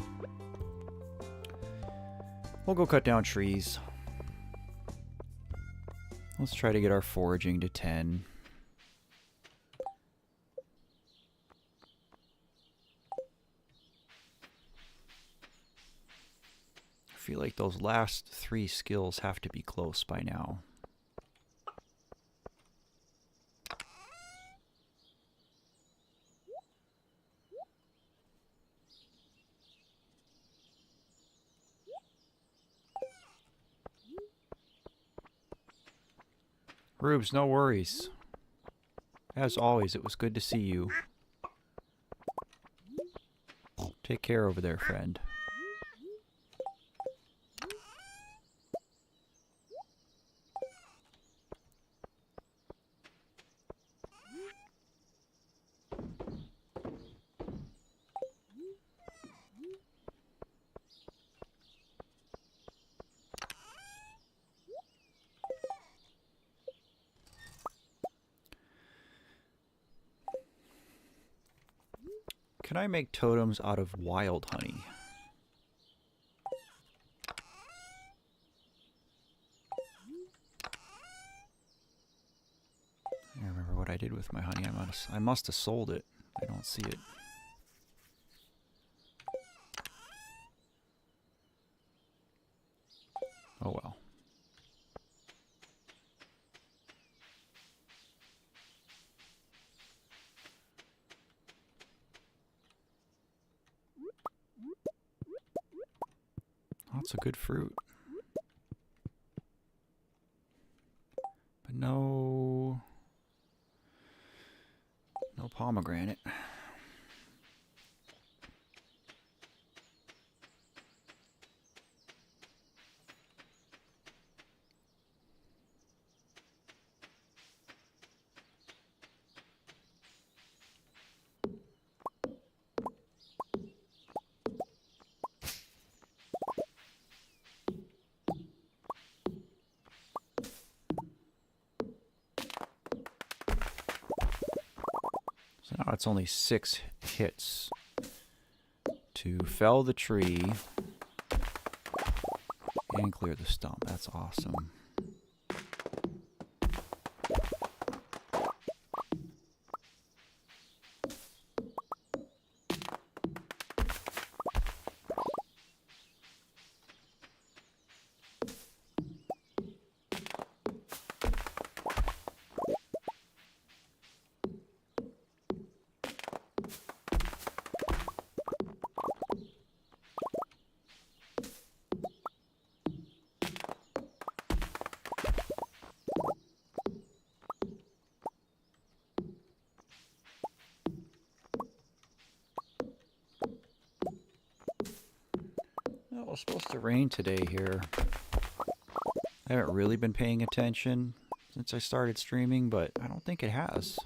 We'll go cut down trees. Let's try to get our foraging to 10. I feel like those last 3 skills have to be close by now. Rubes, no worries. As always, it was good to see you. Take care over there, friend. Can I make totems out of wild honey? I don't remember what I did with my honey. I must have sold it. I don't see it. Oh well. Lots of good fruit. But no pomegranate. So now it's only 6 hits to fell the tree and clear the stump. That's awesome. Well, it's supposed to rain today here. I haven't really been paying attention since I started streaming, but I don't think it has.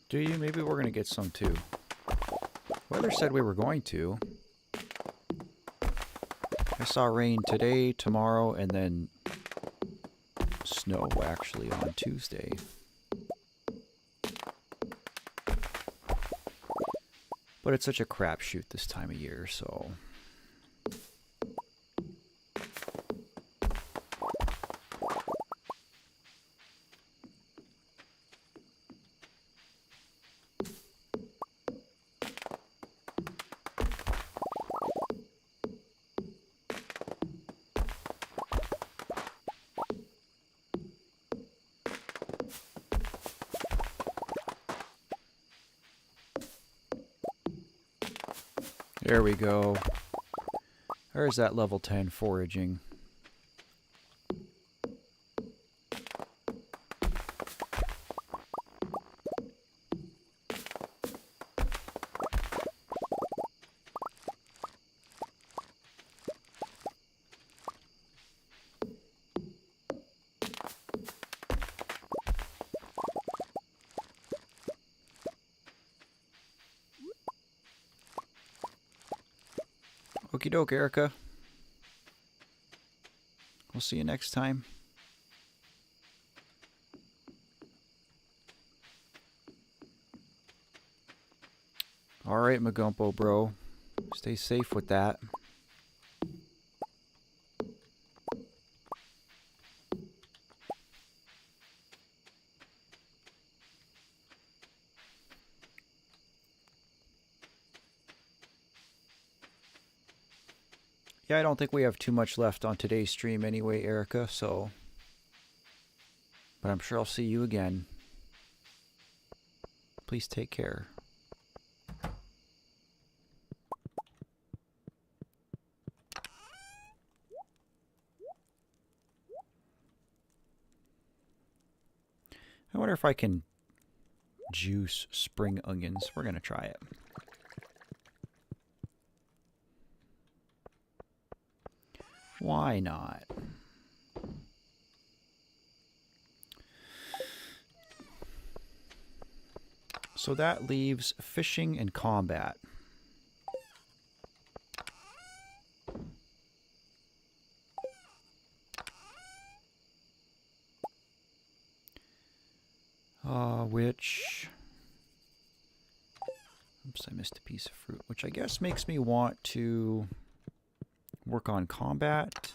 Do you? Maybe we're going to get some too. Weather said we were going to. I saw rain today, tomorrow, and then snow actually on Tuesday. But it's such a crapshoot this time of year, so... There we go. There's that level 10 foraging. Okie doke, Erica. We'll see you next time. Alright, Magumpo, bro. Stay safe with that. Yeah, I don't think we have too much left on today's stream anyway, Erica, so... But I'm sure I'll see you again. Please take care. I wonder if I can juice spring onions. We're going to try it. Why not? So that leaves fishing and combat. Which... Oops, I missed a piece of fruit. Which I guess makes me want to work on combat.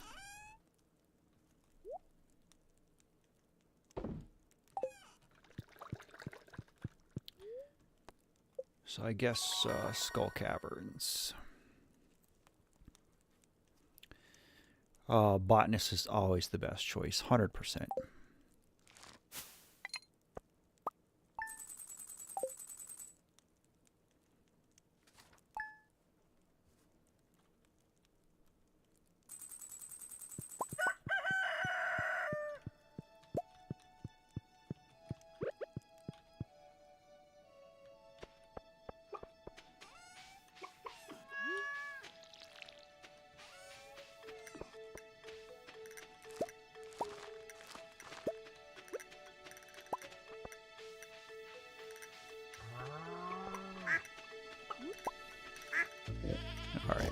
So I guess Skull Caverns. Botanist is always the best choice, 100%.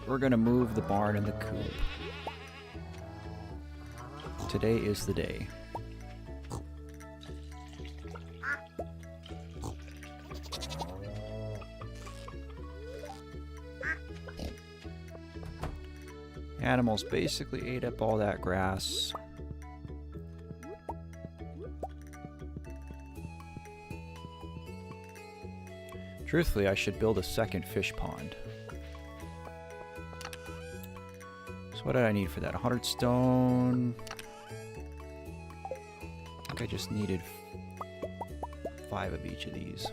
We're gonna move the barn and the coop. Today is the day. Animals basically ate up all that grass. Truthfully, I should build a second fish pond. What did I need for that? 100 stone. I think I just needed 5 of each of these.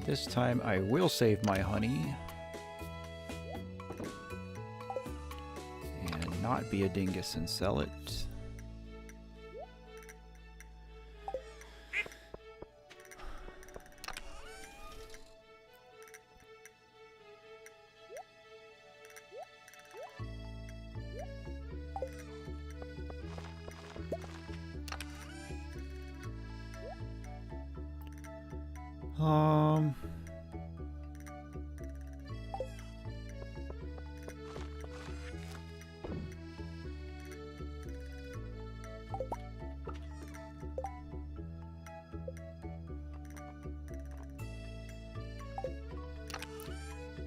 This time I will save my honey and not be a dingus and sell it.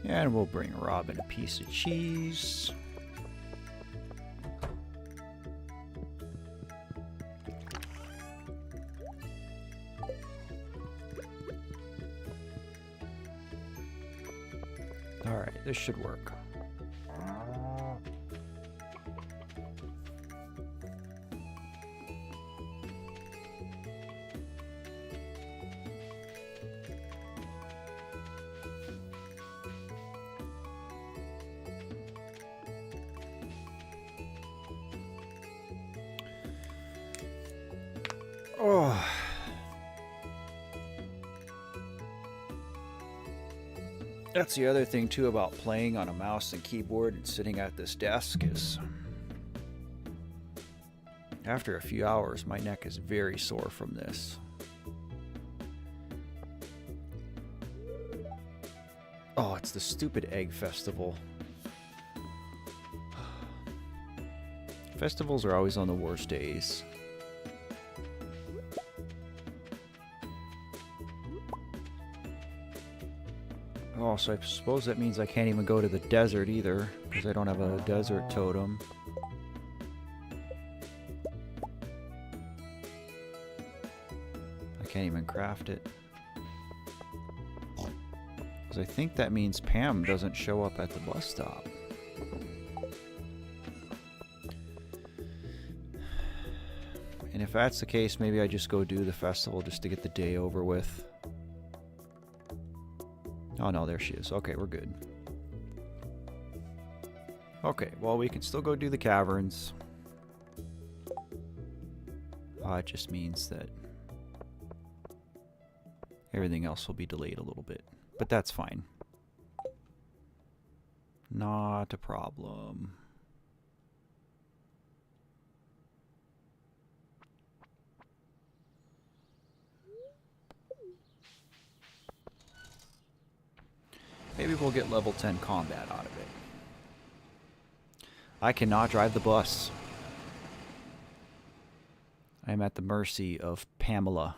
And we'll bring Robin a piece of cheese. All right, this should work. Oh. That's the other thing too about playing on a mouse and keyboard and sitting at this desk is After a few hours, my neck is very sore from this. Oh, it's the stupid egg festival. Festivals are always on the worst days. Oh, so I suppose that means I can't even go to the desert either, because I don't have a desert totem. I can't even craft it. Because I think that means Pam doesn't show up at the bus stop. And if that's the case, maybe I just go do the festival just to get the day over with. Oh no, there she is. Okay, we're good. Okay, well, we can still go do the caverns. It just means that everything else will be delayed a little bit. But that's fine. Not a problem. Maybe we'll get level 10 combat out of it. I cannot drive the bus. I am at the mercy of Pamela.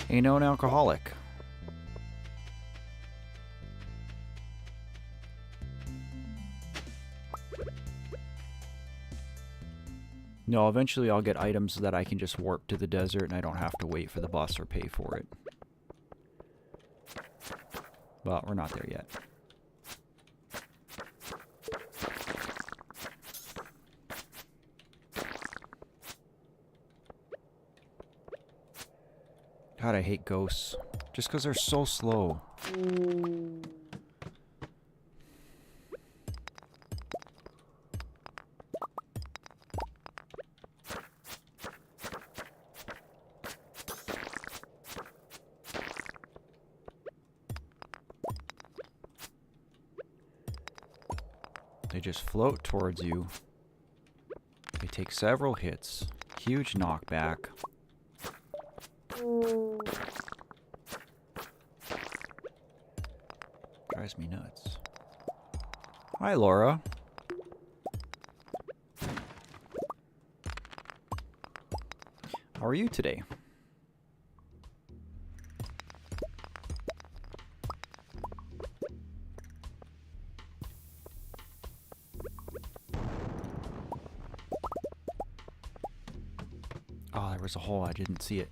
A known alcoholic. No, eventually I'll get items that I can just warp to the desert and I don't have to wait for the bus or pay for it. But we're not there yet. God, I hate ghosts. Just because they're so slow. They just float towards you. They take several hits. Huge knockback. Drives me nuts. Hi, Laura. How are you today? Oh, there was a hole. I didn't see it.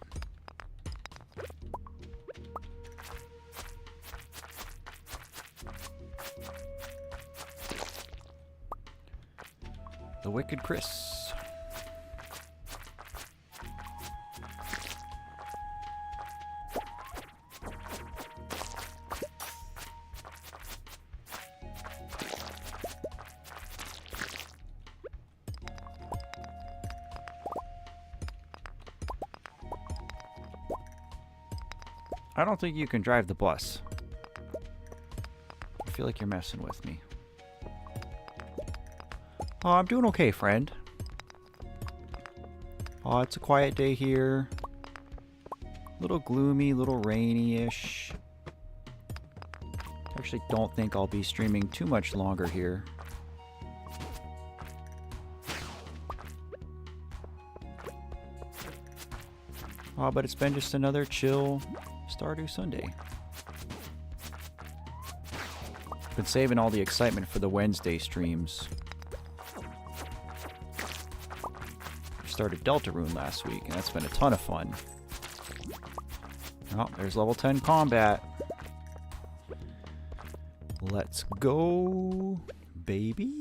The Wicked Chris. I don't think you can drive the bus. I feel like you're messing with me. Oh, I'm doing okay, friend. Oh, it's a quiet day here. Little gloomy, little rainy-ish. Actually, don't think I'll be streaming too much longer here. Oh, but it's been just another chill Stardew Sunday. Been saving all the excitement for the Wednesday streams. Started Deltarune last week, and that's been a ton of fun. Oh, there's level 10 combat. Let's go, baby.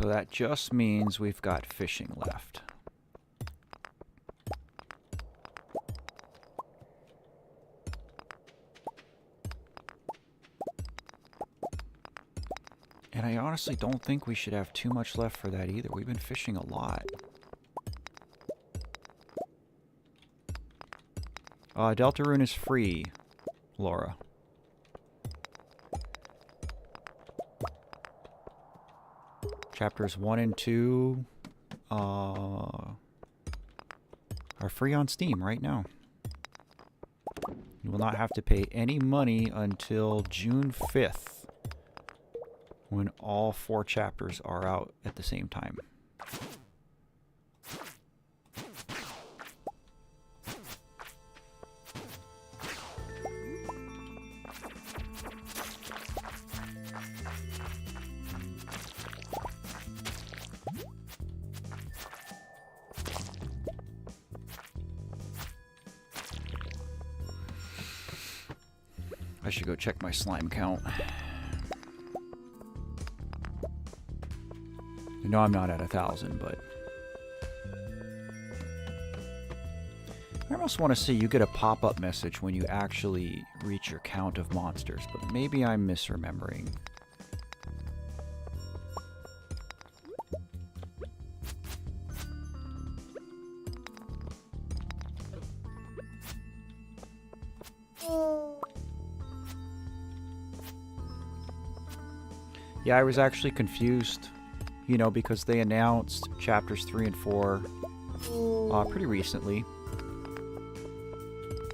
So that just means we've got fishing left. And I honestly don't think we should have too much left for that either. We've been fishing a lot. Deltarune is free, Laura. Chapters 1 and 2 are free on Steam right now. You will not have to pay any money until June 5th, when all 4 chapters are out at the same time. I should go check my slime count. You know I'm not at 1,000, but I almost want to say you get a pop-up message when you actually reach your count of monsters, but maybe I'm misremembering. Yeah, I was actually confused, you know, because they announced chapters 3 and 4 pretty recently.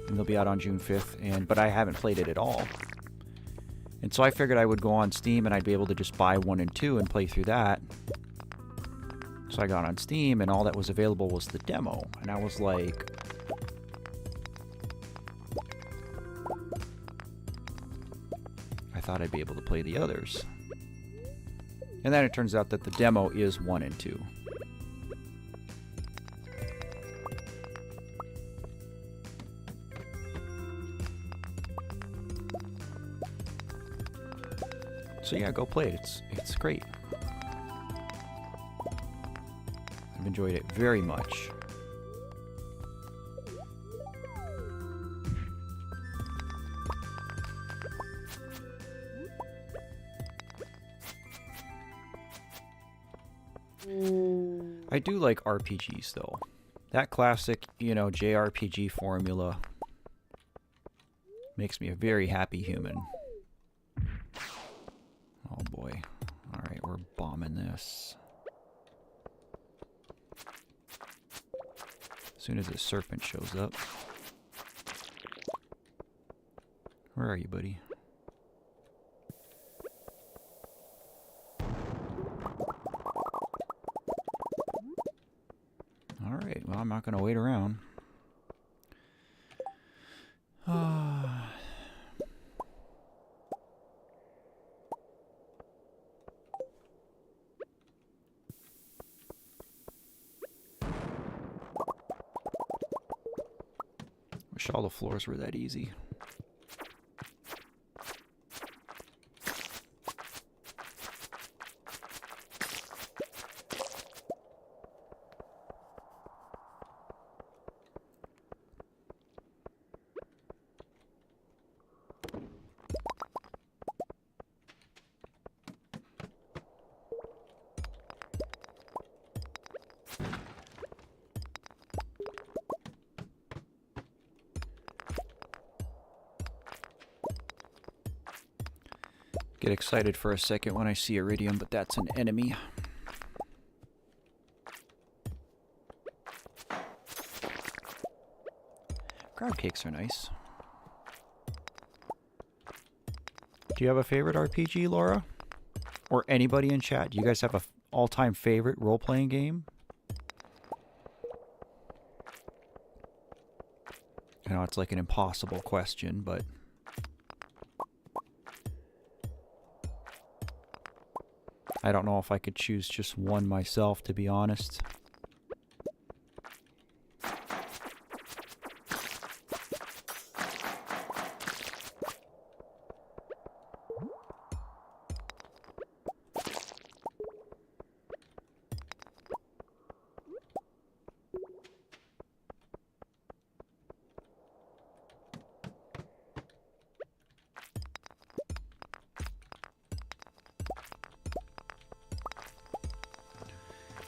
And they'll be out on June 5th, but I haven't played it at all. And so I figured I would go on Steam and I'd be able to just buy 1 and 2 and play through that. So I got on Steam and all that was available was the demo. And I was like, I thought I'd be able to play the others. And then it turns out that the demo is 1 and 2. So yeah, go play it. It's great. I've enjoyed it very much. I do like RPGs though. That classic, you know, JRPG formula makes me a very happy human. Oh boy. Alright, we're bombing this. As soon as the serpent shows up. Where are you, buddy? Alright, well, I'm not going to wait around. Wish all the floors were that easy. Get excited for a second when I see iridium, but that's an enemy. Crab cakes are nice. Do you have a favorite RPG, Laura? Or anybody in chat? Do you guys have a all-time favorite role-playing game? I know it's like an impossible question, but I don't know if I could choose just one myself, to be honest.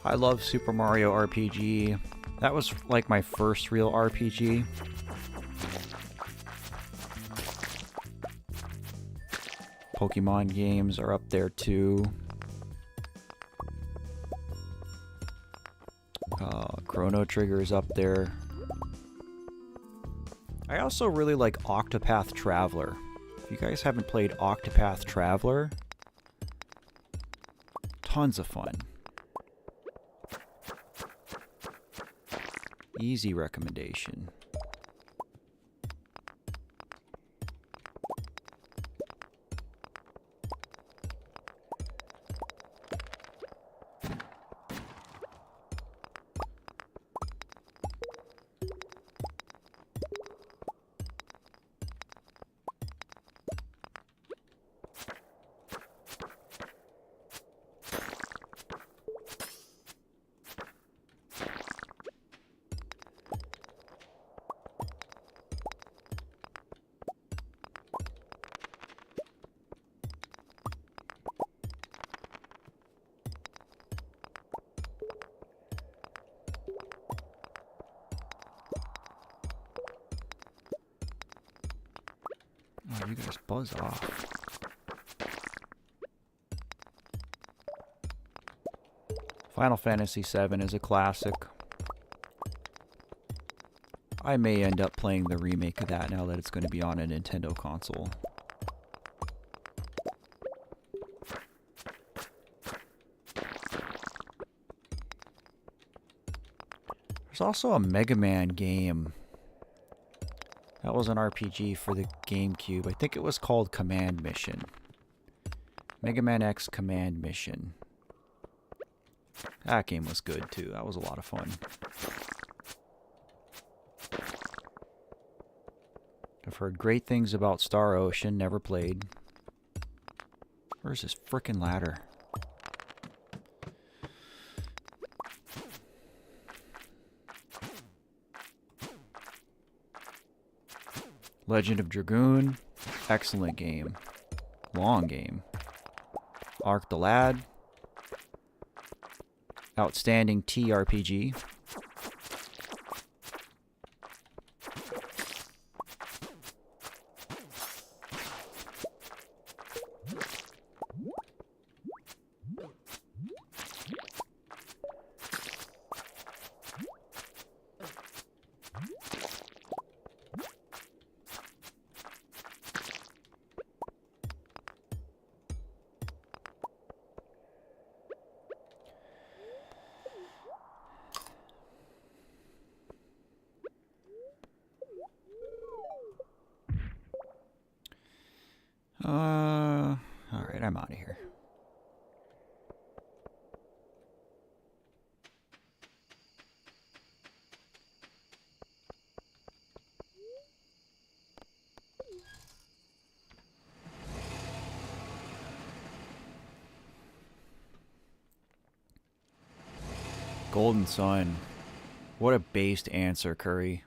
I love Super Mario RPG. That was like my first real RPG. Pokemon games are up there too. Chrono Trigger is up there. I also really like Octopath Traveler. If you guys haven't played Octopath Traveler, tons of fun. Easy recommendation. Oh, you guys buzz off. Final Fantasy VII is a classic. I may end up playing the remake of that now that it's going to be on a Nintendo console. There's also a Mega Man game. That was an RPG for the GameCube. I think it was called Command Mission. Mega Man X Command Mission. That game was good too. That was a lot of fun. I've heard great things about Star Ocean. Never played. Where's this frickin' ladder? Legend of Dragoon, excellent game. Long game. Ark the Lad, outstanding TRPG. Alright, I'm out of here. Golden Sun. What a based answer, Curry.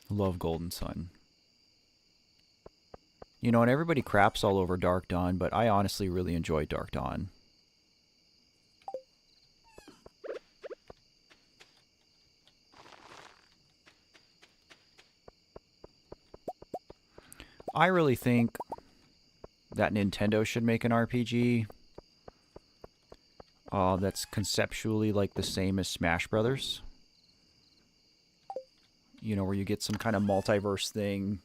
Love Golden Sun. You know, and everybody craps all over Dark Dawn, but I honestly really enjoy Dark Dawn. I really think that Nintendo should make an RPG that's conceptually like the same as Smash Brothers. You know, where you get some kind of multiverse thing.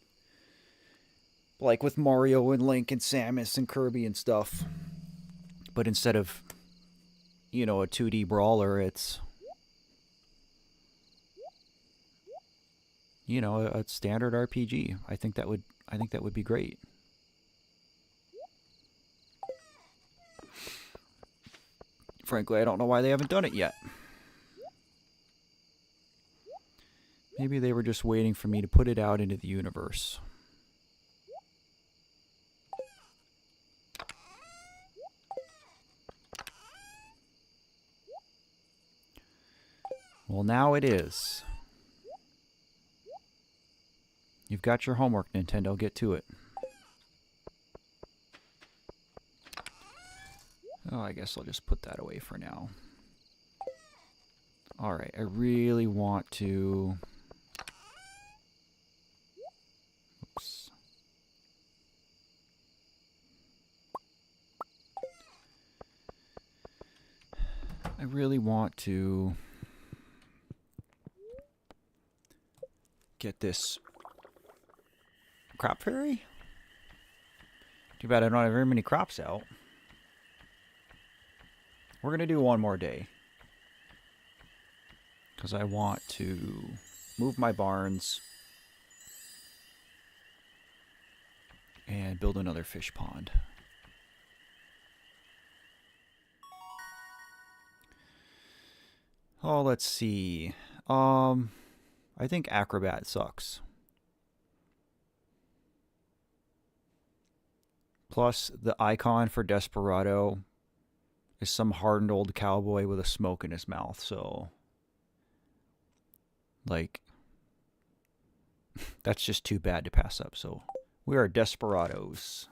Like with Mario and Link and Samus and Kirby and stuff. But instead of, you know, a 2D brawler, it's, you know, a standard RPG. I think that would be great. Frankly, I don't know why they haven't done it yet. Maybe they were just waiting for me to put it out into the universe. Well, now it is. You've got your homework, Nintendo. Get to it. Oh, I guess I'll just put that away for now. Alright, I really want to... Oops. I really want to get this crop fairy. Too bad I don't have very many crops out. We're going to do one more day. Because I want to move my barns and build another fish pond. Oh, let's see. I think Acrobat sucks. Plus, the icon for Desperado is some hardened old cowboy with a smoke in his mouth, so... like... that's just too bad to pass up, so... we are Desperados.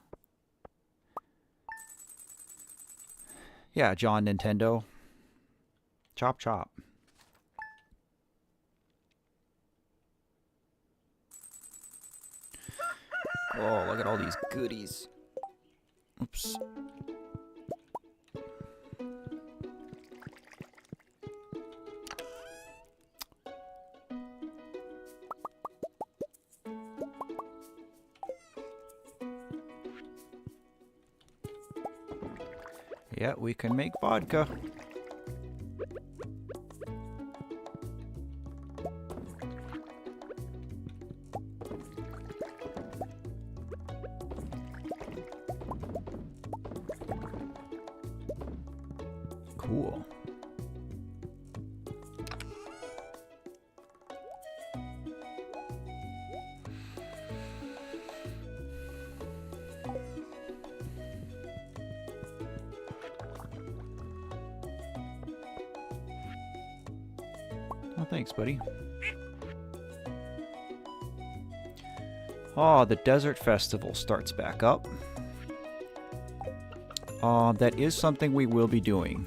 Yeah, John Nintendo. Chop chop. Oh, look at all these goodies. Oops. Yeah, we can make vodka. Cool. Oh, thanks, buddy. Oh, the Desert Festival starts back up. That is something we will be doing.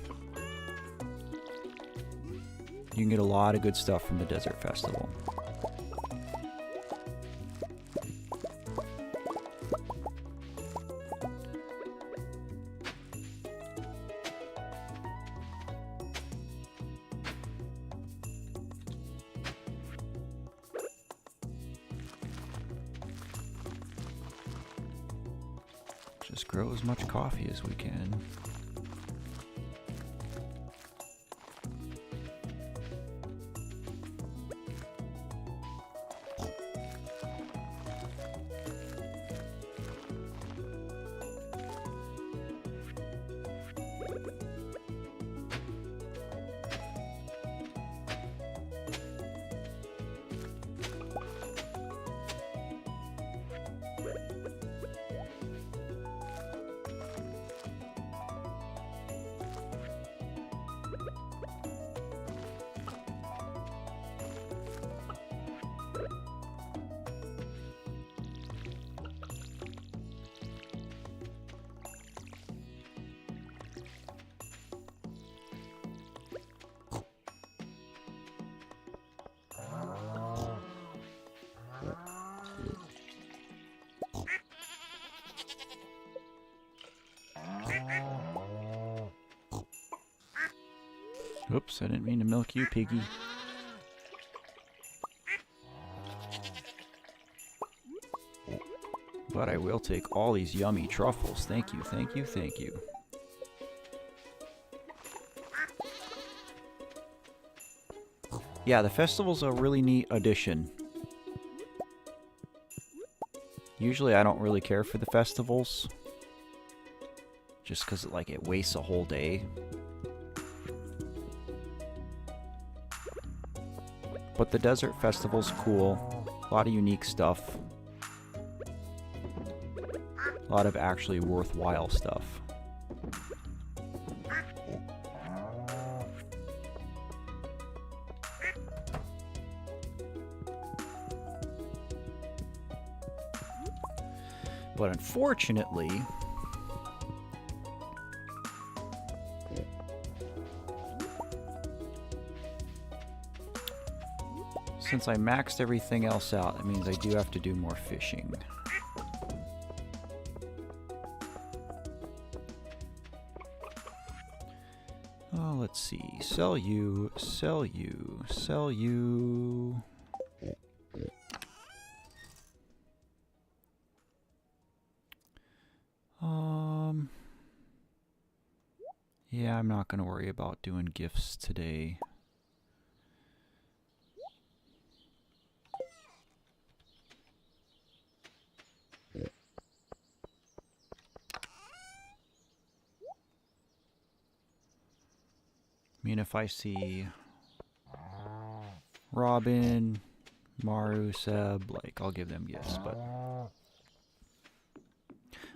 You can get a lot of good stuff from the Desert Festival. Just grow as much coffee as we can. Oops, I didn't mean to milk you, piggy. But I will take all these yummy truffles. Thank you, thank you, thank you. Yeah, the festival's a really neat addition. Usually I don't really care for the festivals. Just because it wastes a whole day. But the Desert Festival's cool. A lot of unique stuff. A lot of actually worthwhile stuff. But unfortunately, Since I maxed everything else out, that means I do have to do more fishing. Oh, let's see. Sell you, sell you, sell you. Yeah, I'm not going to worry about doing gifts today. I mean, if I see Robin, Maru, Seb, like, I'll give them gifts, but...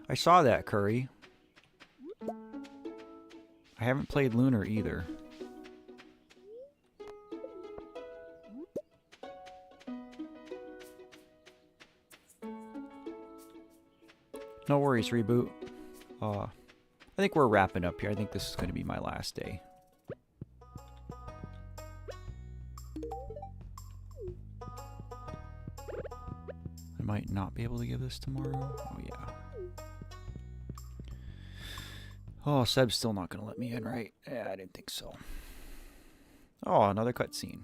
I saw that, Curry. I haven't played Lunar either. No worries, Reboot. I think we're wrapping up here. I think this is going to be my last day. I might not be able to give this tomorrow. Oh, yeah. Oh, Seb's still not going to let me in, right? Yeah, I didn't think so. Oh, another cutscene.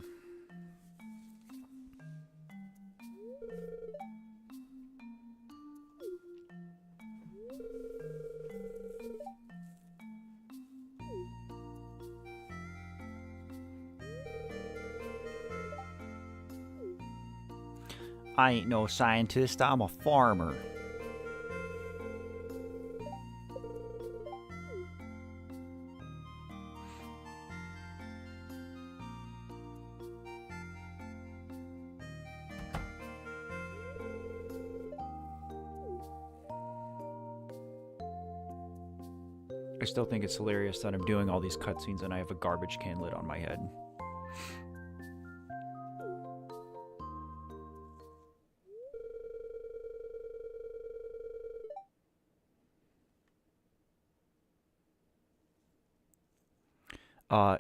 I ain't no scientist, I'm a farmer. I still think it's hilarious that I'm doing all these cutscenes and I have a garbage can lid on my head.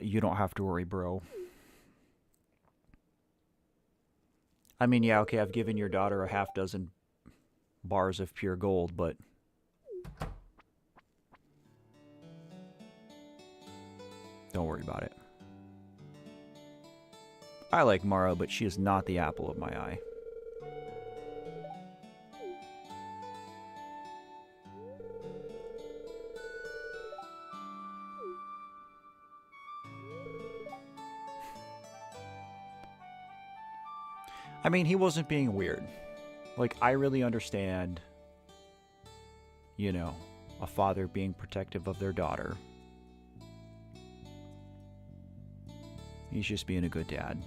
You don't have to worry, bro. I mean, yeah, okay, I've given your daughter a half dozen bars of pure gold, but... don't worry about it. I like Mara, but she is not the apple of my eye. I mean, he wasn't being weird. Like, I really understand, you know, a father being protective of their daughter. He's just being a good dad.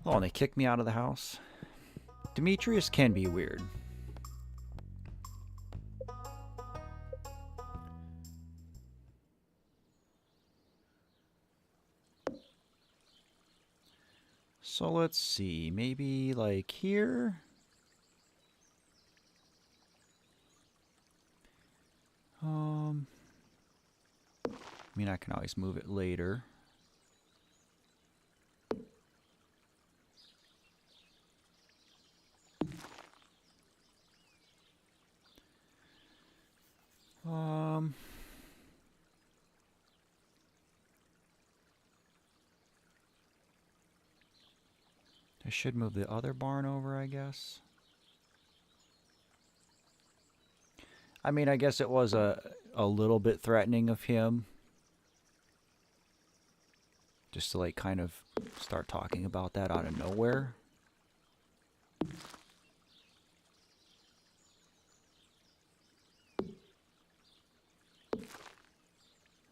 Oh, and they kicked me out of the house. Demetrius can be weird. So let's see, maybe like here? I mean, I can always move it later. I should move the other barn over, I guess. I mean, I guess it was a little bit threatening of him. Just to, like, kind of start talking about that out of nowhere.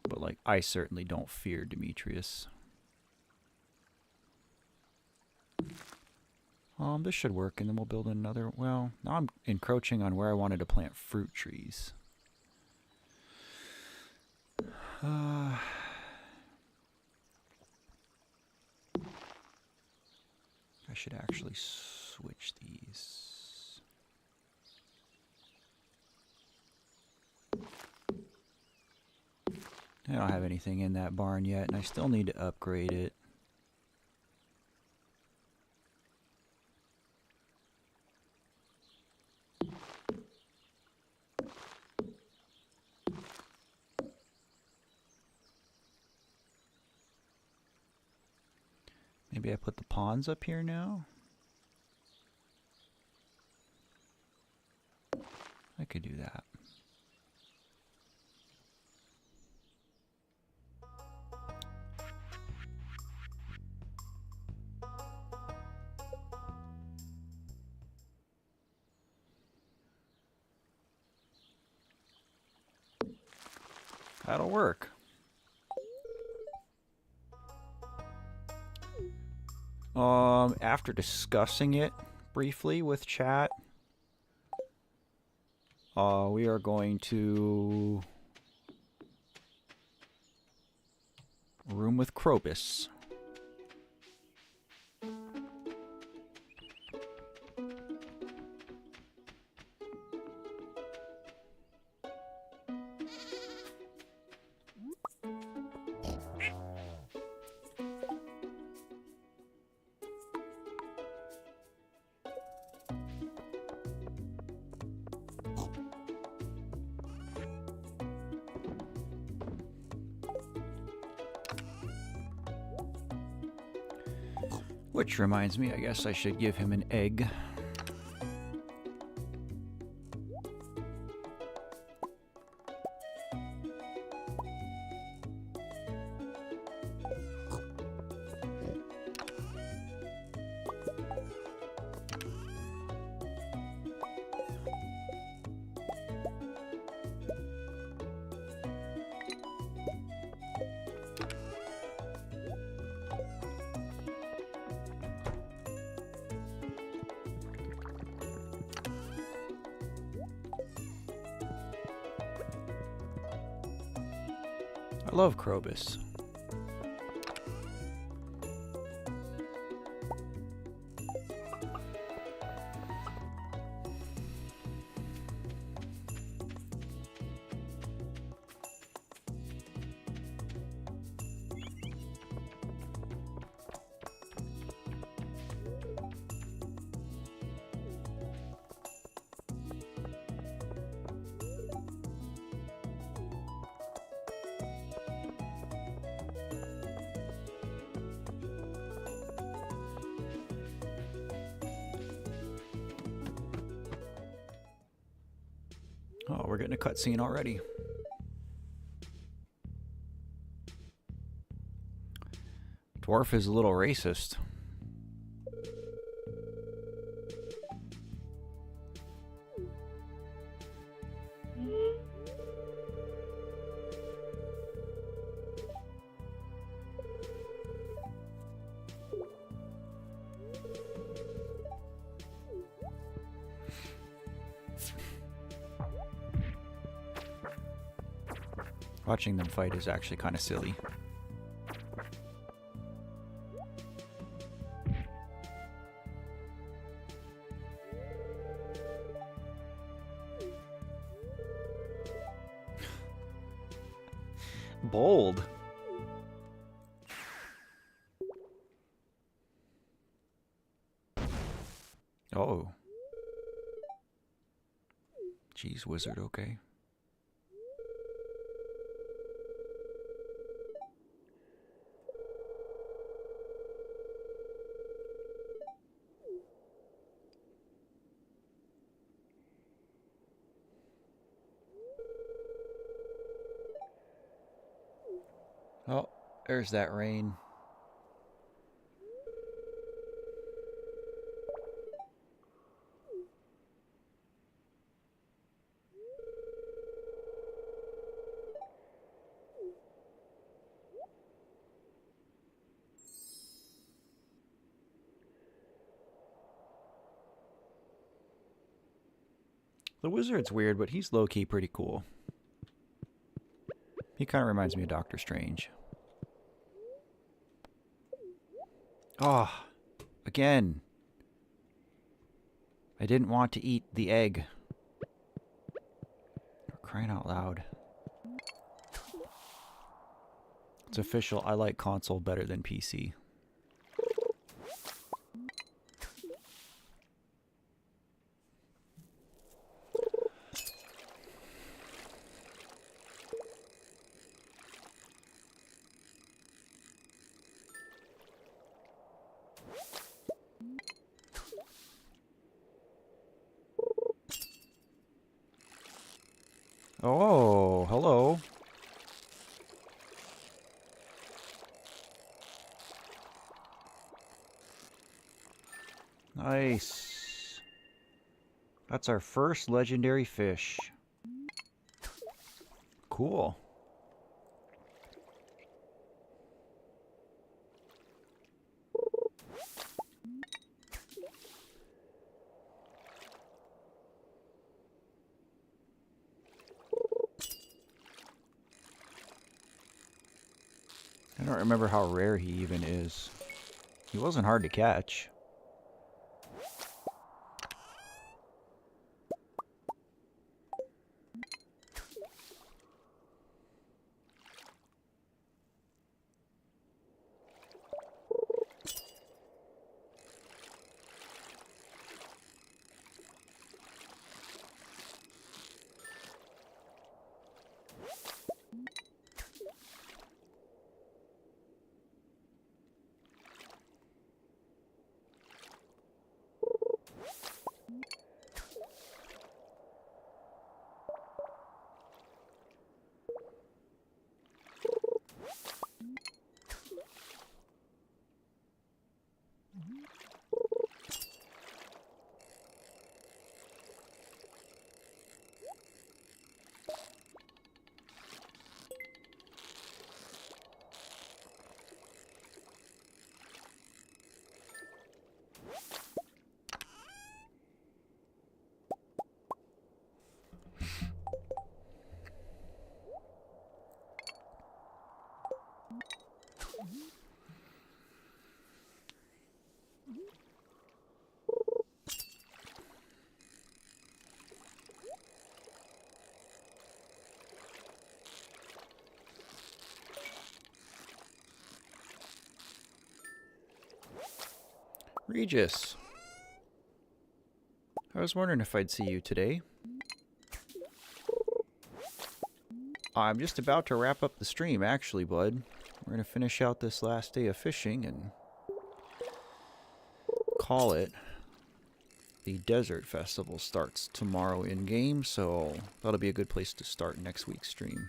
But, like, I certainly don't fear Demetrius. This should work, and then we'll build another... Well, now I'm encroaching on where I wanted to plant fruit trees. I should actually switch these. I don't have anything in that barn yet, and I still need to upgrade it. Maybe I put the ponds up here now? I could do that. That'll work. After discussing it briefly with chat, we are going to room with Krobus. Which reminds me, I guess I should give him an egg. I love Krobus. Oh, we're getting a cutscene already. Dwarf is a little racist. Watching them fight is actually kind of silly. Bold. Oh. Jeez, wizard, okay. Oh, there's that rain. The wizard's weird, but he's low-key pretty cool. He kind of reminds me of Doctor Strange. Ah, oh, again. I didn't want to eat the egg. Crying out loud. It's official. I like console better than PC. Oh, hello. Nice. That's our first legendary fish. Cool. I don't remember how rare he even is. He wasn't hard to catch. Regis. I was wondering if I'd see you today. I'm just about to wrap up the stream, actually, bud. We're going to finish out this last day of fishing and call it. The Desert Festival starts tomorrow in-game, so that'll be a good place to start next week's stream.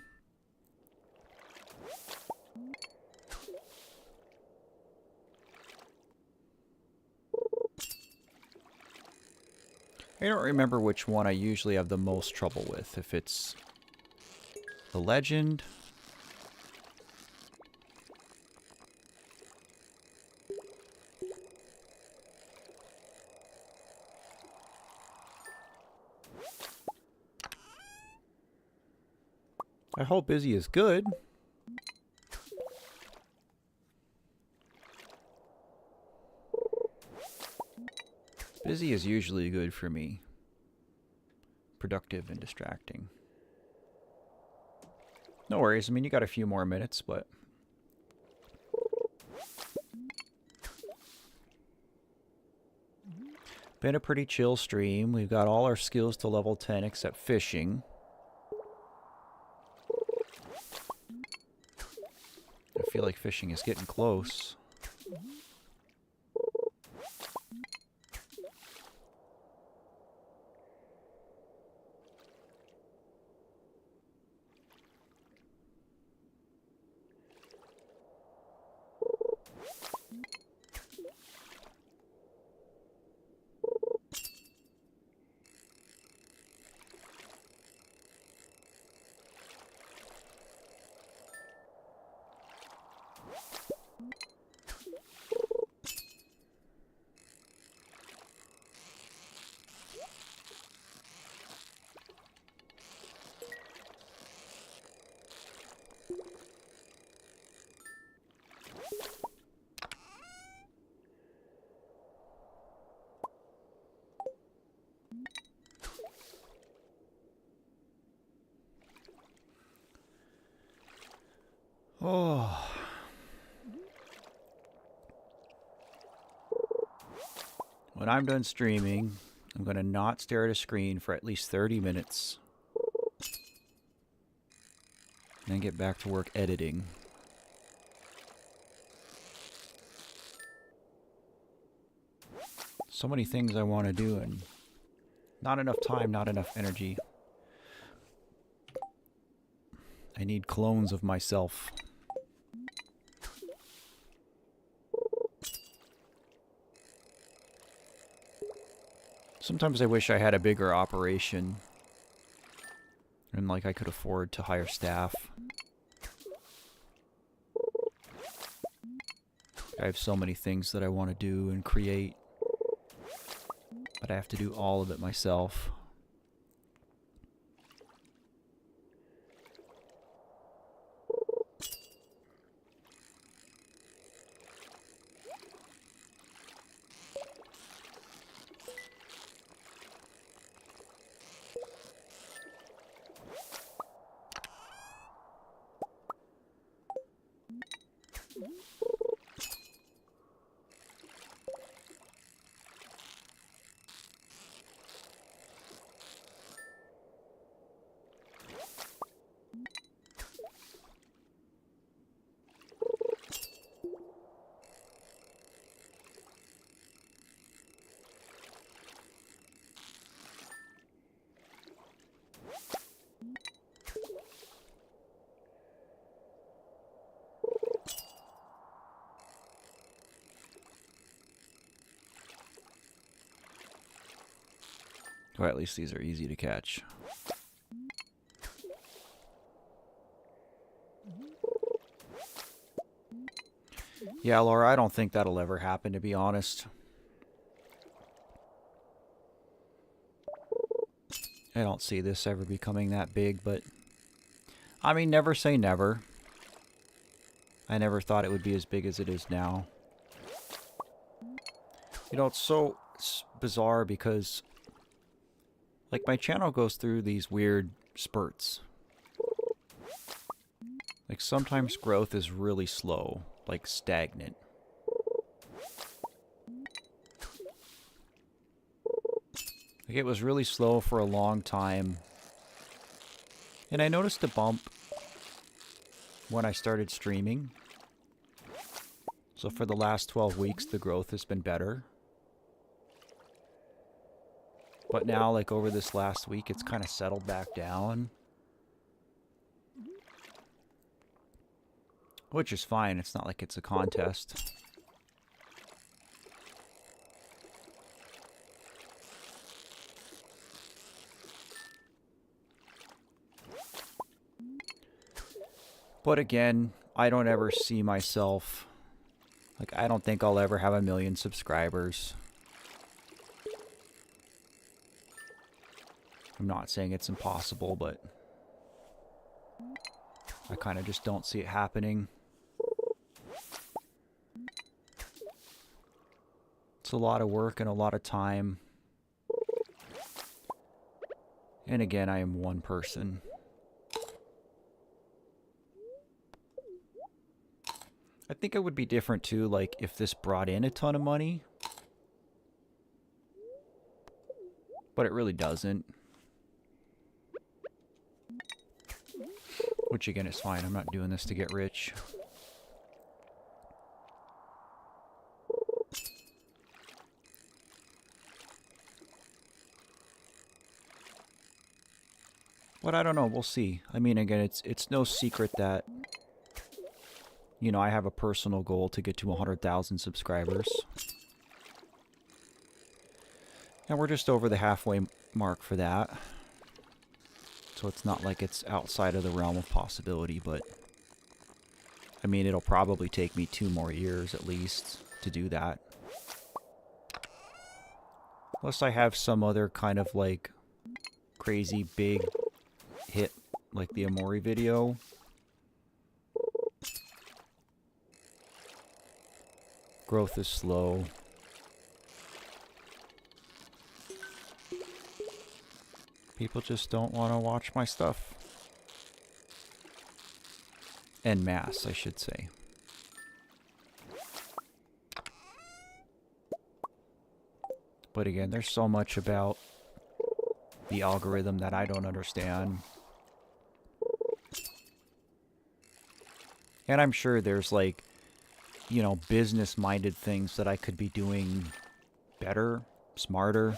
I don't remember which one I usually have the most trouble with. If it's the legend. I hope Busy is good. Busy is usually good for me. Productive and distracting. No worries. I mean, you got a few more minutes, but... Been a pretty chill stream. We've got all our skills to level 10 except fishing. I feel like fishing is getting close. Oh. When I'm done streaming, I'm going to not stare at a screen for at least 30 minutes. And then get back to work editing. So many things I want to do and not enough time, not enough energy. I need clones of myself. Sometimes I wish I had a bigger operation and like I could afford to hire staff. I have so many things that I want to do and create, but I have to do all of it myself. Or at least these are easy to catch. Yeah, Laura, I don't think that'll ever happen, to be honest. I don't see this ever becoming that big, but... I mean, never say never. I never thought it would be as big as it is now. You know, it's bizarre because... like, my channel goes through these weird spurts. Like, sometimes growth is really slow, like stagnant. Like, it was really slow for a long time. And I noticed a bump when I started streaming. So for the last 12 weeks, the growth has been better. But now, like, over this last week, it's kind of settled back down. Which is fine. It's not like it's a contest. But again, I don't ever see myself... like, I don't think I'll ever have 1 million subscribers. I'm not saying it's impossible, but... I kind of just don't see it happening. It's a lot of work and a lot of time. And again, I am one person. I think it would be different too, like, if this brought in a ton of money. But it really doesn't. Which again is fine, I'm not doing this to get rich. But I don't know, we'll see. I mean, again, it's no secret that, you know, I have a personal goal to get to 100,000 subscribers. And we're just over the halfway mark for that. So it's not like it's outside of the realm of possibility, but... I mean, it'll probably take me 2 more years at least to do that. Unless I have some other kind of, like, crazy big hit, like the Amori video. Growth is slow. People just don't want to watch my stuff. En masse, I should say. But again, there's so much about the algorithm that I don't understand. And I'm sure there's like, you know, business-minded things that I could be doing better, smarter.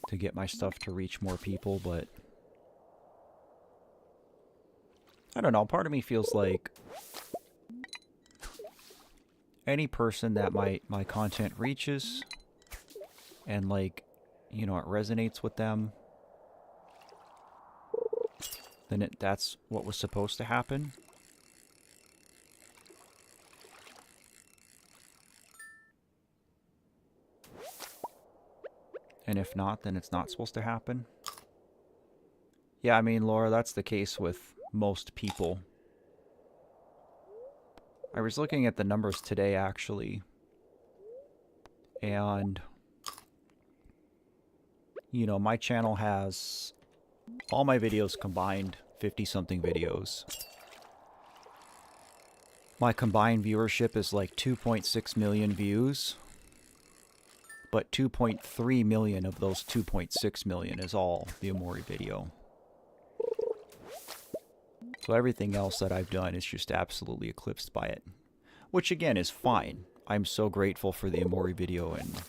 To get my stuff to reach more people, but I don't know, part of me feels like any person that my content reaches and like, you know, it resonates with them, then that's what was supposed to happen. And if not, then it's not supposed to happen. Yeah, I mean, Laura, that's the case with most people. I was looking at the numbers today, actually. And, you know, my channel has all my videos combined, 50-something videos. My combined viewership is like 2.6 million views. But 2.3 million of those 2.6 million is all the Omori video. So everything else that I've done is just absolutely eclipsed by it. Which again is fine. I'm so grateful for the Omori video, and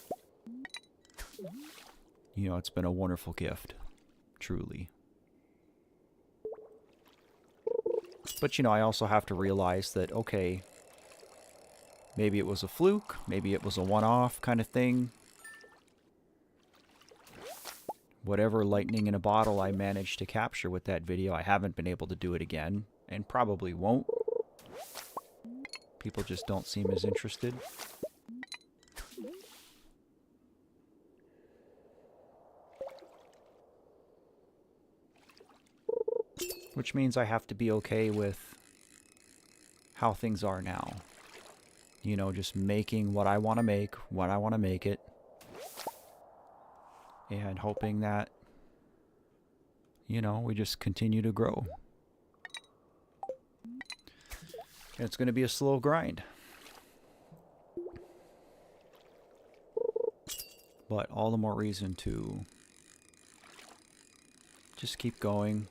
you know, it's been a wonderful gift. Truly. But you know, I also have to realize that, okay, maybe it was a fluke, maybe it was a one-off kind of thing. Whatever lightning in a bottle I managed to capture with that video, I haven't been able to do it again, and probably won't. People just don't seem as interested. Which means I have to be okay with how things are now. You know, just making what I want to make, when I want to make it. And hoping that, you know, we just continue to grow. And it's going to be a slow grind. But all the more reason to just keep going.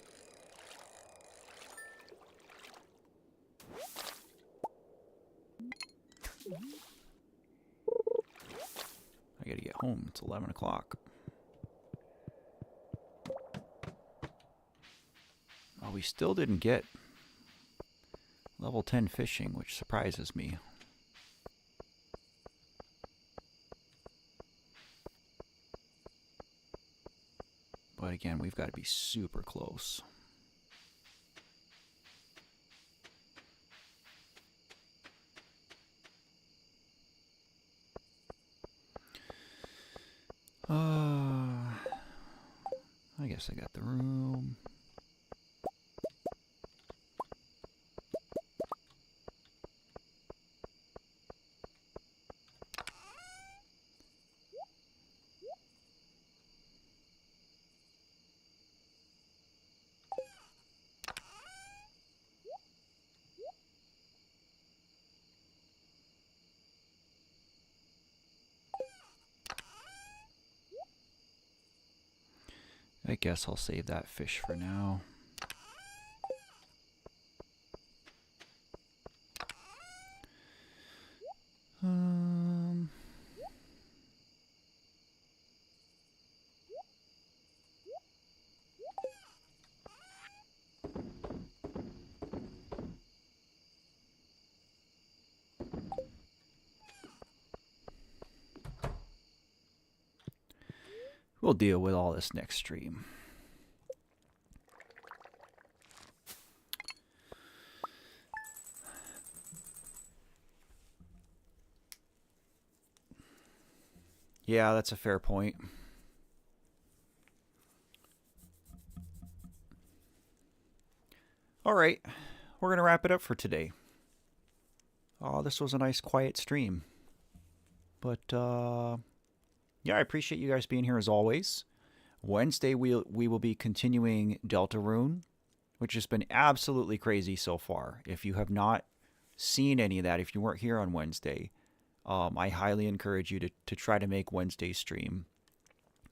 I gotta get home. It's 11 o'clock. Oh, we still didn't get level 10 fishing, which surprises me. But again, we've got to be super close. I guess I got the room. I guess I'll save that fish for now. We'll deal with all this next stream. Yeah, that's a fair point. All right, we're going to wrap it up for today. Oh, this was a nice quiet stream. But, yeah, I appreciate you guys being here as always. Wednesday, we will be continuing Deltarune, which has been absolutely crazy so far. If you have not seen any of that, if you weren't here on Wednesday, I highly encourage you to try to make Wednesday's stream.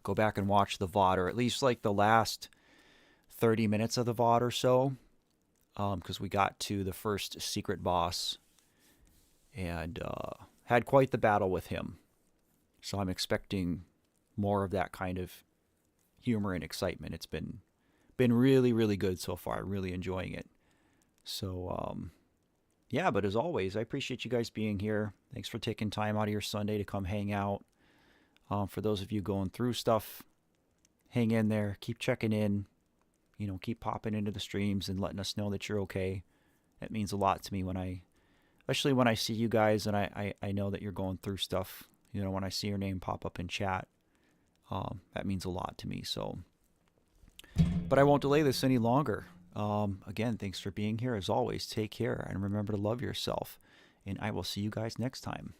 Go back and watch the VOD, or at least like the last 30 minutes of the VOD or so, because we got to the first secret boss and had quite the battle with him. So I'm expecting more of that kind of humor and excitement. It's been really, really good so far. Really enjoying it. So, yeah, but as always, I appreciate you guys being here. Thanks for taking time out of your Sunday to come hang out. For those of you going through stuff, hang in there. Keep checking in. You know, keep popping into the streams and letting us know that you're okay. It means a lot to me especially when I see you guys and I know that you're going through stuff. You know, when I see your name pop up in chat, that means a lot to me. So, but I won't delay this any longer. Again, thanks for being here. As always, take care and remember to love yourself. And I will see you guys next time.